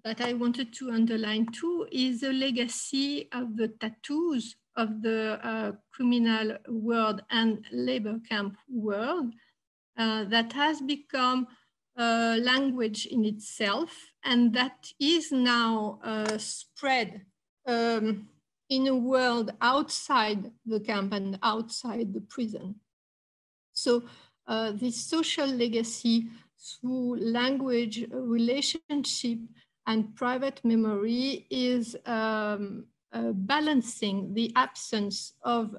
[SPEAKER 2] that I wanted to underline too is the legacy of the tattoos of the criminal world and labor camp world that has become language in itself, and that is now spread in a world outside the camp and outside the prison. So this social legacy through language, relationship, and private memory is balancing the absence of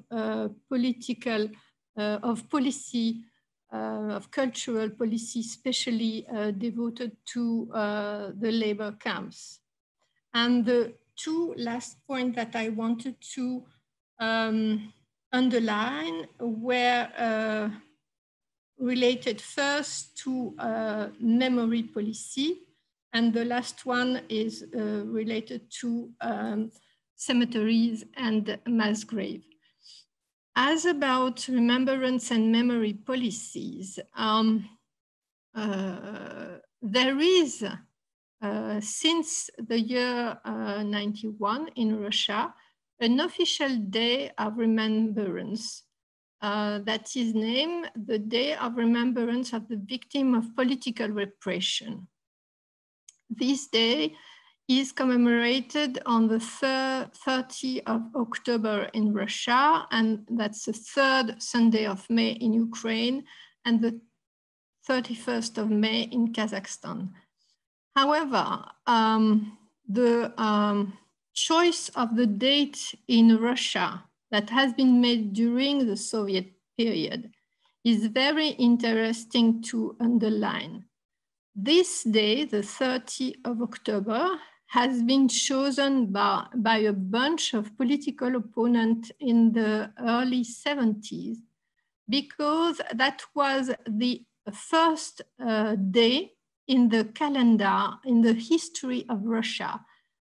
[SPEAKER 2] political, of policy, of cultural policy, especially devoted to the labor camps. And the two last points that I wanted to underline were related first to memory policy, and the last one is related to cemeteries and mass grave. As about remembrance and memory policies, there is, since the year 91 in Russia, an official day of remembrance that is named the Day of Remembrance of the Victim of Political Repression. This day is commemorated on the 30th of October in Russia, and that's the third Sunday of May in Ukraine, and the 31st of May in Kazakhstan. However, the choice of the date in Russia that has been made during the Soviet period is very interesting to underline. This day, the 30th of October, has been chosen by a bunch of political opponents in the early 70s because that was the first day in the calendar, in the history of Russia,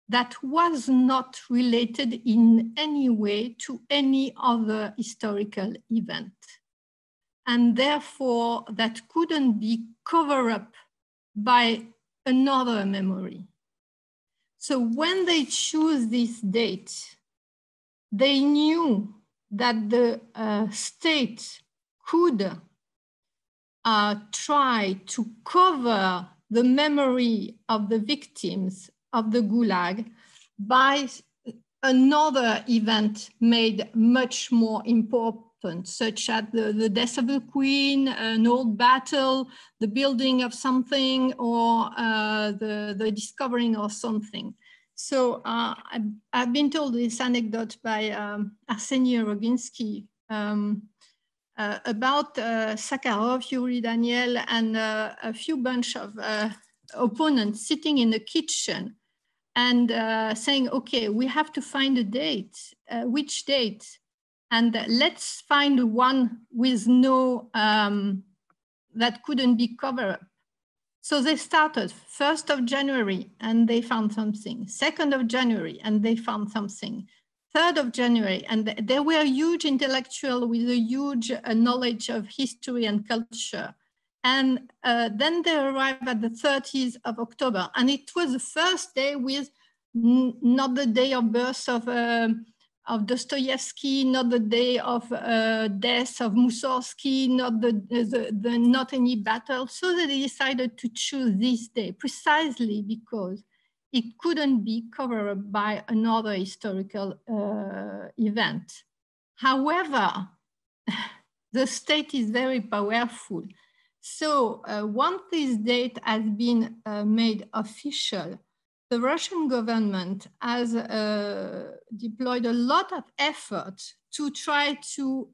[SPEAKER 2] that was not related in any way to any other historical event. And therefore, that couldn't be covered up by another memory. So when they choose this date, they knew that the state could try to cover the memory of the victims of the Gulag by another event made much more important, such as the death of the queen, an old battle, the building of something, or the discovering of something. So I've been told this anecdote by Arseny Roginsky about Sakharov, Yuri Daniel, and a few bunch of opponents sitting in the kitchen and saying, okay, we have to find a date. Which date? And let's find one with no, that couldn't be covered up. So they started 1st of January and they found something, 2nd of January and they found something, 3rd of January, and they were huge intellectuals with a huge knowledge of history and culture. And then they arrived at the 30th of October, and it was the first day with not the day of birth of Dostoevsky, not the day of death of Mussorgsky, not any battle. So they decided to choose this day precisely because it couldn't be covered by another historical event. However, the state is very powerful. So once this date has been made official, the Russian government has deployed a lot of effort to try to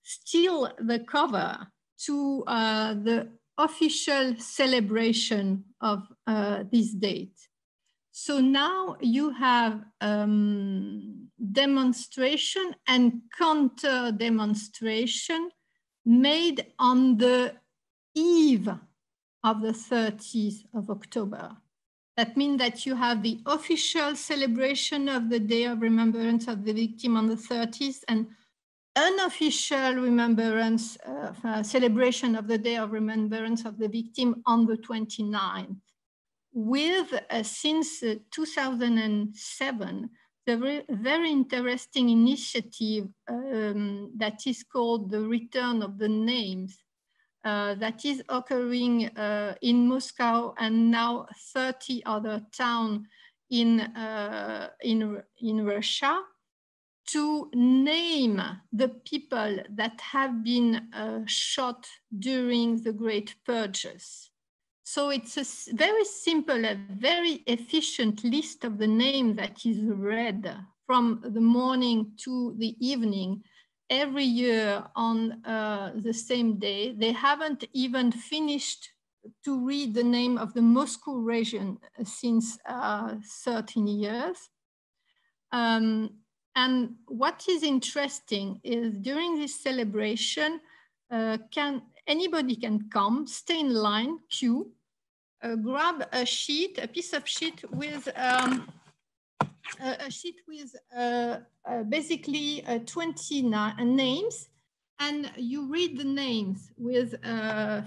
[SPEAKER 2] steal the cover to the official celebration of this date. So now you have demonstration and counter demonstration made on the eve of the 30th of October. That means that you have the official celebration of the Day of Remembrance of the Victim on the 30th and unofficial remembrance, celebration of the Day of Remembrance of the Victim on the 29th. With, since 2007, the very interesting initiative that is called the Return of the Names, that is occurring in Moscow and now 30 other towns in Russia, to name the people that have been shot during the Great Purges. So it's a very simple, a very efficient list of the names that is read from the morning to the evening every year on the same day. They haven't even finished to read the name of the Moscow region since 13 years. And what is interesting is during this celebration, anybody can come, stay in line, queue, grab a sheet, a piece of sheet with basically 20 names, and you read the names with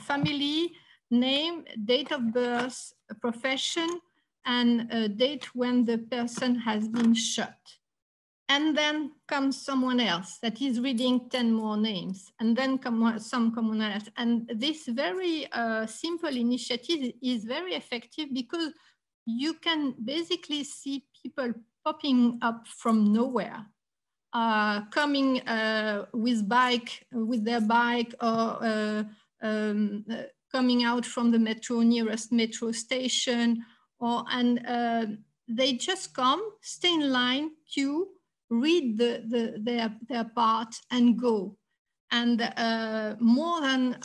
[SPEAKER 2] family, name, date of birth, profession, and a date when the person has been shot. And then comes someone else that is reading 10 more names, and then someone else. And this very simple initiative is very effective because you can basically see people popping up from nowhere, coming with their bike, or coming out from the nearest metro station, and they just come, stay in line, queue, read their part and go. And more than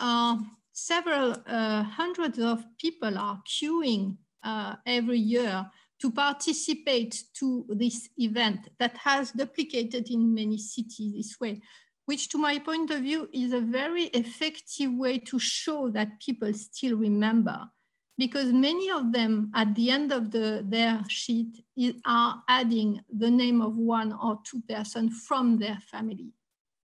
[SPEAKER 2] several hundreds of people are queuing every year to participate to this event that has duplicated in many cities this way, which to my point of view is a very effective way to show that people still remember, because many of them at the end of their sheet are adding the name of one or two persons from their family,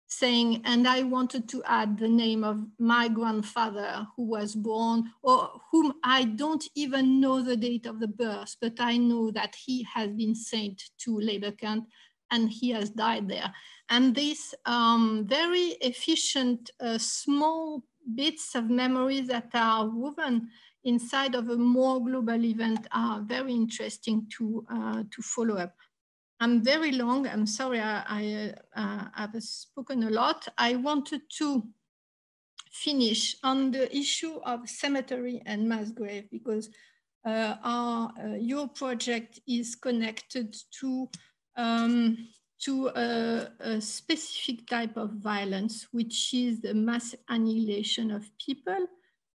[SPEAKER 2] saying, and I wanted to add the name of my grandfather who was born, or whom I don't even know the date of the birth, but I know that he has been sent to labor camp and he has died there. And these very efficient small bits of memories that are woven inside of a more global event are very interesting to follow up. I'm very long, I'm sorry, I have spoken a lot. I wanted to finish on the issue of cemetery and mass grave, because your project is connected to a specific type of violence, which is the mass annihilation of people,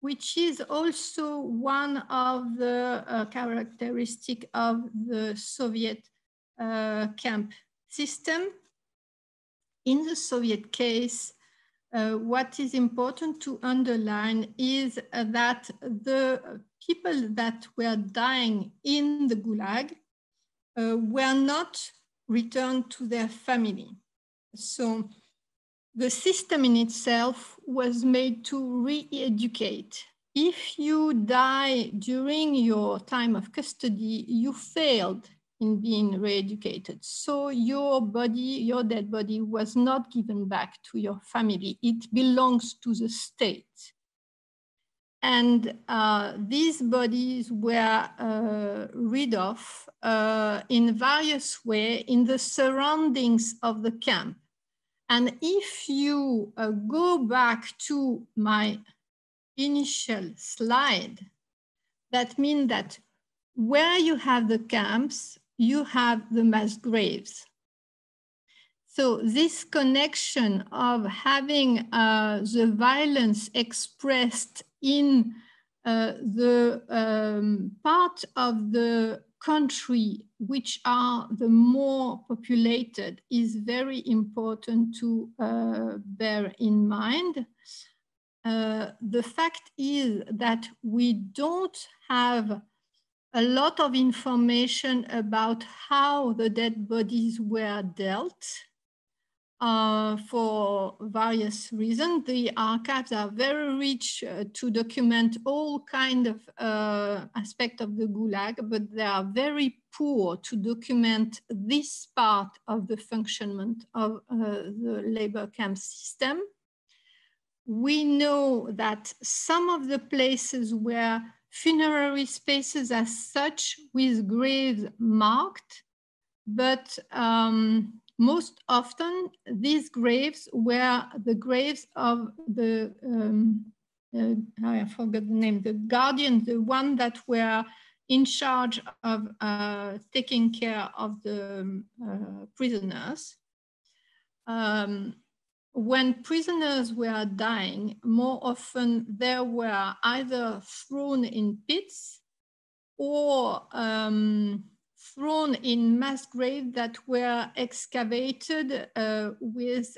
[SPEAKER 2] which is also one of the characteristics of the Soviet camp system. In the Soviet case, what is important to underline is that the people that were dying in the Gulag were not returned to their family. So the system in itself was made to re-educate. If you die during your time of custody, you failed in being re-educated. So your body, your dead body was not given back to your family. It belongs to the state. And these bodies were rid of in various ways in the surroundings of the camp. And if you go back to my initial slide, that means that where you have the camps, you have the mass graves. So this connection of having the violence expressed in the part of the country which are the more populated is very important to bear in mind. The fact is that we don't have a lot of information about how the dead bodies were dealt for various reasons. The archives are very rich to document all kinds of aspects of the Gulag, but they are very poor to document this part of the functionment of the labor camp system. We know that some of the places were funerary spaces as such with graves marked, but most often these graves were the graves of the, I forgot the name, the guardians, the one that were in charge of taking care of the prisoners. When prisoners were dying, more often they were either thrown in pits or thrown in mass graves that were excavated with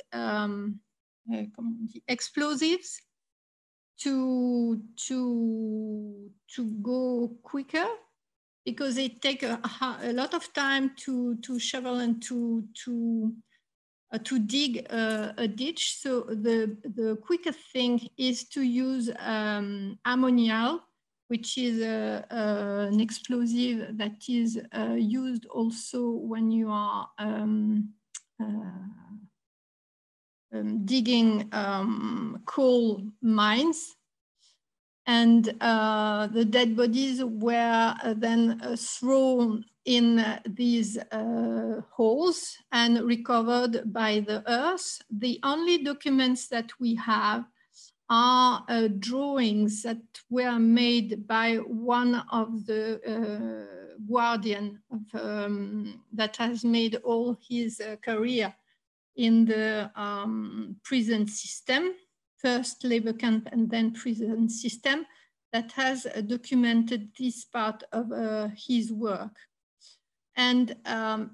[SPEAKER 2] explosives to go quicker, because it takes a lot of time to shovel and to dig a ditch. So the quickest thing is to use ammonia, which is an explosive that is used also when you are digging coal mines. And the dead bodies were then thrown in these holes and recovered by the earth. The only documents that we have are drawings that were made by one of the guardian that has made all his career in the prison system, first labor camp and then prison system, that has documented this part of his work. And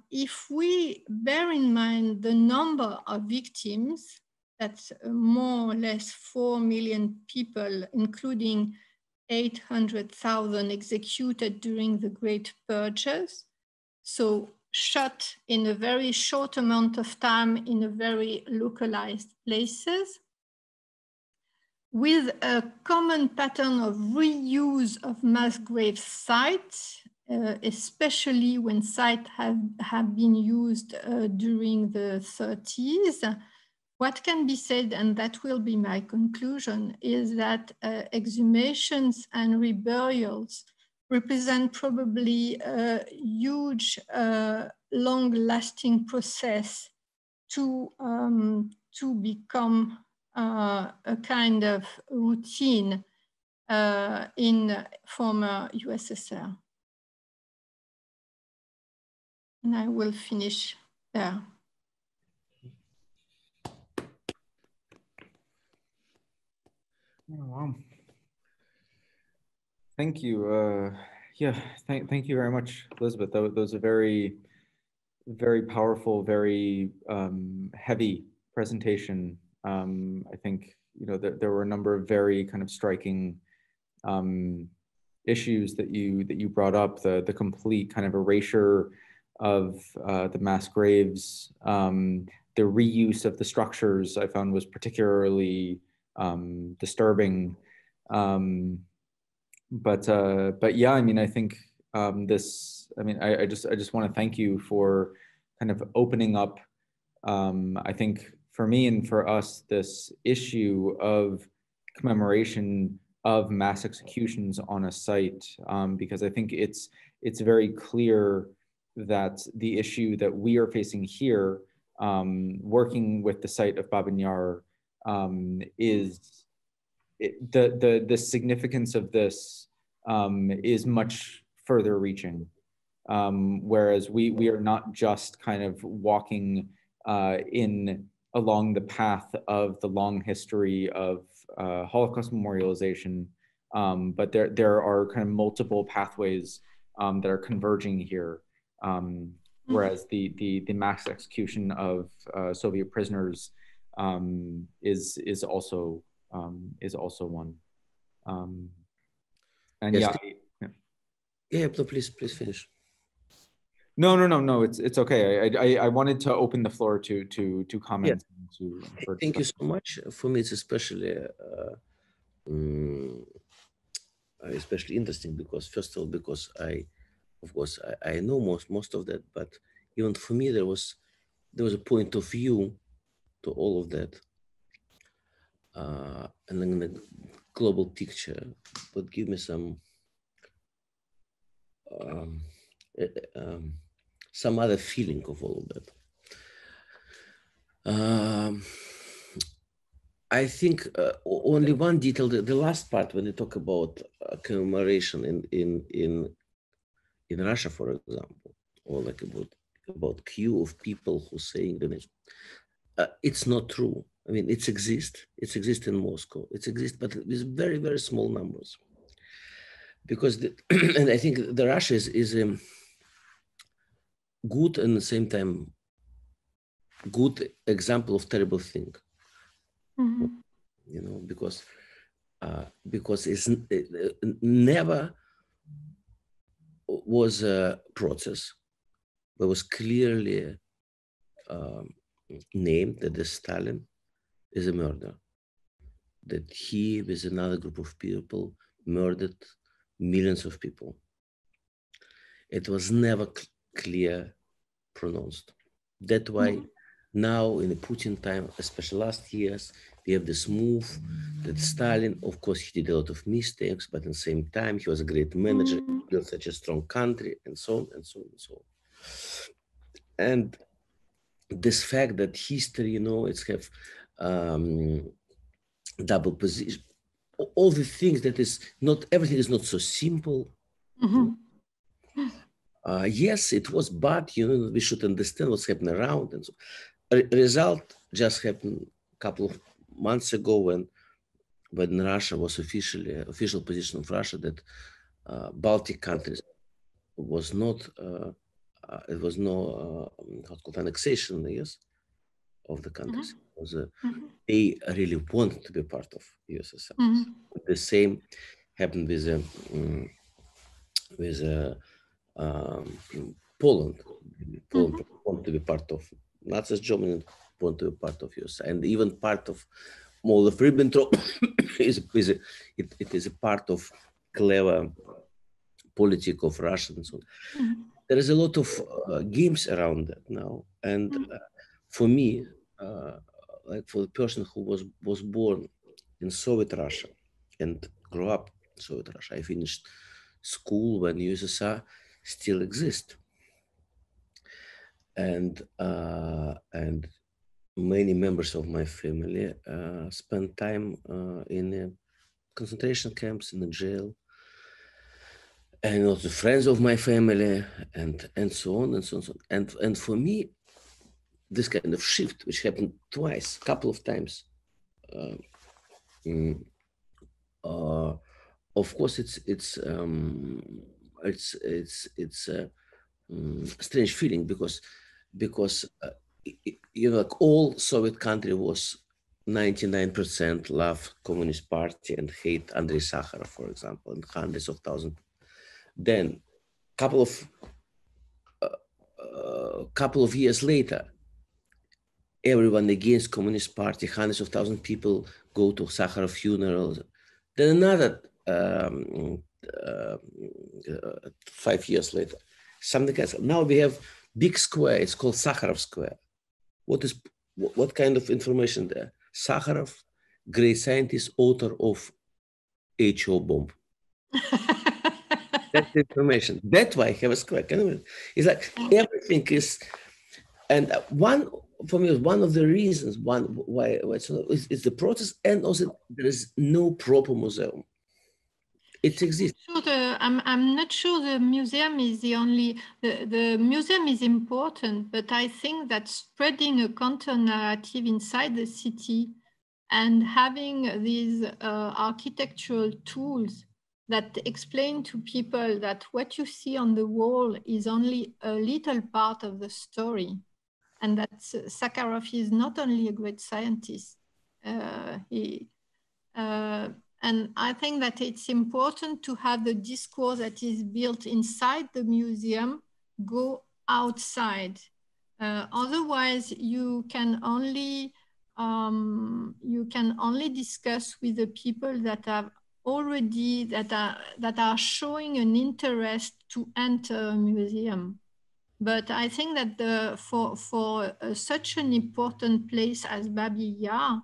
[SPEAKER 2] if we bear in mind the number of victims, that's more or less 4 million people, including 800,000 executed during the Great Purges. So shot in a very short amount of time in a very localized places, with a common pattern of reuse of mass grave sites, especially when sites have been used during the 30s. What can be said, and that will be my conclusion, is that exhumations and reburials represent probably a huge, long-lasting process to become a kind of routine in former USSR. And I will finish there.
[SPEAKER 1] Oh, wow. Thank you. Yeah, thank you very much, Elizabeth. That was a very powerful, very heavy presentation I think, you know, there were a number of very kind of striking issues that you brought up. The complete kind of erasure of the mass graves, the reuse of the structures I found was particularly disturbing. But yeah, I mean, I think I just want to thank you for kind of opening up, I think for me and for us, this issue of commemoration of mass executions on a site, because I think it's very clear that the issue that we are facing here, working with the site of Bабin Yar, is the significance of this is much further reaching. Whereas we are not just kind of walking along the path of the long history of Holocaust memorialization, but there are kind of multiple pathways that are converging here. Whereas the mass execution of Soviet prisoners is also one. And
[SPEAKER 4] yes,
[SPEAKER 1] yeah,
[SPEAKER 4] please finish.
[SPEAKER 1] No. It's okay. I wanted to open the floor to comments.
[SPEAKER 4] Yeah. Thank you so much. For me, it's especially interesting because, first of all, because I know most of that, but even for me, there was a point of view to all of that, and then the global picture would give me some other feeling of all of that. I think only one detail, the last part, when you talk about commemoration in Russia, for example, or like about queue of people who saying it's not true. I mean, it exists in Moscow. It exists, but with very, very small numbers. Because, and I think the Russia is a good and at the same time good example of terrible thing. Mm-hmm. You know, because it never was a process, but was clearly named that the Stalin is a murderer, that he with another group of people murdered millions of people. It was never clear pronounced. That's why now in the Putin time, especially last years, we have this move that Stalin, of course, he did a lot of mistakes, but at the same time, he was a great manager, built such a strong country, and so on, and so on, and so on. And this fact that history, you know, it's have double position, all the things that is not, everything is not so simple. Mm-hmm. Yes, it was, but, you know, we should understand what's happening around. And so, result just happened a couple of months ago when Russia was official position of Russia that Baltic countries was not, it was no, how to call it, annexation, yes, of the countries. It was they really wanted to be part of USSR. The same happened with Poland. Poland wanted to be part of Nazi Germany, wanted to be part of USSR, and even part of Molotov-Ribbentrop it is a part of clever politic of Russia and so on. There is a lot of games around that now, and for me, like for the person who was born in Soviet Russia and grew up in Soviet Russia, I finished school when USSR still exists, and many members of my family spent time in concentration camps, in the jail, and also friends of my family, and so on and so on. And for me, this kind of shift, which happened twice, couple of times, of course, it's a strange feeling because you know, like all Soviet country was 99% love Communist Party and hate Andrei Sakharov, for example, and hundreds of thousands. Then, couple of years later, everyone against Communist Party, hundreds of thousands of people go to Sakharov funerals. Then another 5 years later, something else. Now we have big square. It's called Sakharov Square. What kind of information there? Sakharov, great scientist, author of HO bomb. That's the information. That's why I have a square. Can you imagine? It's like everything is, and for me, one of the reasons why it's the process, and also there is no proper museum. It exists.
[SPEAKER 2] I'm not sure the museum is the only, the museum is important, but I think that spreading a counter narrative inside the city and having these architectural tools that explain to people that what you see on the wall is only a little part of the story, and that Sakharov is not only a great scientist. And I think that it's important to have the discourse that is built inside the museum go outside. Otherwise, you can only discuss with the people that have already that are showing an interest to enter a museum. But I think that for such an important place as Babin Yar,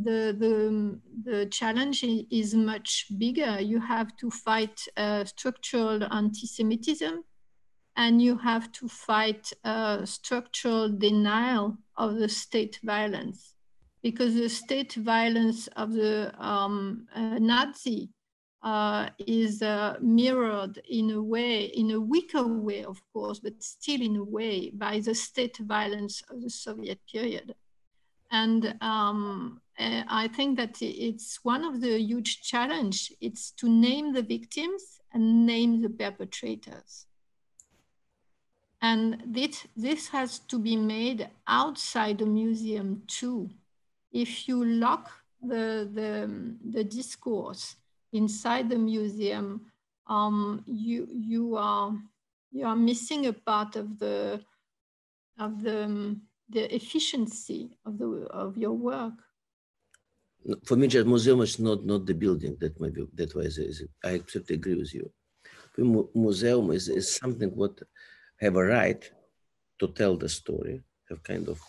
[SPEAKER 2] the challenge is much bigger. You have to fight structural anti-Semitism, and you have to fight structural denial of the state violence, because the state violence of the Nazi is mirrored in a way, in a weaker way, of course, but still in a way, by the state violence of the Soviet period. And I think that it's one of the huge challenge. It's to name the victims and name the perpetrators. And this has to be made outside the museum too. If you lock the discourse inside the museum, you are missing a part of the efficiency of your work.
[SPEAKER 4] For me, just museum is not the building. That way I absolutely agree with you. Museum is something what have a right to tell the story, have kind of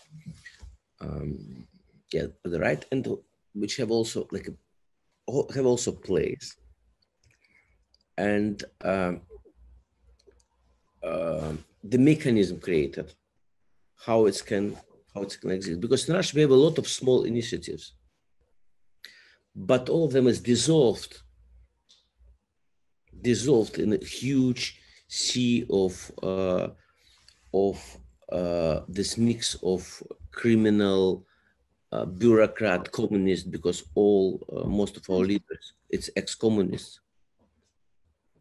[SPEAKER 4] the right, and which have also have also place, and the mechanism created, how it can exist. Because in Russia we have a lot of small initiatives, but all of them is dissolved in a huge sea of this mix of criminal, bureaucrat, communist, because most of our leaders, it's ex-communists.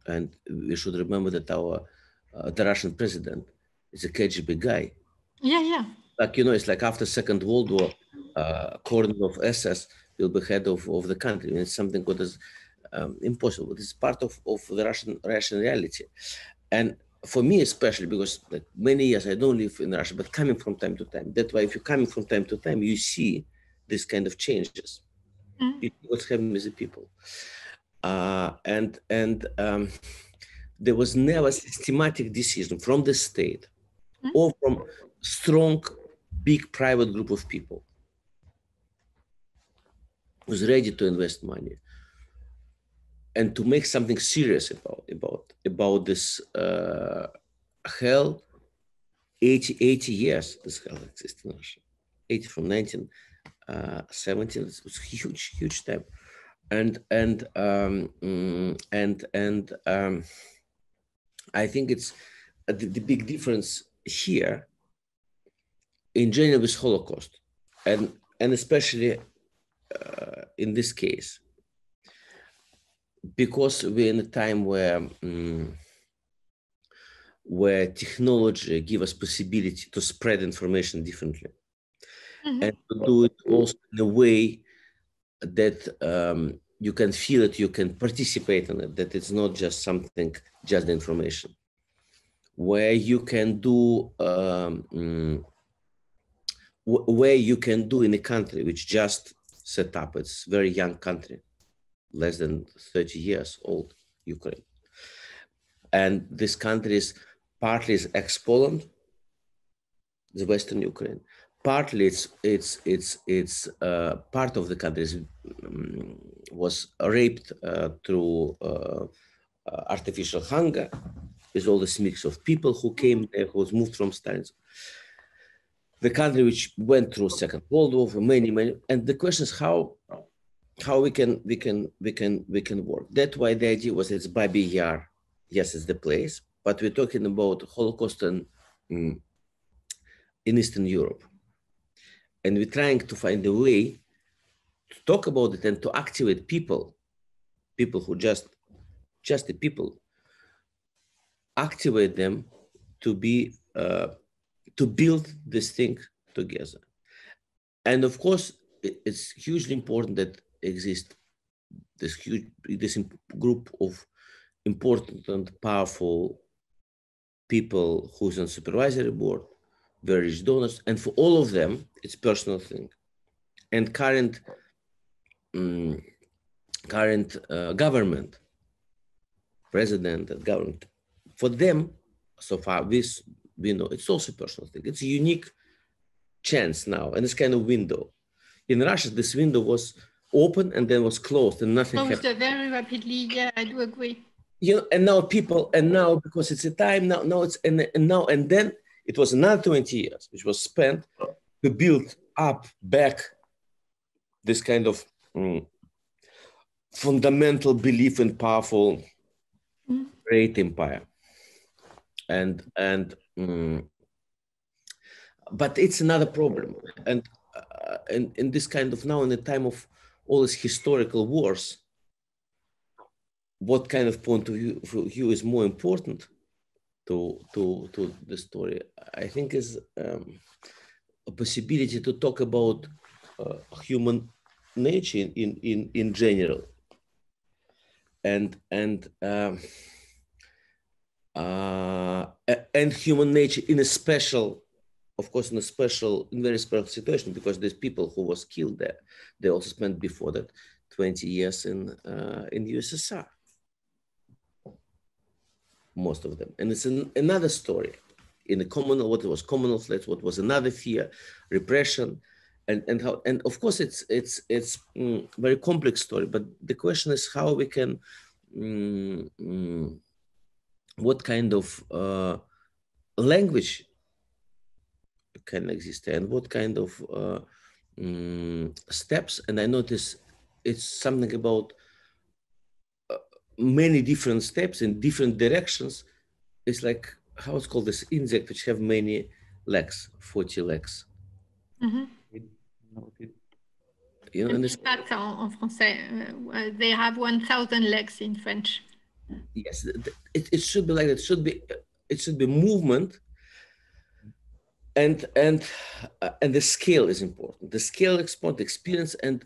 [SPEAKER 4] And we should remember that the Russian president is a KGB guy.
[SPEAKER 2] Yeah.
[SPEAKER 4] Like, it's like after Second World War, Colonel of SS will be head of the country. And it's something that is impossible. It's part of the Russian reality. And for me, especially, because like many years I don't live in Russia, but coming from time to time. That's why if you're coming from time to time, you see this kind of changes. You see what's happening with the people. There was never systematic decision from the state or from strong, big private group of people who's ready to invest money and to make something serious about this hell. 80 years this hell exists in Russia. 80 from 1917. It was huge time, and I think it's the big difference here in general with Holocaust, and especially in this case, because we're in a time where technology gives us possibility to spread information differently. and to do it also in a way that you can feel it, you can participate in it, that it's not just something, just information, where you can do, where you can do in a country which just set up. It's a very young country, less than 30 years old, Ukraine. And this country is partly is ex-Poland, the Western Ukraine. Partly it's part of the country was raped through artificial hunger, with all this mix of people who came there, who was moved from Stalin's. The country which went through Second World War for many, and the question is how we can work. That's why the idea was it's Babin Yar. Yes, it's the place, but we're talking about Holocaust in Eastern Europe. And we're trying to find a way to talk about it and to activate people who just the people, activate them to be, to build this thing together. And of course, it's hugely important that exists this group of important and powerful people who's on supervisory board, very rich donors, and for all of them, it's personal thing. And current government, president and government, for them, so far, this, we know, it's also personal thing. It's a unique chance now, and it's kind of window. In Russia, this window was open and then was closed, and nothing happened.
[SPEAKER 2] Very rapidly, yeah, I do agree.
[SPEAKER 4] You know, and now people, and now because it's a time now it's and then it was another 20 years which was spent to build up back this kind of fundamental belief in powerful great empire, but it's another problem, and in this kind of now in the time of all these historical wars, what kind of point of view is more important to the story? I think is a possibility to talk about human nature in general, and human nature in a special, of course, in very special situation, because there's people who was killed there. They also spent before that 20 years in USSR. Most of them, and it's another story. In the communal, what was communal flats, what was another fear, repression, and how, and of course it's very complex story. But the question is how we can, what kind of language can exist and what kind of steps. And I notice it's something about many different steps in different directions. It's like, how it's called, this insect which have many legs, 40 legs.
[SPEAKER 2] Mm-hmm.
[SPEAKER 4] You know, and
[SPEAKER 2] en français, they have 1,000 legs in French.
[SPEAKER 4] Yes, it should be like that. It should be movement, and the scale is important. The scale is important, experience, and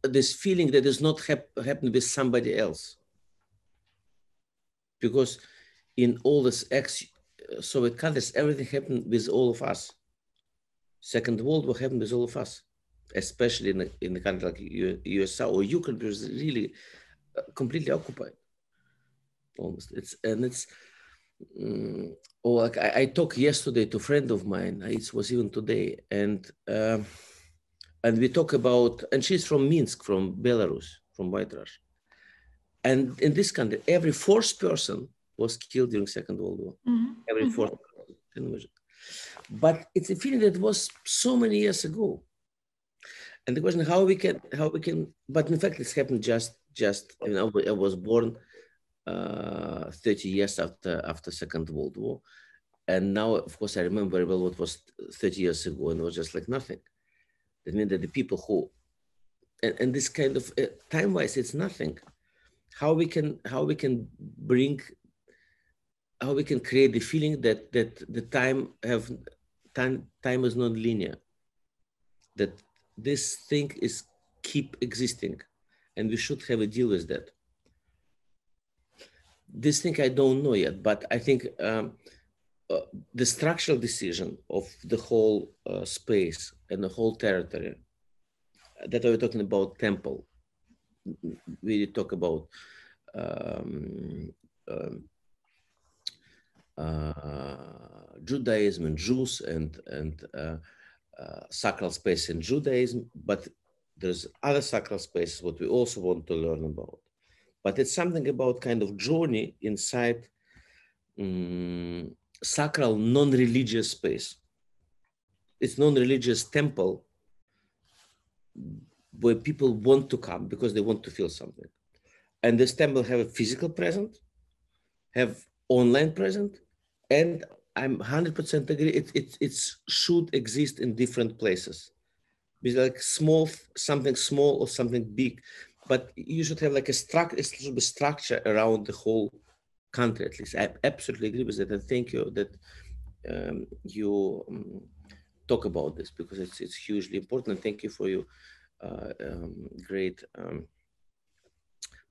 [SPEAKER 4] this feeling that is not happening with somebody else, because in all this ex-Soviet countries, everything happened with all of us. Second World War happened with all of us, especially in the country like USA or Ukraine, which is really completely occupied. Almost, or like I talked yesterday to a friend of mine. It was even today, and we talk about, and she's from Minsk, from Belarus, from White Russia. And in this country, every fourth person was killed during Second World War. Mm-hmm. Every fourth person, can imagine. But it's a feeling that was so many years ago. And the question is how we can, but in fact, it's happened just, you know, I was born 30 years after Second World War. And now, of course, I remember very well what was 30 years ago, and it was just like nothing. That means that the people who, and this kind of time-wise, it's nothing. How we can bring how we can create the feeling that the time is not linear, that this thing is keep existing, and we should have a deal with that. This thing I don't know yet, but I think the structural decision of the whole space and the whole territory, that we're talking about temple, we talk about Judaism and Jews and sacral space in Judaism, but there's other sacral spaces what we also want to learn about. But it's something about kind of journey inside sacral non-religious space. It's non-religious temple where people want to come because they want to feel something. And this temple have a physical presence, have online presence, and I'm 100% agree, it should exist in different places. It's like something small or something big, but you should have like a structure around the whole country, at least. I absolutely agree with that, and thank you that you talk about this, because it's hugely important. Thank you for your great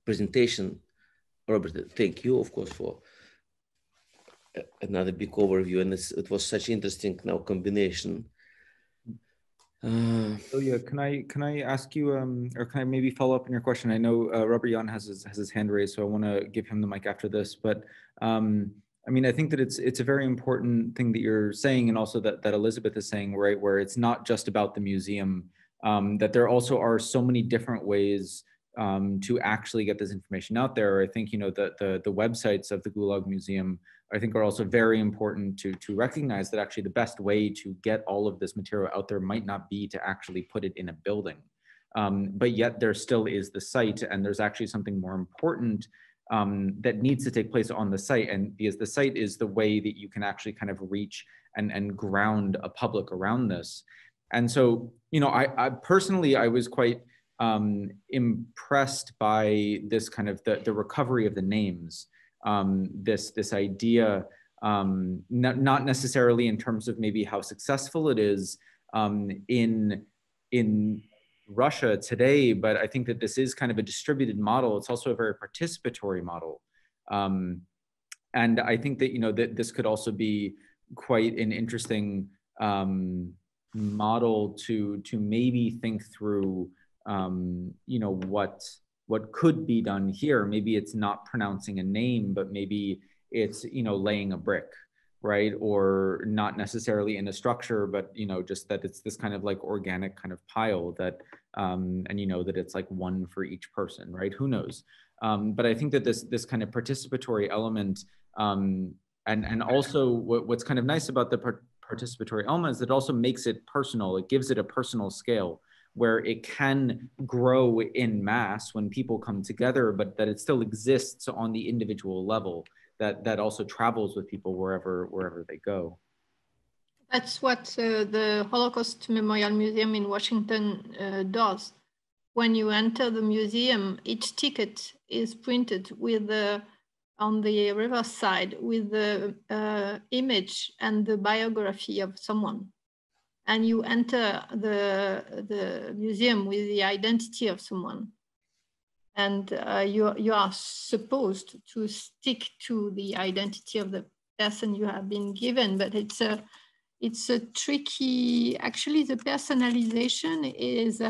[SPEAKER 4] presentation, Robert. Thank you, of course, for another big overview, and it was such interesting now combination.
[SPEAKER 1] So yeah, can I ask you, or can I maybe follow up on your question? I know Robert Yain has his hand raised, so I want to give him the mic after this. But I mean, I think that it's a very important thing that you're saying, and also that Elizabeth is saying, right, where it's not just about the museum, that there also are so many different ways to actually get this information out there. I think, you know, the websites of the Gulag Museum, I think, are also very important to recognize that actually the best way to get all of this material out there might not be to actually put it in a building. But yet there still is the site, and there's actually something more important that needs to take place on the site. And because the site is the way that you can actually kind of reach and ground a public around this. And so, you know, I personally, I was quite impressed by this kind of the recovery of the names, this idea, not necessarily in terms of maybe how successful it is in Russia today, but I think that this is kind of a distributed model. It's also a very participatory model. And I think that, you know, that this could also be quite an interesting model to maybe think through, you know, what could be done here. Maybe it's not pronouncing a name, but maybe it's, you know, laying a brick, right? Or not necessarily in a structure, but, you know, just that it's this kind of like organic kind of pile that, and you know, that it's like one for each person, right? Who knows? But I think that this kind of participatory element, and also what's kind of nice about the participatory element is that it also makes it personal. It gives it a personal scale where it can grow in mass when people come together, but that it still exists on the individual level, that also travels with people wherever they go.
[SPEAKER 2] That's what the Holocaust Memorial Museum in Washington does. When you enter the museum, each ticket is printed with on the reverse side with the image and the biography of someone. And you enter the museum with the identity of someone. And you are supposed to stick to the identity of the person you have been given, but it's a tricky, actually the personalization is,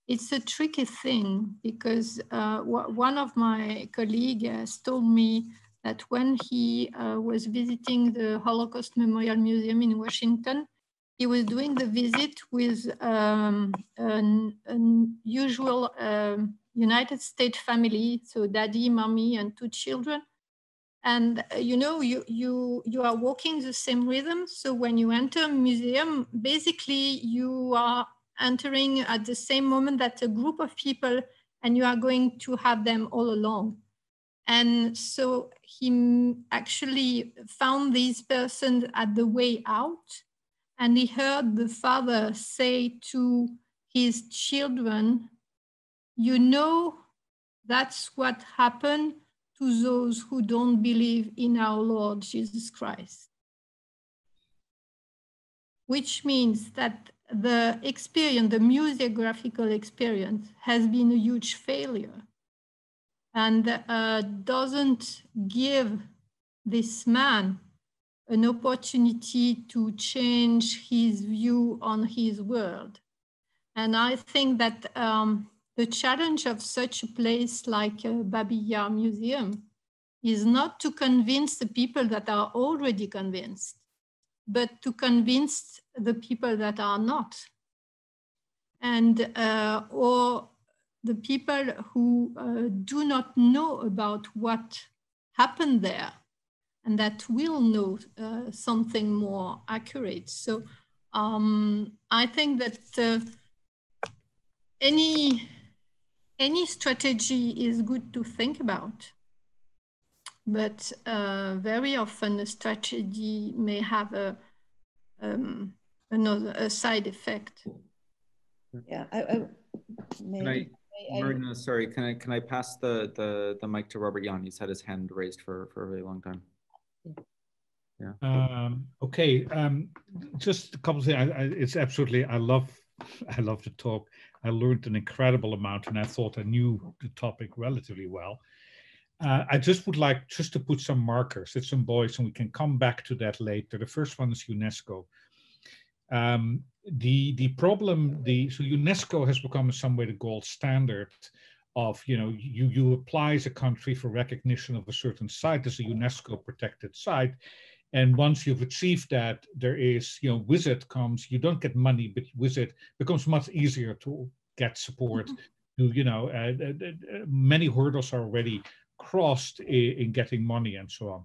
[SPEAKER 2] it's a tricky thing, because one of my colleagues told me that when he was visiting the Holocaust Memorial Museum in Washington, he was doing the visit with an usual United States family, so daddy, mommy, and 2 children. And you know, you are walking the same rhythm. So when you enter a museum, basically you are entering at the same moment that a group of people, and you are going to have them all along. And so he actually found these persons at the way out. And he heard the father say to his children, you know, that's what happened to those who don't believe in our Lord Jesus Christ. Which means that the experience, the museographical experience, has been a huge failure and doesn't give this man an opportunity to change his view on his world. And I think that the challenge of such a place like Babin Yar Museum is not to convince the people that are already convinced, but to convince the people that are not. And or the people who do not know about what happened there and that will know something more accurate. So I think that any strategy is good to think about, but very often a strategy may have a side effect.
[SPEAKER 5] Yeah,
[SPEAKER 1] Marina, sorry, can I pass the mic to Robert Yawn? He's had his hand raised for a very long time. Yeah.
[SPEAKER 3] Okay, just a couple of things. It's absolutely, I love the talk. I learned an incredible amount, and I thought I knew the topic relatively well. I just would like to put some markers, it's some boys, and we can come back to that later. The first one is UNESCO. The problem, so UNESCO has become in some way the gold standard of, you apply as a country for recognition of a certain site as a UNESCO protected site. And once you've achieved that, there is, WISIT comes, you don't get money, but WISIT becomes much easier to get support. Many hurdles are already crossed in getting money and so on.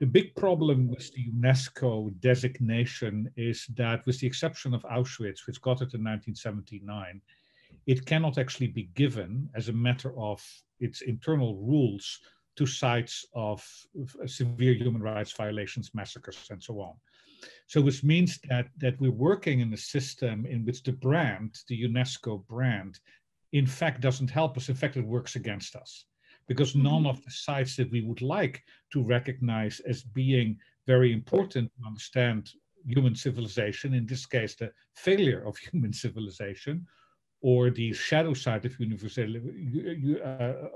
[SPEAKER 3] The big problem with the UNESCO designation is that, with the exception of Auschwitz, which got it in 1979, it cannot actually be given as a matter of its internal rules to sites of severe human rights violations, massacres, and so on. So which means that we're working in a system in which the brand, the UNESCO brand, in fact doesn't help us. In fact, it works against us, because none of the sites that we would like to recognize as being very important to understand human civilization, in this case, the failure of human civilization, or the shadow side of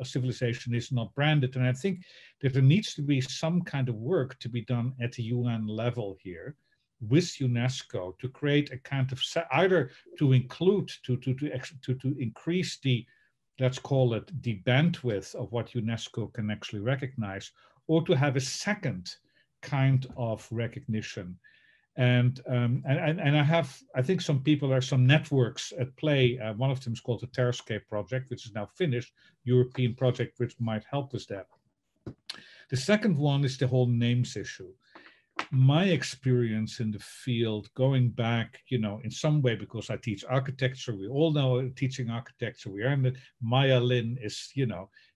[SPEAKER 3] civilization, is not branded. And I think that there needs to be some kind of work to be done at the UN level here with UNESCO to create a kind of, either to include, to increase the, let's call it the bandwidth of what UNESCO can actually recognize, or to have a second kind of recognition. And I think some people, there are some networks at play. One of them is called the Terrascape project, which is now finished, European project, which might help us there. The second one is the whole names issue. My experience in the field, going back, in some way, because I teach architecture, we all know teaching architecture, we earned it. Maya Lin is,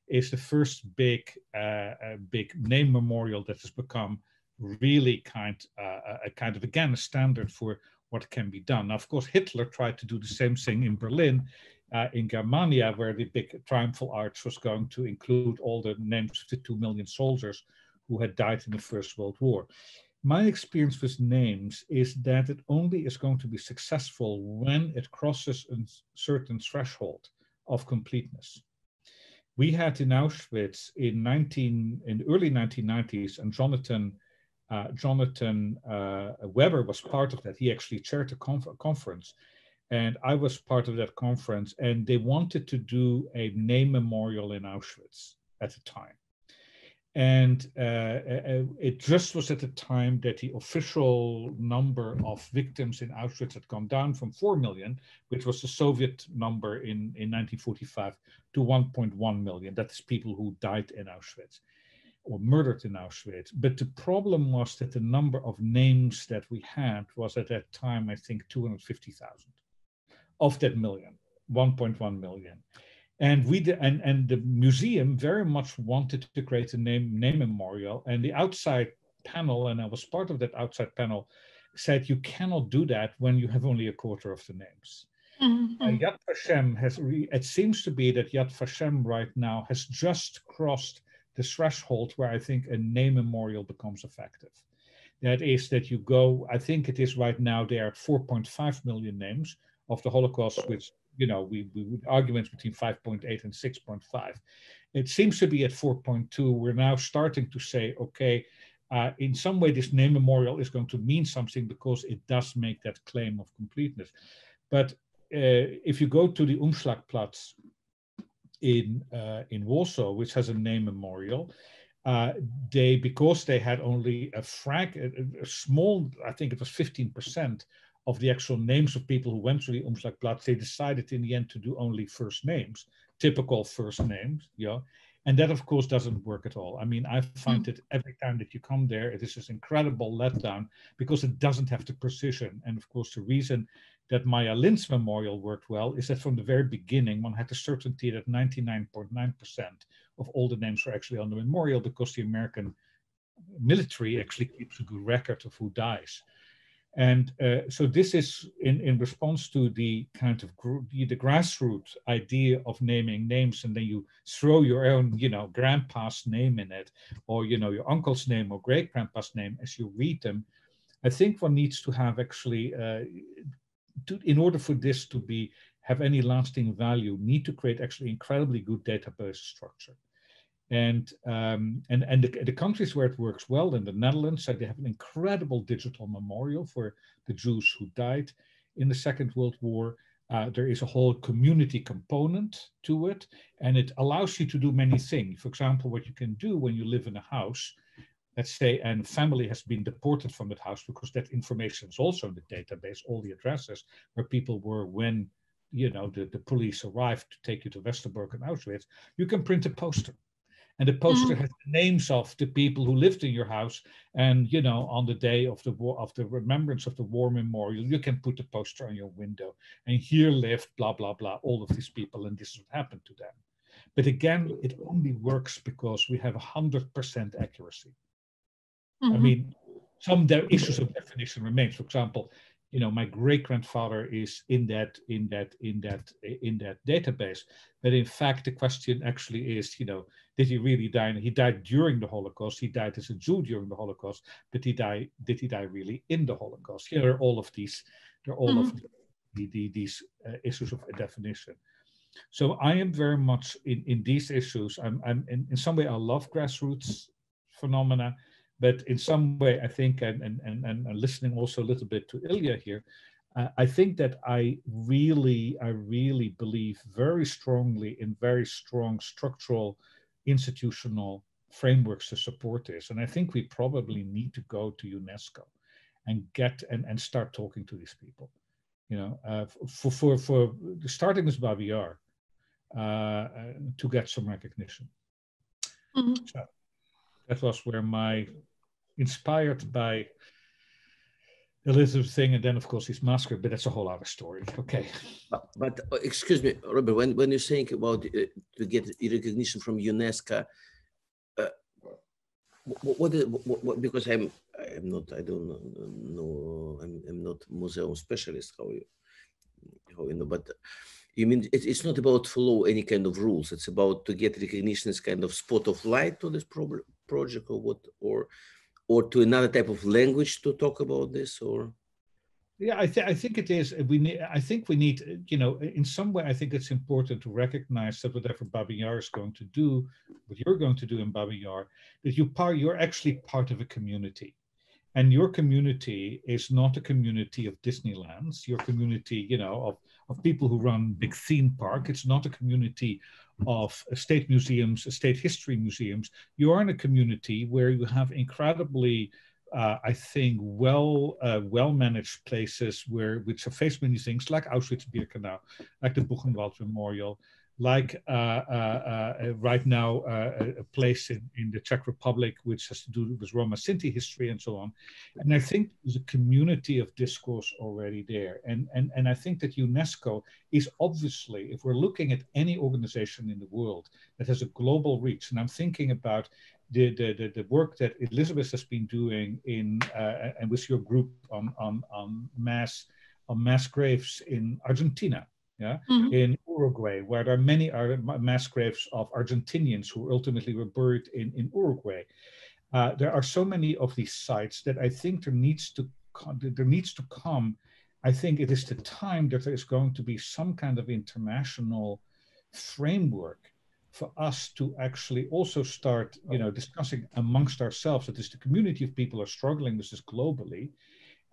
[SPEAKER 3] is the first big name memorial that has become really kind of, again, a standard for what can be done. Now, of course, Hitler tried to do the same thing in Berlin, in Germania, where the big triumphal arch was going to include all the names of the 2 million soldiers who had died in the First World War. My experience with names is that it only is going to be successful when it crosses a certain threshold of completeness. We had in Auschwitz in early 1990s, and Jonathan Weber was part of that. He actually chaired a conference, and I was part of that conference, and they wanted to do a name memorial in Auschwitz at the time. And it just was at the time that the official number of victims in Auschwitz had gone down from 4 million, which was the Soviet number in 1945, to 1.1 million. That's people who died in Auschwitz or murdered in Auschwitz. But the problem was that the number of names that we had was at that time, I think, 250,000 of that million, 1.1 million. And and the museum very much wanted to create a name memorial, and the outside panel, and I was part of that outside panel, said you cannot do that when you have only a quarter of the names. Yad Vashem it seems to be that Yad Vashem right now has just crossed the threshold where I think a name memorial becomes effective. That is that you go, I think it is right now, there are 4.5 million names of the Holocaust, which, you know, we arguments between 5.8 and 6.5. It seems to be at 4.2. We're now starting to say, okay, in some way, this name memorial is going to mean something because it does make that claim of completeness. But if you go to the Umschlagplatz in Warsaw, which has a name memorial, because they had only a small, I think it was 15% of the actual names of people who went to the Umschlagplatz, they decided in the end to do only first names, typical first names, yeah. And that, of course, doesn't work at all. I mean, I find it every time that you come there, it is this incredible letdown because it doesn't have the precision. And of course, the reason that Maya Lind's memorial worked well is that from the very beginning, one had the certainty that 99.9% of all the names were actually on the memorial because the American military actually keeps a good record of who dies. And so this is in response to the kind of the grassroots idea of naming names, and then you throw your own, you know, grandpa's name in it, or, you know, your uncle's name or great grandpa's name as you read them. I think one needs to have actually, in order for this to have any lasting value, need to create actually incredibly good database structure. And the countries where it works well, in the Netherlands, they have an incredible digital memorial for the Jews who died in the Second World War. There is a whole community component to it, and it allows you to do many things. For example, what you can do when you live in a house, let's say, and family has been deported from that house, because that information is also in the database, all the addresses where people were when, you know, the police arrived to take you to Westerbork and Auschwitz. You can print a poster. And the poster has the names of the people who lived in your house. And, you know, on the day of the war, of the remembrance of the war memorial, you can put the poster on your window. And here lived, blah, blah, blah, all of these people, and this is what happened to them. But again, it only works because we have 100% accuracy. I mean, some issues of definition remains. For example, you know, my great-grandfather is in that database. But in fact, the question actually is, you know, did he really die? And he died during the Holocaust. He died as a Jew during the Holocaust. But did he die really in the Holocaust? Here are all of these. There are all of these issues of definition. So I am very much in these issues. I'm in some way I love grassroots phenomena. But in some way, I think, and listening also a little bit to Ilya here, I think that I really believe very strongly in very strong structural, institutional frameworks to support this. And I think we probably need to go to UNESCO and and start talking to these people. You know, for starting with Baba Yar, to get some recognition. So that was where inspired by Elizabeth thing, and then of course his massacre, but that's a whole other story. Okay.
[SPEAKER 4] But excuse me, Robert, when you're saying about to get recognition from UNESCO, what because I'm not, I don't know, I'm not museum specialist, how you know, but you mean it's not about follow any kind of rules, it's about to get recognition as kind of spot of light to this project, or what, or to another type of language to talk about this, or?
[SPEAKER 3] Yeah, I think it is. I think we need, you know, in some way, I think it's important to recognize that whatever Baba Yar is going to do, what you're going to do in Baba Yar, that you're actually part of a community. And your community is not a community of Disneylands. Your community, you know, of people who run big theme park. It's not a community of state museums, state history museums. You are in a community where you have incredibly, I think, well-managed places which have faced many things, like Auschwitz-Birkenau, like the Buchenwald Memorial, like right now a place in the Czech Republic which has to do with Roma Sinti history and so on. And I think there's a community of discourse already there. And I think that UNESCO is obviously, if we're looking at any organization in the world that has a global reach, and I'm thinking about the work that Elizabeth has been doing and with your group on mass graves in Argentina. yeah, in Uruguay, where there are many mass graves of Argentinians who ultimately were buried in Uruguay. There are so many of these sites that I think there needs to come. I think it is the time that there is going to be some kind of international framework for us to actually also start, discussing amongst ourselves, that is, the community of people are struggling with this globally.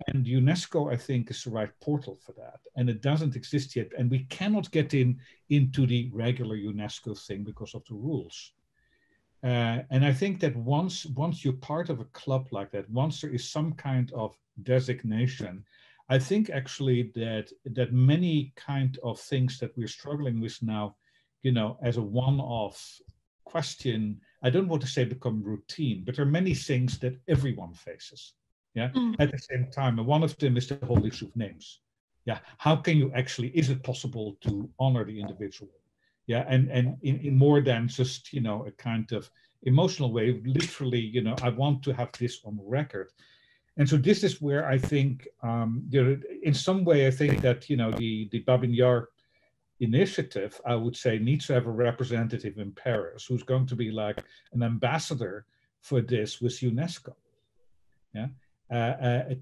[SPEAKER 3] And UNESCO, I think, is the right portal for that. And it doesn't exist yet. And we cannot get into the regular UNESCO thing because of the rules. And I think that once you're part of a club like that, once there is some kind of designation, I think actually that many kind of things that we're struggling with now, as a one-off question, I don't want to say become routine, but there are many things that everyone faces, yeah, at the same time. And one of them is the whole issue of names. Yeah, how can you actually, is it possible to honor the individual? Yeah, and in more than just, a kind of emotional way, literally, I want to have this on record. And so this is where I think, in some way, I think that, the Babin Yaar initiative, I would say, needs to have a representative in Paris who's going to be like an ambassador for this with UNESCO, yeah,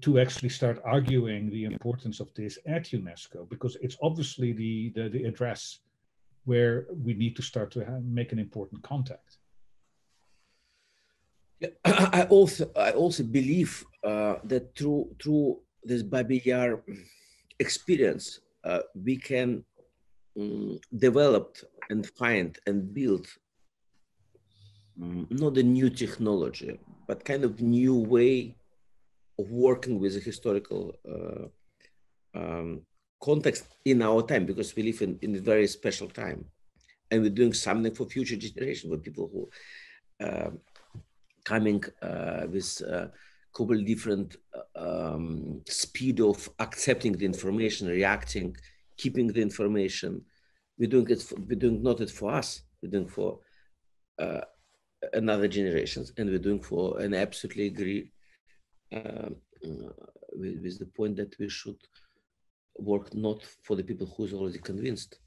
[SPEAKER 3] to actually start arguing the importance of this at UNESCO, because it's obviously the address where we need to start to make an important contact.
[SPEAKER 4] Yeah, I also believe that through this Babin Yaar experience, we can develop and find and build not a new technology, but kind of new way of working with a historical context in our time, because we live in a very special time, and we're doing something for future generations, for people who coming with completely different speed of accepting the information, reacting, keeping the information. We're doing not it for us, we're doing for another generations, and we're doing for, and I absolutely agree with the point that we should work not for the people who's already convinced.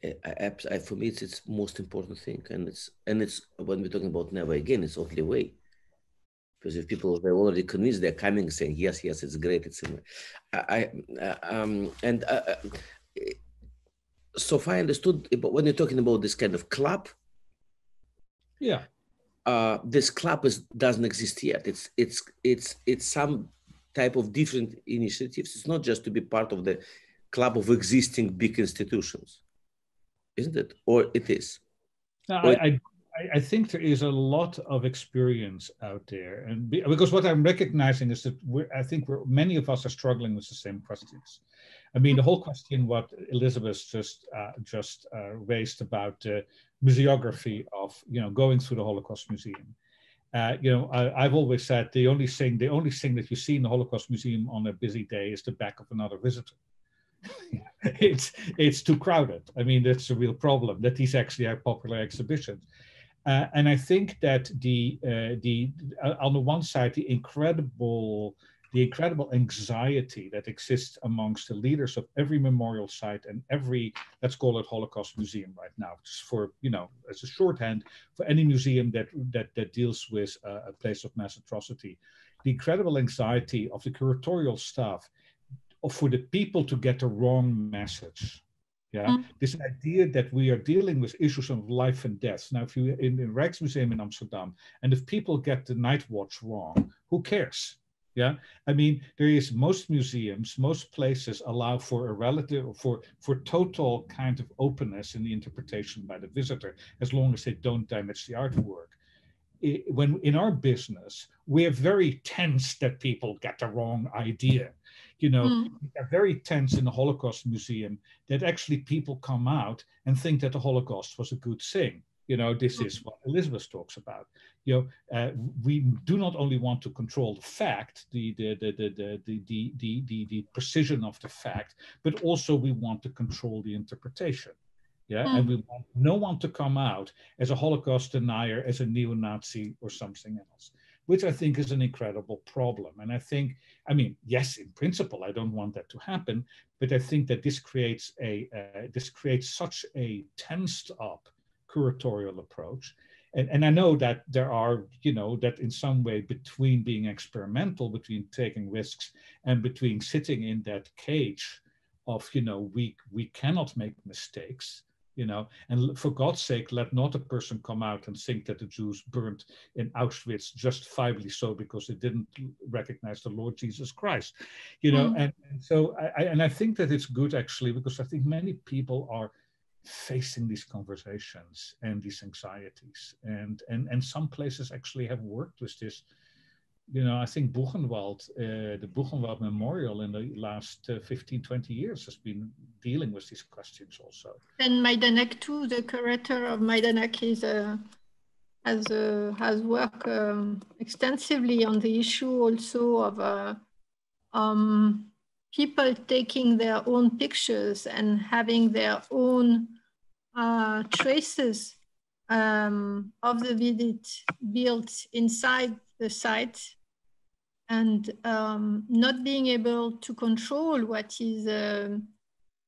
[SPEAKER 4] For me, it's most important thing, and it's when we're talking about never again, it's only way. Because if people they're already convinced, they're coming saying yes, it's great, it's so far I understood when you're talking about this kind of club.
[SPEAKER 3] Yeah.
[SPEAKER 4] This club doesn't exist yet. It's some type of different initiatives. It's not just to be part of the club of existing big institutions, isn't it? Or it is?
[SPEAKER 3] No, I think there is a lot of experience out there, and because what I'm recognizing is that many of us are struggling with the same questions. I mean, the whole question what Elizabeth just raised about museography of going through the Holocaust Museum. I've always said the only thing that you see in the Holocaust Museum on a busy day is the back of another visitor. It's too crowded. I mean, that's a real problem, that these actually are popular exhibitions. And I think that on the one side, the incredible anxiety that exists amongst the leaders of every memorial site and every, let's call it Holocaust museum right now, just for, as a shorthand for any museum that deals with a place of mass atrocity, the incredible anxiety of the curatorial staff for the people to get the wrong message. Yeah, this idea that we are dealing with issues of life and death. Now, if you in the Rijksmuseum in Amsterdam, and if people get the night watch wrong, who cares? Yeah, I mean, most museums, most places allow for a relative, for total kind of openness in the interpretation by the visitor, as long as they don't damage the artwork. When in our business, we are very tense that people get the wrong idea. We are very tense in the Holocaust Museum that actually people come out and think that the Holocaust was a good thing. This is what Elizabeth talks about. We do not only want to control the fact, the precision of the fact, but also we want to control the interpretation. Yeah, and we want no one to come out as a Holocaust denier, as a neo-Nazi or something else. which I think is an incredible problem. And I think, I mean, yes, in principle, I don't want that to happen, but I think that this creates such a tensed up curatorial approach. And I know that there are, you know, that in some way between being experimental, between taking risks, and between sitting in that cage of, you know, we cannot make mistakes, you know, and for God's sake, let not a person come out and think that the Jews burned in Auschwitz justifiably so because they didn't recognize the Lord Jesus Christ, you know. And so I think that it's good actually, because I think many people are facing these conversations and these anxieties, and some places actually have worked with this. You know, I think Buchenwald, the Buchenwald Memorial in the last 15, 20 years has been dealing with these questions also.
[SPEAKER 2] And Majdanek too, the curator of Majdanek has worked extensively on the issue also of people taking their own pictures and having their own traces of the visit built inside the site, and not being able to control what is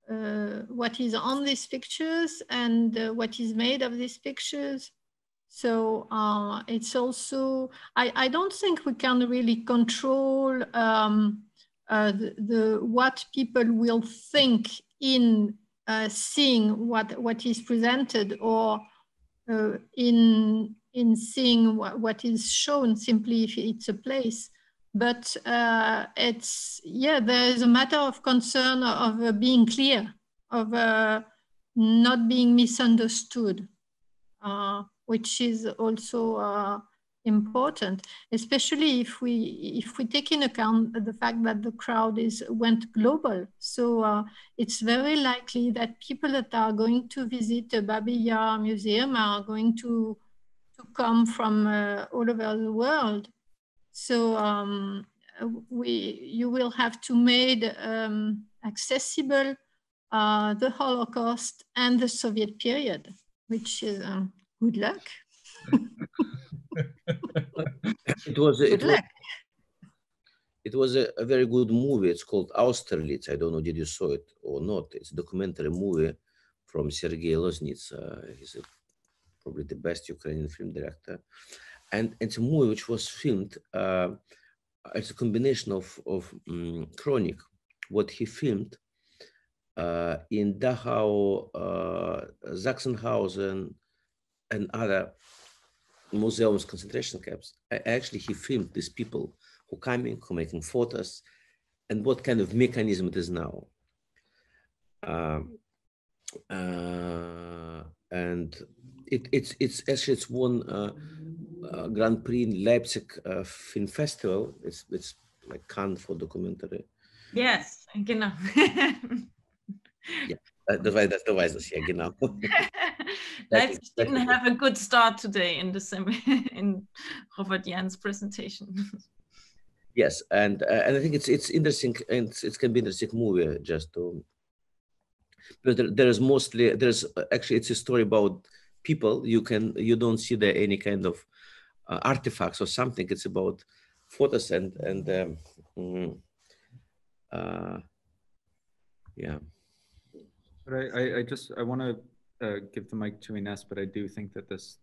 [SPEAKER 2] on these pictures and what is made of these pictures. So it's also, I don't think we can really control what people will think in seeing what is presented, or in seeing what is shown simply if it's a place. But it's, yeah, there is a matter of concern of being clear, of not being misunderstood, which is also important, especially if we take in account the fact that the crowd went global. So it's very likely that people that are going to visit the Babin Yar Museum are going to come from all over the world. So you will have to make accessible the Holocaust and the Soviet period, which is good luck.
[SPEAKER 4] It was a very good movie. It's called Austerlitz. I don't know, did you saw it or not? It's a documentary movie from Sergei Loznitsa. He's probably the best Ukrainian film director. And it's a movie which was filmed, it's a combination of chronic, what he filmed in Dachau, Sachsenhausen, and other museums, concentration camps. Actually, he filmed these people who coming, who making photos, and what kind of mechanism it is now. And it's won Grand Prix in Leipzig Film Festival. It's like Cannes for documentary.
[SPEAKER 5] Yes, genau.
[SPEAKER 4] Yeah, that's the wisest. Yeah, genau.
[SPEAKER 5] Leipzig didn't have a good start today in in Robert Jan's presentation.
[SPEAKER 4] Yes, and I think it's interesting, and it can be an interesting movie just to. But there's actually it's a story about people. You don't see there any kind of artifacts or something. It's about photos and yeah.
[SPEAKER 1] But I want to give the mic to Inés, but I do think that this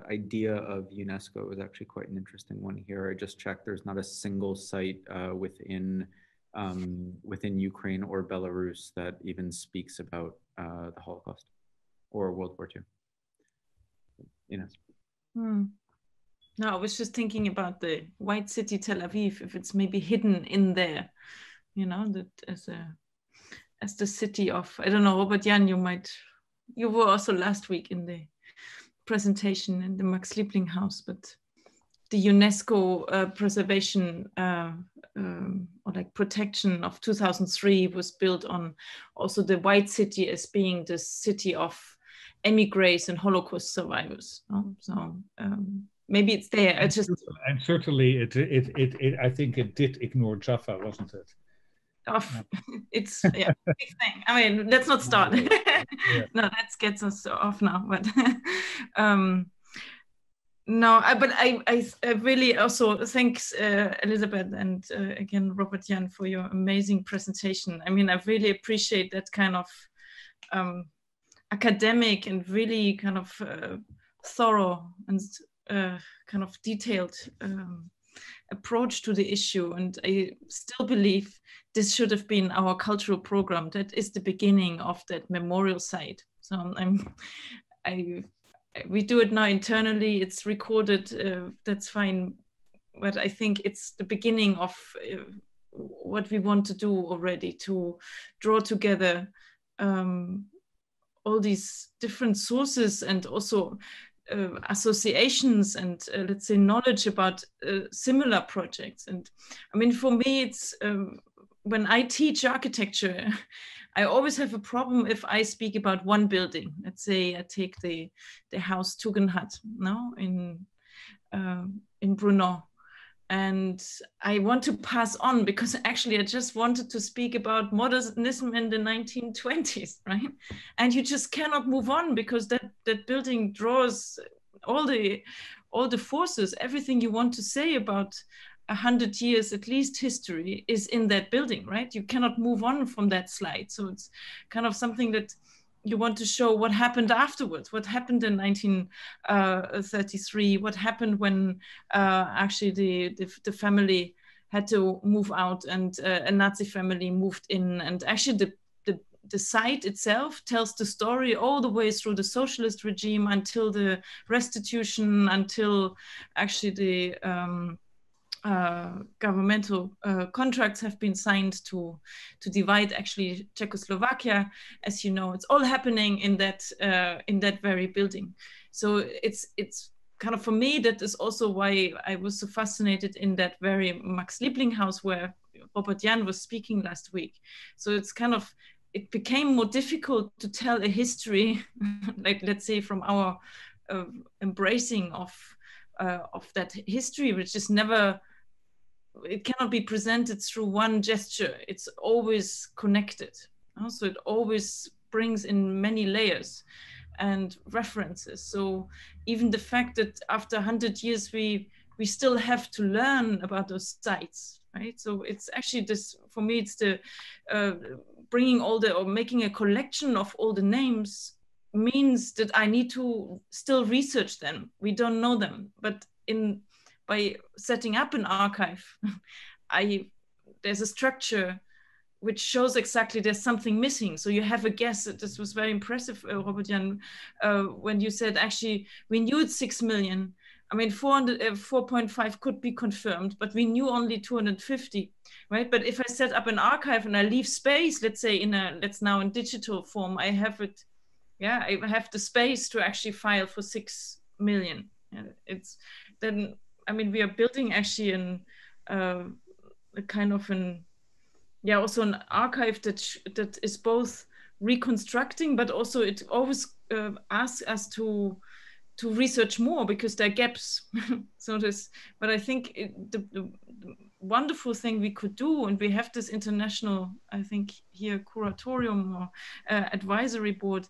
[SPEAKER 1] idea of UNESCO is actually quite an interesting one here. I just checked; there's not a single site within Ukraine or Belarus that even speaks about the Holocaust or World War II. Inés.
[SPEAKER 5] No, I was just thinking about the white city Tel Aviv, if it's maybe hidden in there, you know, that as the city of, I don't know, Robert Jan, you were also last week in the presentation in the Max Liebling House, but the UNESCO preservation or like protection of 2003 was built on also the white city as being the city of emigres and Holocaust survivors. So maybe it's there.
[SPEAKER 3] And certainly it I think it did ignore Jaffa, wasn't it?
[SPEAKER 5] It's big thing. I mean, let's not start. No, that gets us off now. But No, but I really also thanks Elizabeth and again Robert Yain for your amazing presentation. I mean, I really appreciate that kind of academic and really kind of thorough and kind of detailed approach to the issue. And I still believe this should have been our cultural program. That is the beginning of that memorial site. So we do it now internally, it's recorded, that's fine. But I think it's the beginning of what we want to do already, to draw together all these different sources and also associations and let's say knowledge about similar projects. And I mean, for me, it's when I teach architecture, I always have a problem if I speak about one building. Let's say I take the house Tugendhat, no, in Brno, and I want to pass on because actually I just wanted to speak about modernism in the 1920s, right? And you just cannot move on because that building draws all the forces. Everything you want to say about 100 years at least history is in that building, right? You cannot move on from that slide. So it's kind of something that you want to show what happened afterwards, what happened in 1933, what happened when actually the family had to move out and a Nazi family moved in, and actually the site itself tells the story all the way through the socialist regime until the restitution, until actually the governmental contracts have been signed to divide actually Czechoslovakia. As you know, it's all happening in that very building. So it's kind of, for me, that is also why I was so fascinated in that very Max Liebling house where Robert Yain was speaking last week. So it's kind of, it became more difficult to tell a history, like let's say from our embracing of that history, which is never, it cannot be presented through one gesture. It's always connected. So it always brings in many layers and references. So even the fact that after 100 years, we still have to learn about those sites, right? So it's actually this, for me, it's the bringing all the, or making a collection of all the names means that I need to still research them. We don't know them, but by setting up an archive, there's a structure which shows exactly there's something missing. So you have a guess. This was very impressive, Robert Yain, when you said actually we knew it's 6 million. I mean, 4.5 could be confirmed, but we knew only 250, right? But if I set up an archive and I leave space, let's say let's now in digital form, I have it, yeah, I have the space to actually file for 6 million. It's then, I mean, we are building actually a kind of also an archive that is both reconstructing, but also it always asks us to research more because there are gaps. So but I think the wonderful thing we could do, and we have this international, I think here, curatorium or advisory board,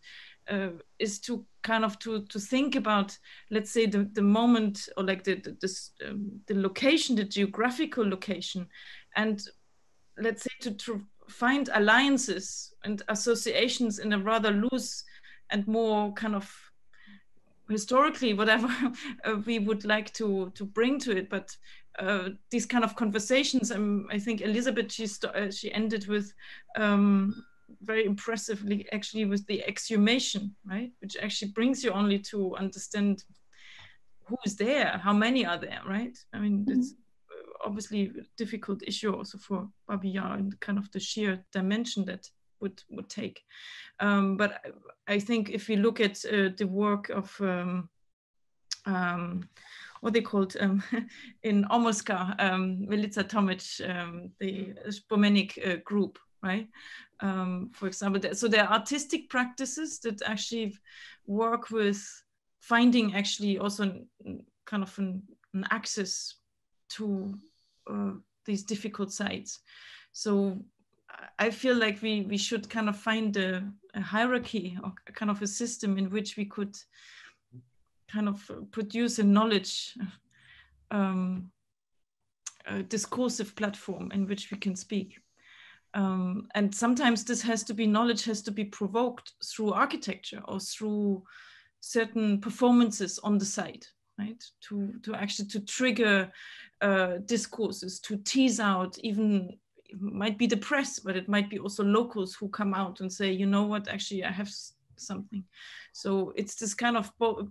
[SPEAKER 5] is to kind of to think about, let's say, the moment, or like the location, the geographical location, and let's say to find alliances and associations in a rather loose and more kind of historically whatever we would like to bring to it. But these kind of conversations, I think Elizabeth, she ended with very impressively actually with the exhumation, right? Which actually brings you only to understand who is there, how many are there, right? I mean, it's obviously a difficult issue also for Babin Yar and kind of the sheer dimension that would take. But I think if we look at the work of what they called in Omoska, Milica Tomic, the Spomenik group, right? For example, so there are artistic practices that actually work with finding actually also kind of an access to these difficult sites. So I feel like we should kind of find a hierarchy or kind of a system in which we could kind of produce a knowledge discursive platform in which we can speak. And sometimes this has to be, knowledge has to be provoked through architecture or through certain performances on the site, right? To actually to trigger discourses, to tease out, even it might be the press, but it might be also locals who come out and say, you know what, actually I have something. So it's this kind of the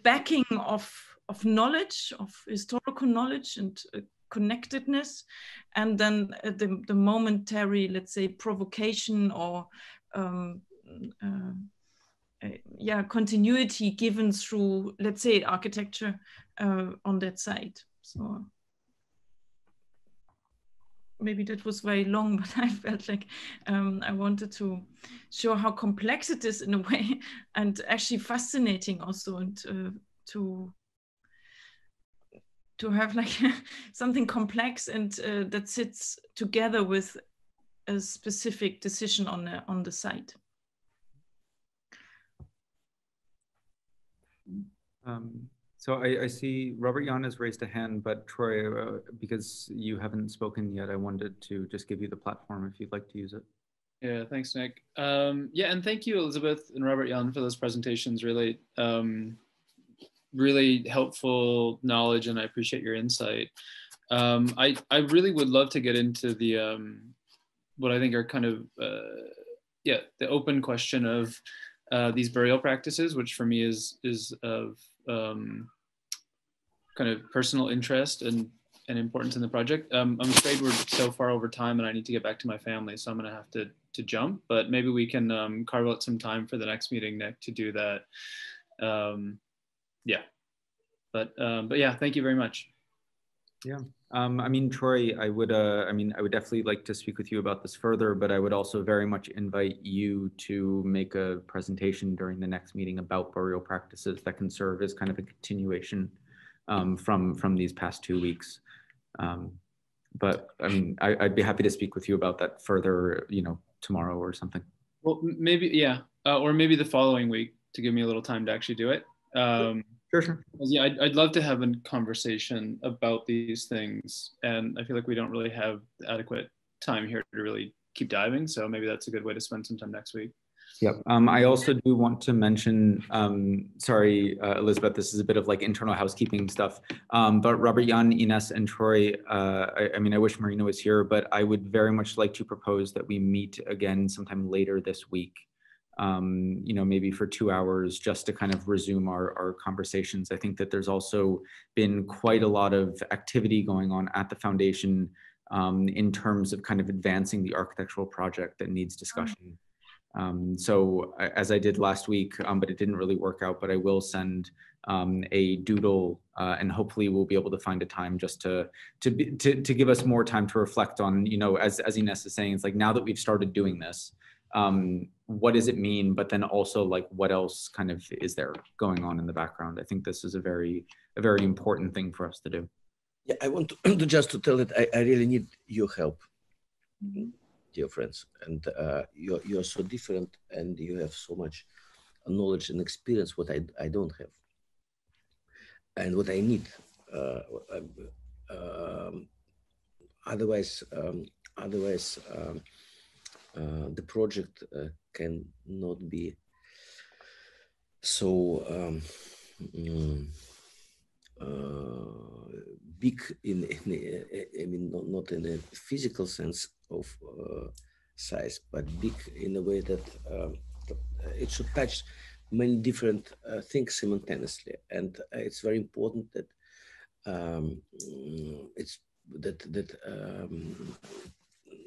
[SPEAKER 5] backing of knowledge, of historical knowledge and connectedness, and then the momentary, let's say, provocation or continuity given through, let's say, architecture on that site. So maybe that was very long, but I felt like I wanted to show how complex it is in a way, and actually fascinating also, and to have like something complex and that sits together with a specific decision on the site.
[SPEAKER 1] So I see Robert Yawn has raised a hand, but Troy, because you haven't spoken yet, I wanted to just give you the platform if you'd like to use it.
[SPEAKER 6] Yeah, thanks, Nick. Yeah, and thank you, Elizabeth and Robert Yawn, for those presentations. Really, really helpful knowledge, and I appreciate your insight. I really would love to get into the what I think are kind of the open question of these burial practices, which for me is of kind of personal interest and importance in the project. I'm afraid we're so far over time and I need to get back to my family, so I'm gonna have to jump, but maybe we can carve out some time for the next meeting, Nick, to do that. Yeah, but yeah, thank you very much.
[SPEAKER 1] Yeah, I mean, Troy, I would definitely like to speak with you about this further, but I would also very much invite you to make a presentation during the next meeting about burial practices that can serve as kind of a continuation from these past 2 weeks. But I mean, I'd be happy to speak with you about that further, you know, tomorrow or something.
[SPEAKER 6] Well, maybe, yeah, or maybe the following week to give me a little time to actually do it.
[SPEAKER 1] Sure.
[SPEAKER 6] Yeah, I'd love to have a conversation about these things, and I feel like we don't really have adequate time here to really keep diving, so maybe that's a good way to spend some time next week.
[SPEAKER 1] Yep. I also do want to mention, sorry, Elizabeth, this is a bit of like internal housekeeping stuff, but Robert, Jan, Ines, and Troy, I mean, I wish Marina was here, but I would very much like to propose that we meet again sometime later this week, you know, maybe for 2 hours, just to kind of resume our conversations. I think that there's also been quite a lot of activity going on at the foundation in terms of kind of advancing the architectural project that needs discussion. So as I did last week, but it didn't really work out, but I will send a doodle and hopefully we'll be able to find a time just to give us more time to reflect on, you know, as Inés is saying, it's like now that we've started doing this, what does it mean? But then also like what else kind of is there going on in the background? I think this is a very important thing for us to do.
[SPEAKER 4] Yeah, I want to just to tell that I really need your help. Dear friends, and you're so different and you have so much knowledge and experience what I don't have and what I need. Otherwise the project cannot be so big in I mean not in a physical sense of size, but big in a way that it should touch many different things simultaneously, and it's very important that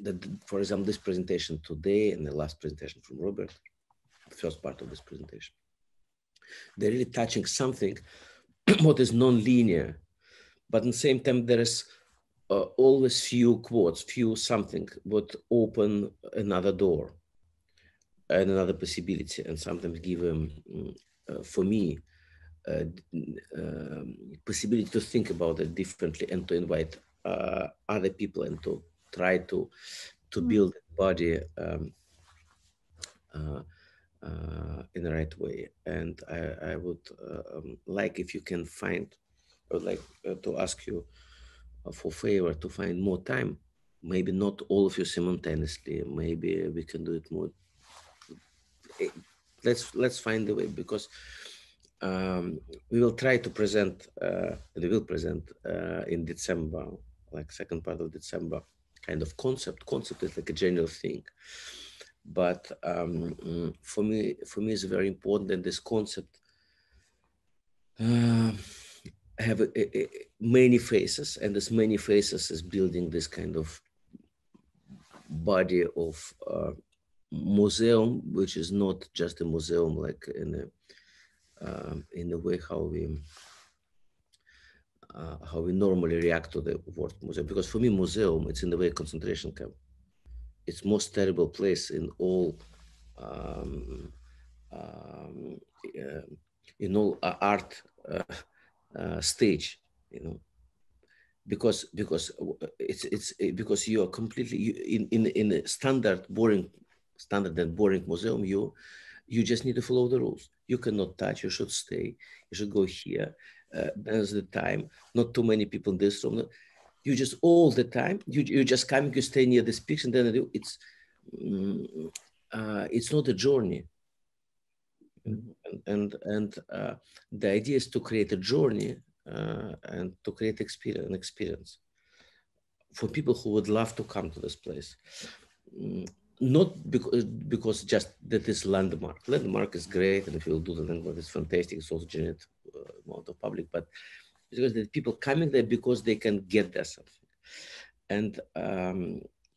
[SPEAKER 4] that for example this presentation today and the last presentation from Robert, the first part of this presentation, they're really touching something what is non-linear, but at the same time there is always few quotes, few something would open another door and another possibility, and sometimes give for me possibility to think about it differently and to invite other people and to try to build a body in the right way. And I would like if you can find, I would like to ask you for favor to find more time, maybe not all of you simultaneously, maybe we can do it more. Let's find a way, because we will try to present, we will present in December, like second part of December, kind of concept. Concept is like a general thing. But for me, it's very important that this concept have many faces, and this many faces is building this kind of body of museum, which is not just a museum like in a way how we normally react to the word museum. Because for me, museum, it's in a way a concentration camp. It's most terrible place in all art stage, you know, because you are completely in a standard and boring museum. You just need to follow the rules. You cannot touch. You should stay. You should go here. There's the time. Not too many people in this room. You just all the time. You just coming. You stay near this picture, and then it's not a journey. And the idea is to create a journey and to create an experience for people who would love to come to this place. Not because just that is landmark. Landmark is great, and if you do the landmark, it's fantastic. It's also generate amount of public, but because the people coming there because they can get there something. And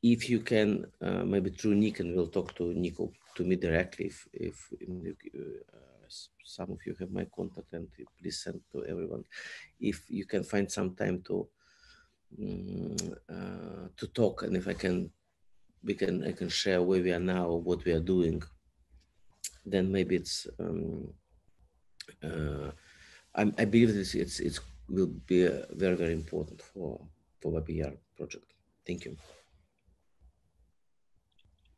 [SPEAKER 4] if you can, maybe through Nick, and we'll talk to Nico, to me directly, if some of you have my contact, and please send to everyone. If you can find some time to talk, and if I can I can share where we are now, what we are doing, then maybe it's I believe it will be very, very important for Bабин Яр project. Thank you.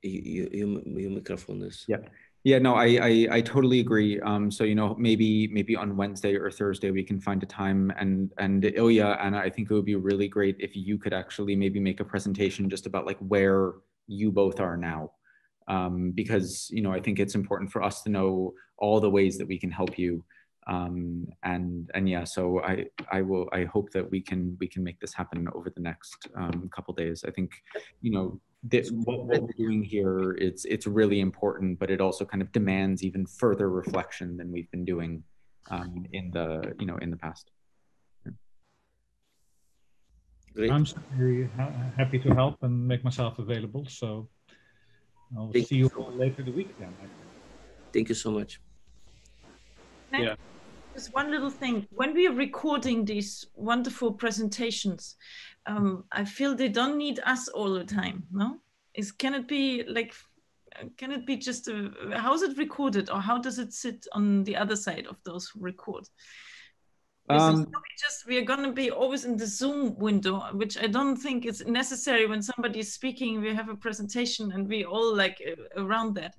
[SPEAKER 4] Your microphone is.
[SPEAKER 1] Yeah, no, I totally agree. So, you know, maybe on Wednesday or Thursday we can find a time, and Ilya, and I think it would be really great if you could actually maybe make a presentation just about like where you both are now, because, you know, I think it's important for us to know all the ways that we can help you. And yeah, so I hope that we can make this happen over the next couple days. I think, you know, what we're doing here, it's really important, but it also kind of demands even further reflection than we've been doing in the past.
[SPEAKER 3] Great. I'm very happy to help and make myself available. So I'll see you all later the week then.
[SPEAKER 4] Thank you so much.
[SPEAKER 5] Yeah. Just one little thing. When we are recording these wonderful presentations, I feel they don't need us all the time, no? Can it be just, how is it recorded, or how does it sit on the other side of those who record? We are going to be always in the Zoom window, which I don't think is necessary when somebody is speaking. We have a presentation and we all like around that.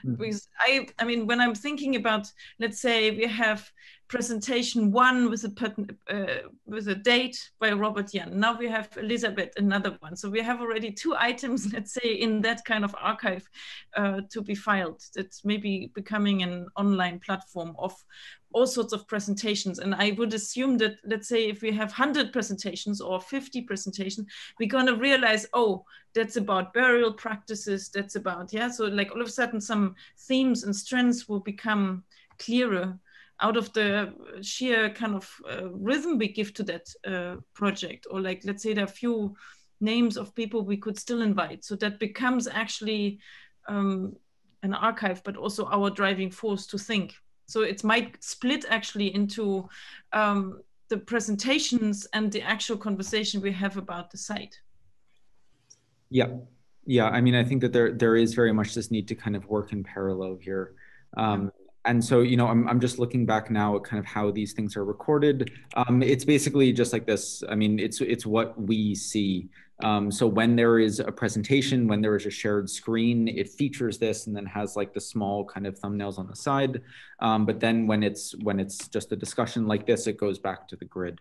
[SPEAKER 5] Because I mean, when I'm thinking about, let's say we have presentation 1 with a date by Роберт Ян. Now we have Elizabeth, another one. So we have already 2 items, let's say, in that kind of archive to be filed. That's maybe becoming an online platform of all sorts of presentations. And I would assume that, let's say, if we have 100 presentations or 50 presentations, we're going to realize, oh, that's about burial practices. That's about, yeah. So like all of a sudden some themes and strengths will become clearer out of the sheer kind of rhythm we give to that project. Or like, let's say there are a few names of people we could still invite. So that becomes actually an archive, but also our driving force to think. So it might split actually into the presentations and the actual conversation we have about the site.
[SPEAKER 1] Yeah. I mean, I think that there is very much this need to kind of work in parallel here. And so, you know, I'm just looking back now at kind of how these things are recorded. It's basically just like this. I mean, it's what we see. So when there is a presentation, when there is a shared screen, it features this and then has like the small kind of thumbnails on the side. But then when it's just a discussion like this, it goes back to the grid.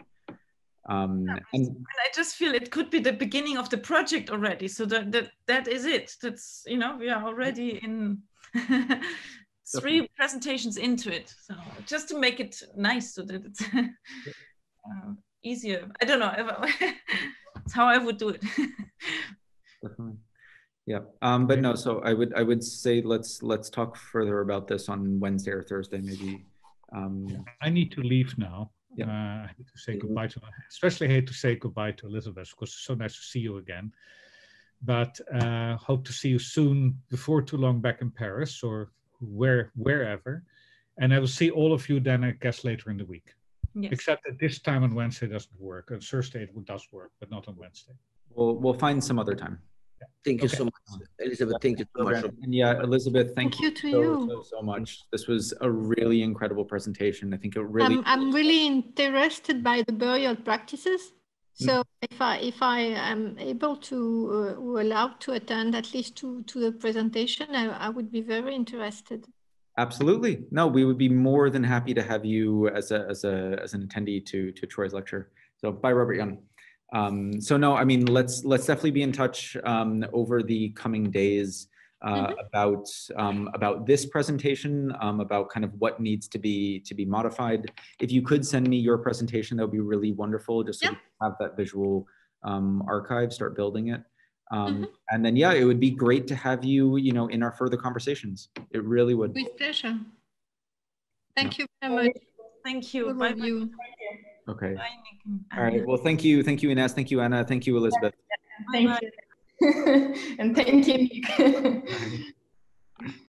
[SPEAKER 1] And
[SPEAKER 5] I just feel it could be the beginning of the project already. So that is it. That's, you know, we are already in 3 presentations into it. So just to make it nice so that it's easier. I don't know. That's how I would do it.
[SPEAKER 1] Definitely. Yeah. But no, so I would say let's talk further about this on Wednesday or Thursday, maybe.
[SPEAKER 3] I need to leave now.
[SPEAKER 1] Yeah.
[SPEAKER 3] I hate to say goodbye to, especially hate to say goodbye to Elizabeth, because it's so nice to see you again. But hope to see you soon, before too long, back in Paris or wherever. And I will see all of you then, I guess, later in the week.
[SPEAKER 5] Yes.
[SPEAKER 3] Except that this time on Wednesday doesn't work. On Thursday it does work, but not on Wednesday.
[SPEAKER 1] We'll find some other time.
[SPEAKER 3] Yeah.
[SPEAKER 4] Thank you so much, Elizabeth. Thank you so much.
[SPEAKER 1] And yeah, Elizabeth, thank you
[SPEAKER 2] to you
[SPEAKER 1] so much. This was a really incredible presentation. I think it really.
[SPEAKER 2] I'm really interested by the burial practices. So if I am able to allowed to attend at least to the presentation, I would be very interested.
[SPEAKER 1] Absolutely. No, we would be more than happy to have you as an attendee to Troy's lecture. So bye, Роберт Ян. So no, I mean, let's definitely be in touch over the coming days about this presentation, about kind of what needs to be modified. If you could send me your presentation, that would be really wonderful, just so we can have that visual archive, start building it. And then, yeah, it would be great to have you, you know, in our further conversations. It really would.
[SPEAKER 2] With pleasure. Thank you very much.
[SPEAKER 5] Thank you.
[SPEAKER 2] Bye.
[SPEAKER 1] Okay.
[SPEAKER 5] Bye, Nick.
[SPEAKER 1] All right. Well, thank you, Inés. Thank you, Anna. Thank you, Elizabeth.
[SPEAKER 7] Thank you. And thank you, Nick.